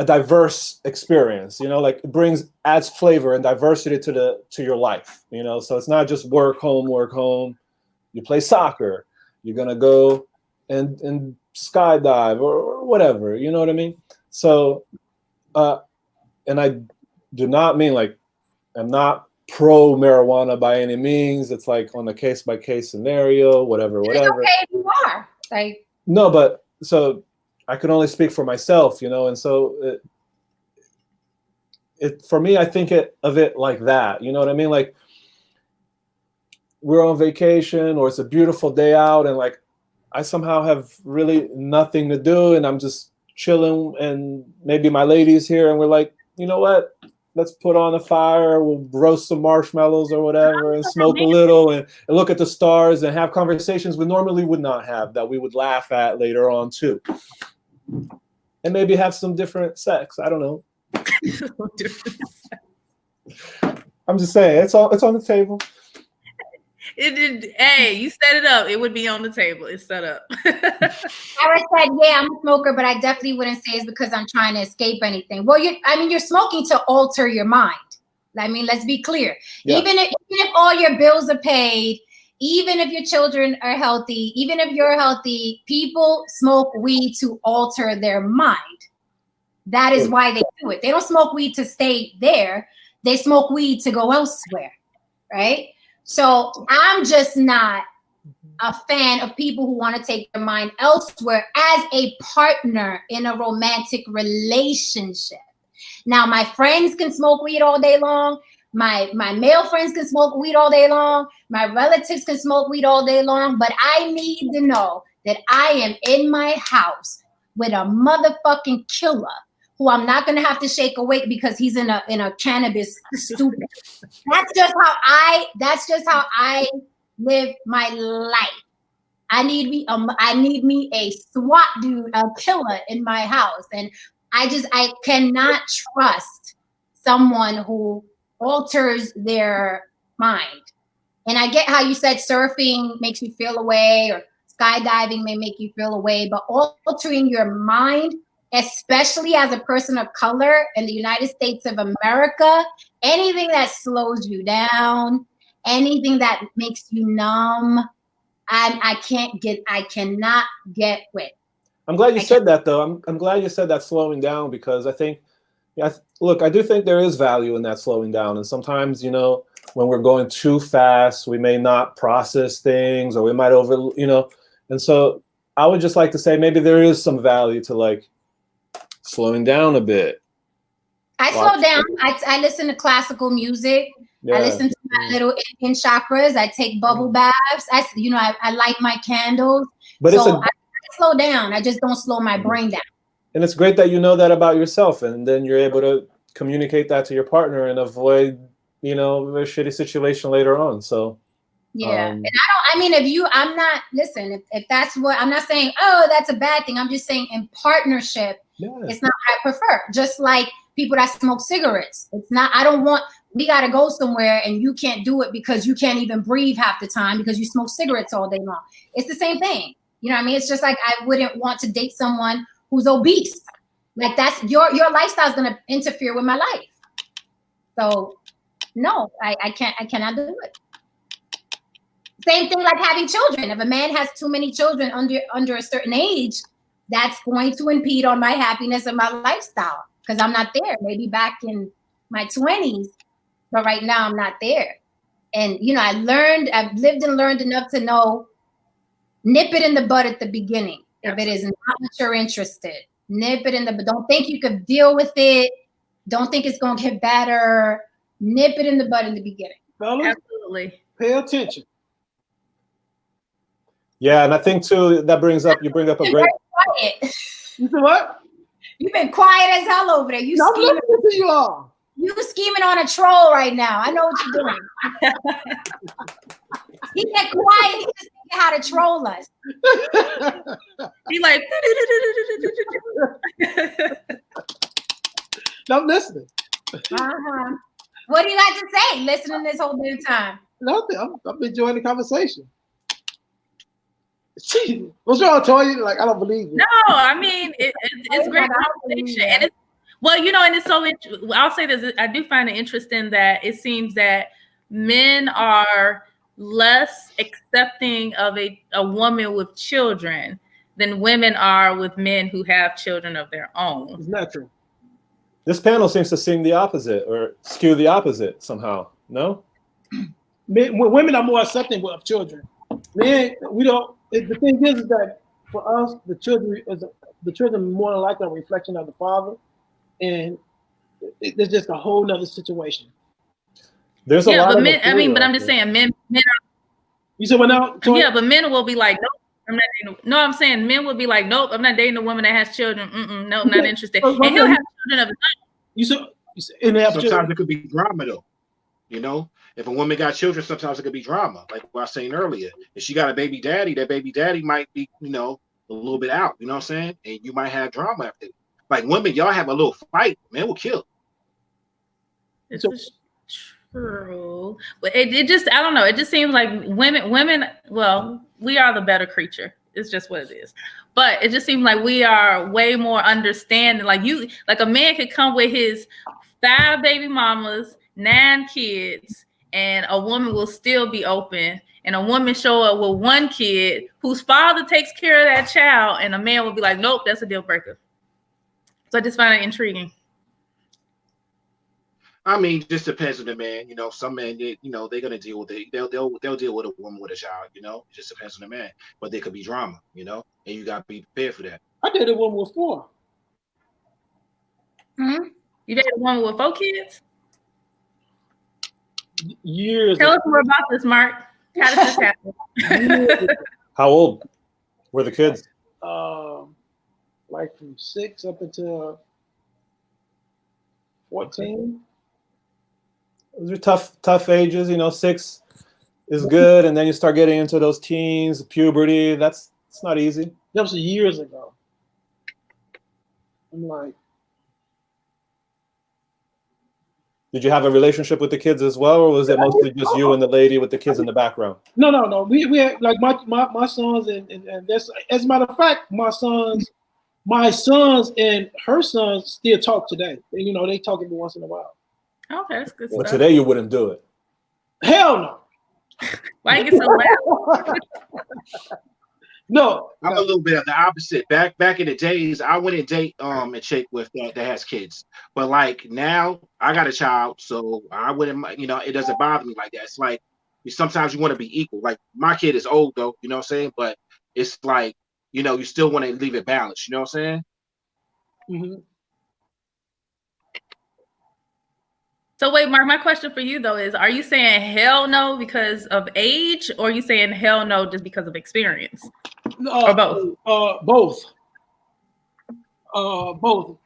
diverse experience, you know, like it adds flavor and diversity to your life, you know. So it's not just work home. You play soccer, you're gonna go and skydive or whatever, you know what I mean? So, and I do not mean like I'm not pro marijuana by any means. It's like on a case by case scenario, whatever. It's okay if you are. Like, no, but so I can only speak for myself, you know, and so it for me, I think of it like that, you know what I mean? Like we're on vacation or it's a beautiful day out and like I somehow have really nothing to do and I'm just chilling and maybe my lady's here and we're like, you know what? Let's put on a fire, we'll roast some marshmallows or whatever and smoke a little and look at the stars and have conversations we normally would not have that we would laugh at later on too. And maybe have some different sex. I don't know. I'm just saying, it's on the table. Hey, you set it up. It would be on the table. It's set up. I said, yeah, I'm a smoker, but I definitely wouldn't say it's because I'm trying to escape anything. Well, you're smoking to alter your mind. I mean, let's be clear. Yeah. Even if all your bills are paid, even if your children are healthy, even if you're healthy, people smoke weed to alter their mind. That is why they do it. They don't smoke weed to stay there. They smoke weed to go elsewhere, right? So I'm just not a fan of people who want to take their mind elsewhere as a partner in a romantic relationship. Now, my friends can smoke weed all day long. My male friends can smoke weed all day long. My relatives can smoke weed all day long. But I need to know that I am in my house with a motherfucking killer who I'm not going to have to shake awake because he's in a cannabis stupor. That's just how I live my life. I need me a SWAT dude, a killer in my house. And I cannot trust someone who alters their mind. And I get how you said surfing makes you feel away or skydiving may make you feel away, but altering your mind, especially as a person of color in the United States of America, anything that slows you down, anything that makes you numb, I cannot get with. I'm glad you said that, though. I'm glad you said that slowing down because I think, look, I do think there is value in that slowing down. And sometimes, you know, when we're going too fast, we may not process things or we might and so I would just like to say maybe there is some value to like slowing down a bit. I slow down. I listen to classical music. Yeah. I listen to my little Indian chakras. I take bubble baths. I light my candles. But I slow down. I just don't slow my brain down. And it's great that you know that about yourself, and then you're able to communicate that to your partner and avoid, a shitty situation later on. So yeah, and if that's what I'm not saying, oh, that's a bad thing. I'm just saying in partnership, it's not what I prefer. Just like people that smoke cigarettes. It's not, we got to go somewhere and you can't do it because you can't even breathe half the time because you smoke cigarettes all day long. It's the same thing. You know what I mean? It's just like I wouldn't want to date someone who's obese. Like that's your lifestyle is going to interfere with my life. So no, I cannot do it. Same thing like having children. If a man has too many children under a certain age, that's going to impede on my happiness and my lifestyle because I'm not there. Maybe back in my 20s, but right now I'm not there. And, I've lived and learned enough to know, nip it in the bud at the beginning. If it is not what you're interested, nip it in the bud. Don't think you could deal with it. Don't think it's going to get better. Nip it in the bud in the beginning. Fellas, absolutely. Pay attention. Yeah, and I think too you bring up a great. Quiet. You said what? You've been quiet as hell over there. You scheming on a troll right now. I know what you're doing. He get quiet. He just thinking how to troll us. He like. I'm listening. Uh-huh. What do you got to say? Listening this whole bit of time. Nothing. I'm enjoying the conversation. What's wrong, Toya? Like, I don't believe it. No, I mean it's great conversation, and it's and it's so. I'll say this: I do find it interesting that it seems that men are less accepting of a woman with children than women are with men who have children of their own. It's not true. This panel seems to seem the opposite or skew the opposite somehow. No? Women are more accepting of children. Men, we don't. The thing is that for us, the children are more like a reflection of the father, and it's just a whole nother situation. There's a lot but of men. I mean, but I'm just saying, men are. You said what now? Yeah, but men will be like, nope, I'm not dating. No, I'm saying men will be like, nope, I'm not dating a woman that has children. Nope, not interested. And he'll have children of his own. You said and they have sometimes children. It could be drama though. If a woman got children, sometimes it could be drama. Like what I was saying earlier, if she got a baby daddy, that baby daddy might be, a little bit out. You know what I'm saying? And you might have drama after. Like women, y'all have a little fight, men will kill. It's true, but it just, I don't know. It just seems like women. Well, we are the better creature. It's just what it is. But it just seems like we are way more understanding. Like a man could come with his 5 baby mamas, 9 kids, and a woman will still be open. And a woman show up with 1 kid whose father takes care of that child, and a man will be like, nope, that's a deal breaker. So I just find it intriguing. I mean, just depends on the man. Some men, they're gonna deal with it. They'll deal with a woman with a child. It just depends on the man. But there could be drama. And you gotta be prepared for that. I dated a woman with 4. Mm-hmm. You dated a woman with 4 kids? Years. Tell us more about this, Mark. How did this happen? How old were the kids? Like from 6 up until 14. Those are tough ages. 6 is good, and then you start getting into those teens, puberty. It's not easy. That was years ago. I'm like, did you have a relationship with the kids as well, or was it mostly just you and the lady with the kids in the background? No. We had like my sons and that's, as a matter of fact, my sons and her sons still talk today. They talk to me once in a while. Okay, that's good But stuff. today you wouldn't do it. Hell no. Why you get so loud? No. I'm a little bit of the opposite. Back in the days, I wouldn't date a chick with that has kids. But like now, I got a child, so I wouldn't. It doesn't bother me like that. It's like sometimes you want to be equal. Like my kid is old though, you know what I'm saying. But it's like you still want to leave it balanced. You know what I'm saying? Mm-hmm. So wait, Mark, my question for you though is, are you saying hell no because of age, or are you saying hell no just because of experience? Or both? Both. Both.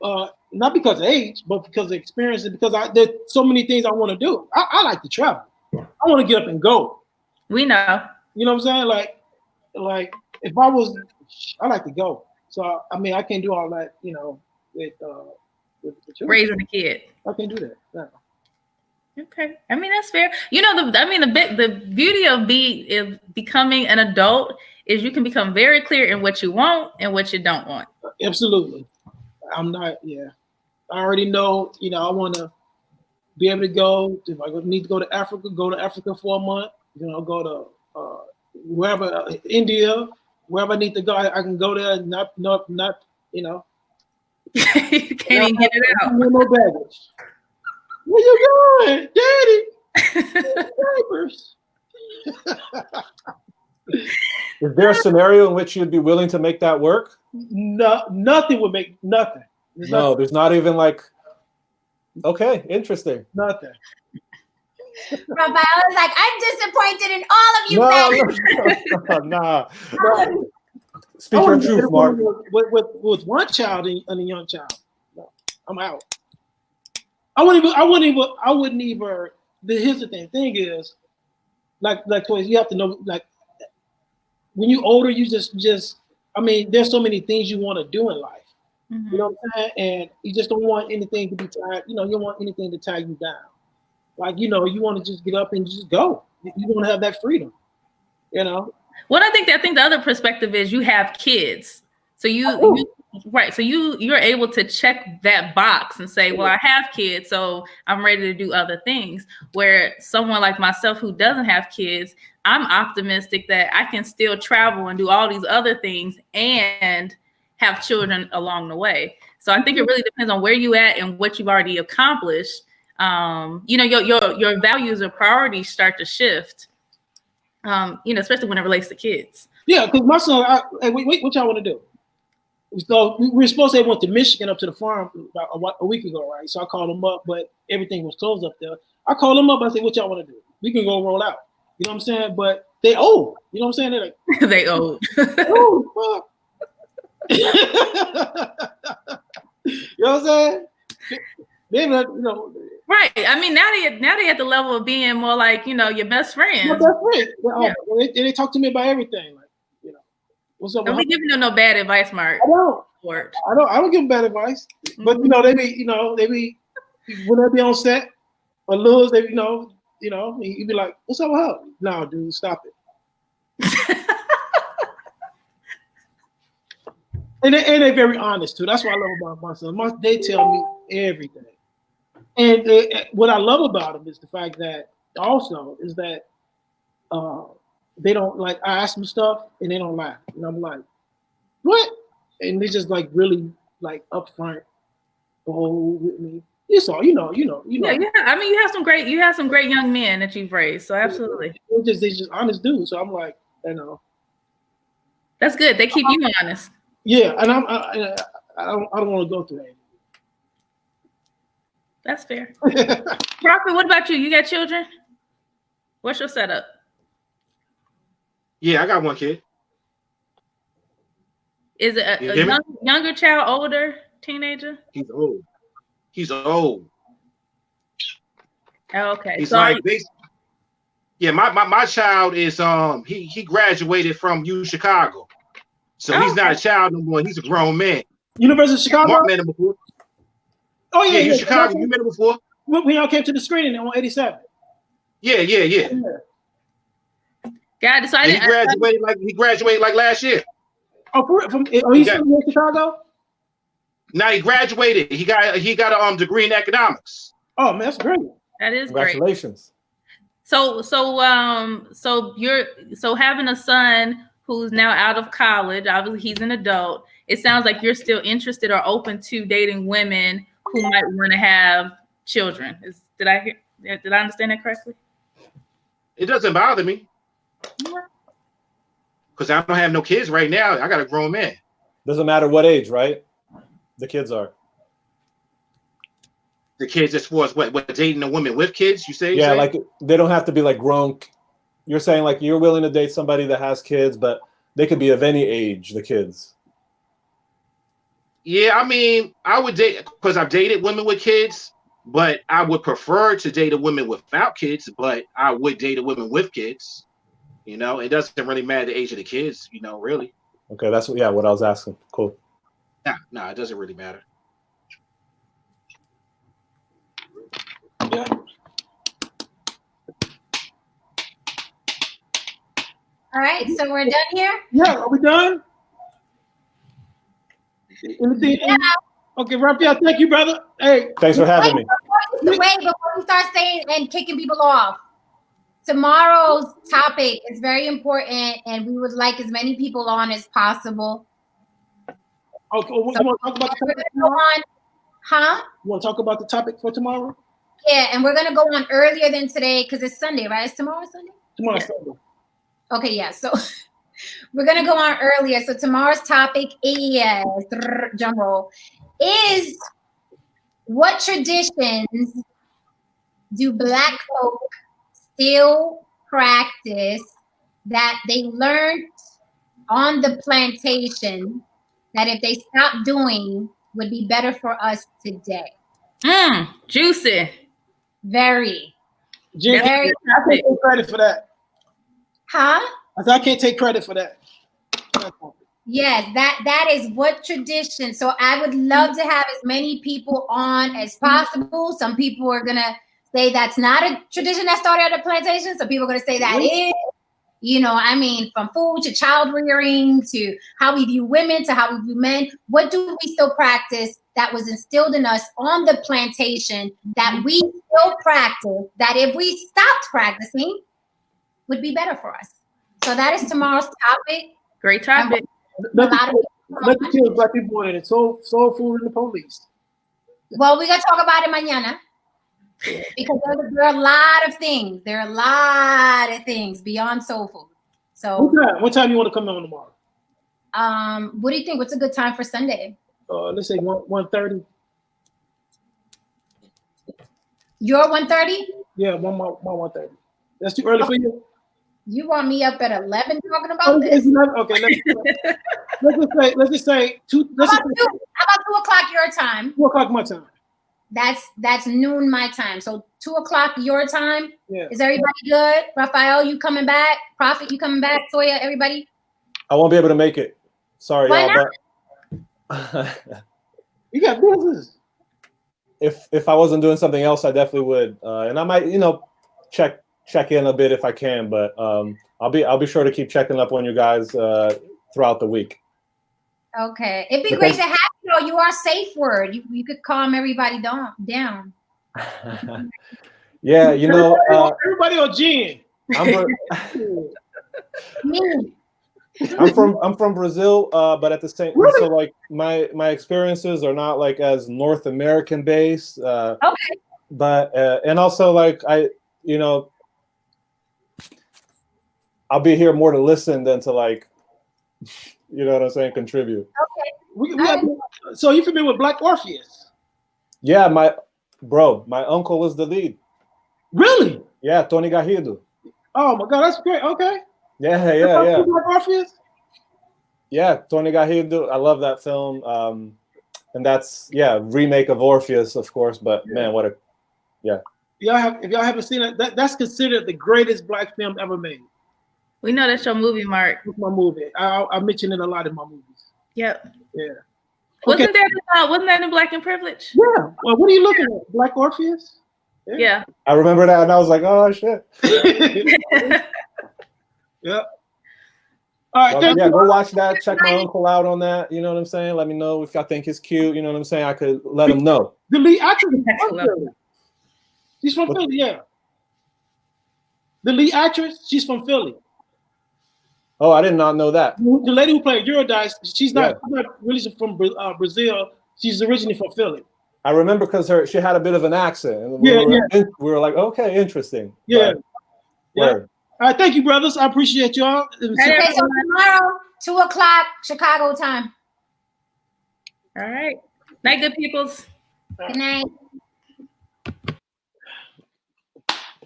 Not because of age, but because of experience, and because there's so many things I want to do. I like to travel. I want to get up and go. We know. You know what I'm saying? Like if I like to go. So I mean, I can't do all that. With the children. Raising a kid. I can't do that. No. Okay, I mean that's fair. The beauty of becoming an adult is you can become very clear in what you want and what you don't want. Absolutely. I'm not. Yeah, I already know. I want to be able to go. If I need to go to Africa for a month. Go to wherever, India, wherever I need to go. I can go there. And not. You can't even get it out. No baggage. Where you going, Daddy? Diapers. Is there a scenario in which you'd be willing to make that work? No, nothing would make nothing. There's not even like. Okay, interesting. Nothing. Raphael was like, I'm disappointed in all of you. Nah. Speak your truth, Mark. With one child and a young child. No, I'm out. I wouldn't even. Here's the thing. Thing is, like toys, you have to know, like, when you're older, you just. I mean, there's so many things you want to do in life. You know what I'm saying? And you just don't want anything to be tied. You don't want anything to tie you down. Like, you want to just get up and just go. You want to have that freedom, Well, I think the other perspective is you have kids. So right. So you're able to check that box and say, well, I have kids, so I'm ready to do other things. Where someone like myself who doesn't have kids, I'm optimistic that I can still travel and do all these other things and have children along the way. So I think it really depends on where you at and what you've already accomplished. Your values or priorities start to shift. Especially when it relates to kids. Yeah, because my son, what y'all want to do? So we were supposed to have went to Michigan up to the farm about a week ago, right? So I called him up, but everything was closed up there. I called him up. I said, "What y'all want to do? We can go roll out." You know what I'm saying? But they old. You know what I'm saying? They're like, they old. Oh, fuck. You know what I'm saying? They, Right. I mean, now they at the level of being more like, your best friends. My best friend. They talk to me about everything. Like, what's up? Don't be giving them no bad advice, Mark. I don't give them bad advice. But they be when they be on set or lose, they you be like, what's up with her? No, dude, stop it. and they're very honest too. That's what I love about my son. They tell me everything. And what I love about them is the fact that also is that they don't like, I ask them stuff and they don't laugh. And I'm like, what? And they just like really like upfront, with me. You saw, Yeah. I mean, you have some great young men that you've raised. So absolutely. They're just honest dudes. So I'm like, That's good. They keep you honest. Yeah. And I don't want to go through that. That's fair. Prophet, what about you? You got children? What's your setup? Yeah, I got one kid. Is it a younger child, older, teenager? He's old. Oh, okay. He's so like my child is he graduated from U Chicago. So he's not a child no more. He's a grown man. University of Chicago? Mark met him before. Oh yeah, U Chicago. You met him before? When y'all came to the screening on 87. Yeah. Got it. So he graduated like last year. Oh, he's from Chicago? Now he graduated. He got a degree in economics. Oh man, that's great. That is Congratulations. Great. So having a son who's now out of college, obviously he's an adult. It sounds like you're still interested or open to dating women who might want to have children. Did I understand that correctly? It doesn't bother me. Because I don't have no kids right now. I got a grown man. Doesn't matter what age, right? The kids are. The kids as far as what dating a woman with kids, you say? Yeah, like they don't have to be like grown. You're saying like you're willing to date somebody that has kids, but they could be of any age, the kids. Yeah, I mean, I would date, because I've dated women with kids, but I would prefer to date a woman without kids, but I would date a woman with kids. It doesn't really matter the age of the kids, really. Okay, that's what I was asking. Cool. No, it doesn't really matter. Yeah. All right, so we're done here? Yeah, are we done? Anything? Yeah. Okay, Raphael, thank you, brother. Hey. Thanks for having me. Wait, before we start saying and kicking people off, tomorrow's topic is very important, and we would like as many people on as possible. Okay, you want to talk about the topic? You want to talk about the topic for tomorrow? Yeah, and we're going to go on earlier than today because it's Sunday, right? Is tomorrow Sunday? Tomorrow's Sunday. Okay, yeah. So we're going to go on earlier. So tomorrow's topic is, drum roll, is what traditions do Black folk still practice that they learned on the plantation that if they stopped doing would be better for us today? Juicy. Very. Very. I can't take credit for that. Huh? I can't take credit for that. Yes, that is what tradition. So I would love to have as many people on as possible. Some people are gonna say that's not a tradition that started at the plantation. Some people are gonna say that is. You know, I mean, from food to child rearing to how we view women to how we view men. What do we still practice that was instilled in us on the plantation that we still practice, that if we stopped practicing would be better for us? So that is tomorrow's topic. Great topic. Let the kids, black people in it. Soul food and the police. Well, we're going to talk about it mañana. Because there are a lot of things. There are a lot of things beyond soul food. So what time you want to come on tomorrow? What do you think? What's a good time for Sunday? Let's say 1:30. You're 1:30? Yeah, 1:30. That's too early for you? You want me up at 11 talking about this? Okay, let's just say 2. How about 2 o'clock your time? 2 o'clock my time. That's noon my time. So 2 o'clock your time. Yeah. Is everybody good? Raphael, you coming back? Prophet, you coming back? Toya, everybody? I won't be able to make it. Sorry, Why y'all. not? But You got business. if I wasn't doing something else, I definitely would. And I might, check in a bit if I can. But I'll be sure to keep checking up on you guys throughout the week. Okay, it'd be great to have you. Know, you are safe word. You could calm everybody down. Yeah, everybody on gin. I'm from Brazil, but at the same time, so like my experiences are not like as North American based. Okay. But and also like I'll be here more to listen than to like, you know what I'm saying, contribute. Okay. So you familiar with Black Orpheus? Yeah, my uncle was the lead. Really? Yeah, Tony Garrido. Oh my God, that's great. Okay. Yeah. Black Orpheus? Yeah, Tony Garrido. I love that film. And that's remake of Orpheus, of course. But man, what if y'all haven't seen it, that's considered the greatest black film ever made. We know that's your movie, Mark. It's my movie. I mention it a lot in my movies. Yep. Yeah. Wasn't that in Black and Privilege? Yeah. Well, what are you looking at? Black Orpheus? Yeah. I remember that, and I was like, oh shit. Yeah. All right. Go watch that. Check my uncle out on that. You know what I'm saying? Let me know if I think he's cute. You know what I'm saying? I could let him know. The lead actress is from Philly. She's from Philly, yeah. The lead actress, she's from Philly. Oh, I did not know that. The lady who played Eurydice, she's not really from Brazil. She's originally from Philly. I remember because she had a bit of an accent. And we were like, okay, interesting. Yeah. Word. All right, thank you, brothers. I appreciate y'all. Okay, so tomorrow, 2 o'clock Chicago time. All right. Night, good peoples. Good night.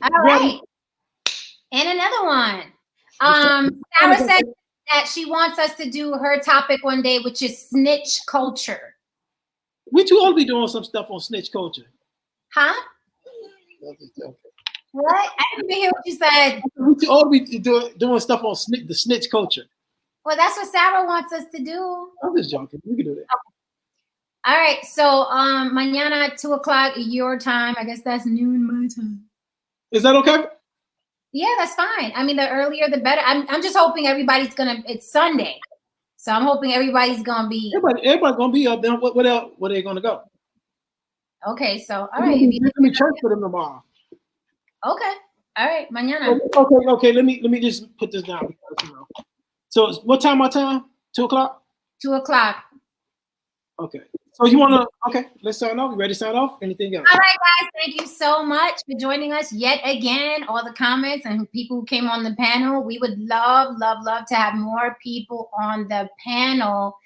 All right. And another one. Sarah said that she wants us to do her topic one day, which is snitch culture. We too old to be doing some stuff on snitch culture. Huh? What? I didn't even hear what you said. We too old to be doing stuff on the snitch culture. Well, that's what Sarah wants us to do. I'm just joking. We can do that. All right. So mañana at 2 o'clock your time. I guess that's noon my time. Is that okay? Yeah, that's fine. I mean, the earlier the better. I'm just hoping everybody's it's Sunday. So I'm hoping everybody's gonna be everybody gonna be up there. What else? Where they gonna go? Okay, so all right. Let me church for them tomorrow. Okay. All right, mañana. Okay. Let me just put this down because, So what time? My time? 2 o'clock. 2 o'clock. Okay. So you wanna? Okay. Let's sign off. You ready to sign off? Anything else? All right, guys. Thank you so much for joining us yet again. All the comments and people who came on the panel. We would love to have more people on the panel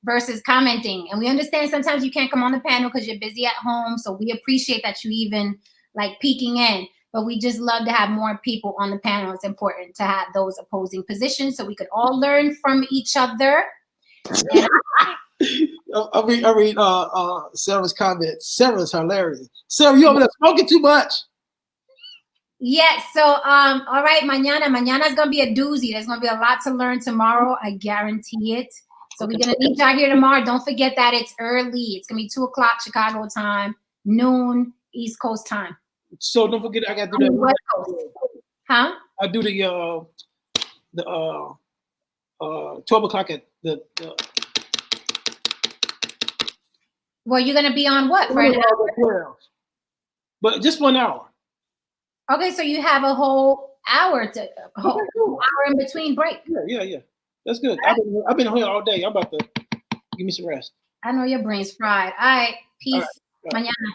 versus commenting. And we understand sometimes you can't come on the panel because you're busy at home. So we appreciate that you even like peeking in. But we just love to have more people on the panel. It's important to have those opposing positions so we could all learn from each other. I read Sarah's comments. Sarah's hilarious. Sarah, you over there smoking too much. Yes. So, all right, mañana's gonna be a doozy. There's gonna be a lot to learn tomorrow. I guarantee it. So we're gonna need y'all here tomorrow. Don't forget that it's early. It's gonna be 2:00 Chicago time, noon East Coast time. So don't forget, I got to do that. West Coast. Huh? I do the 12 o'clock at the. Well, you're gonna be on what for an hour? 12. But just 1 hour. Okay, so you have a whole hour hour in between break. Yeah. That's good. I've been here all day. I'm about to give me some rest. I know your brain's fried. All right, peace. All right. Mañana.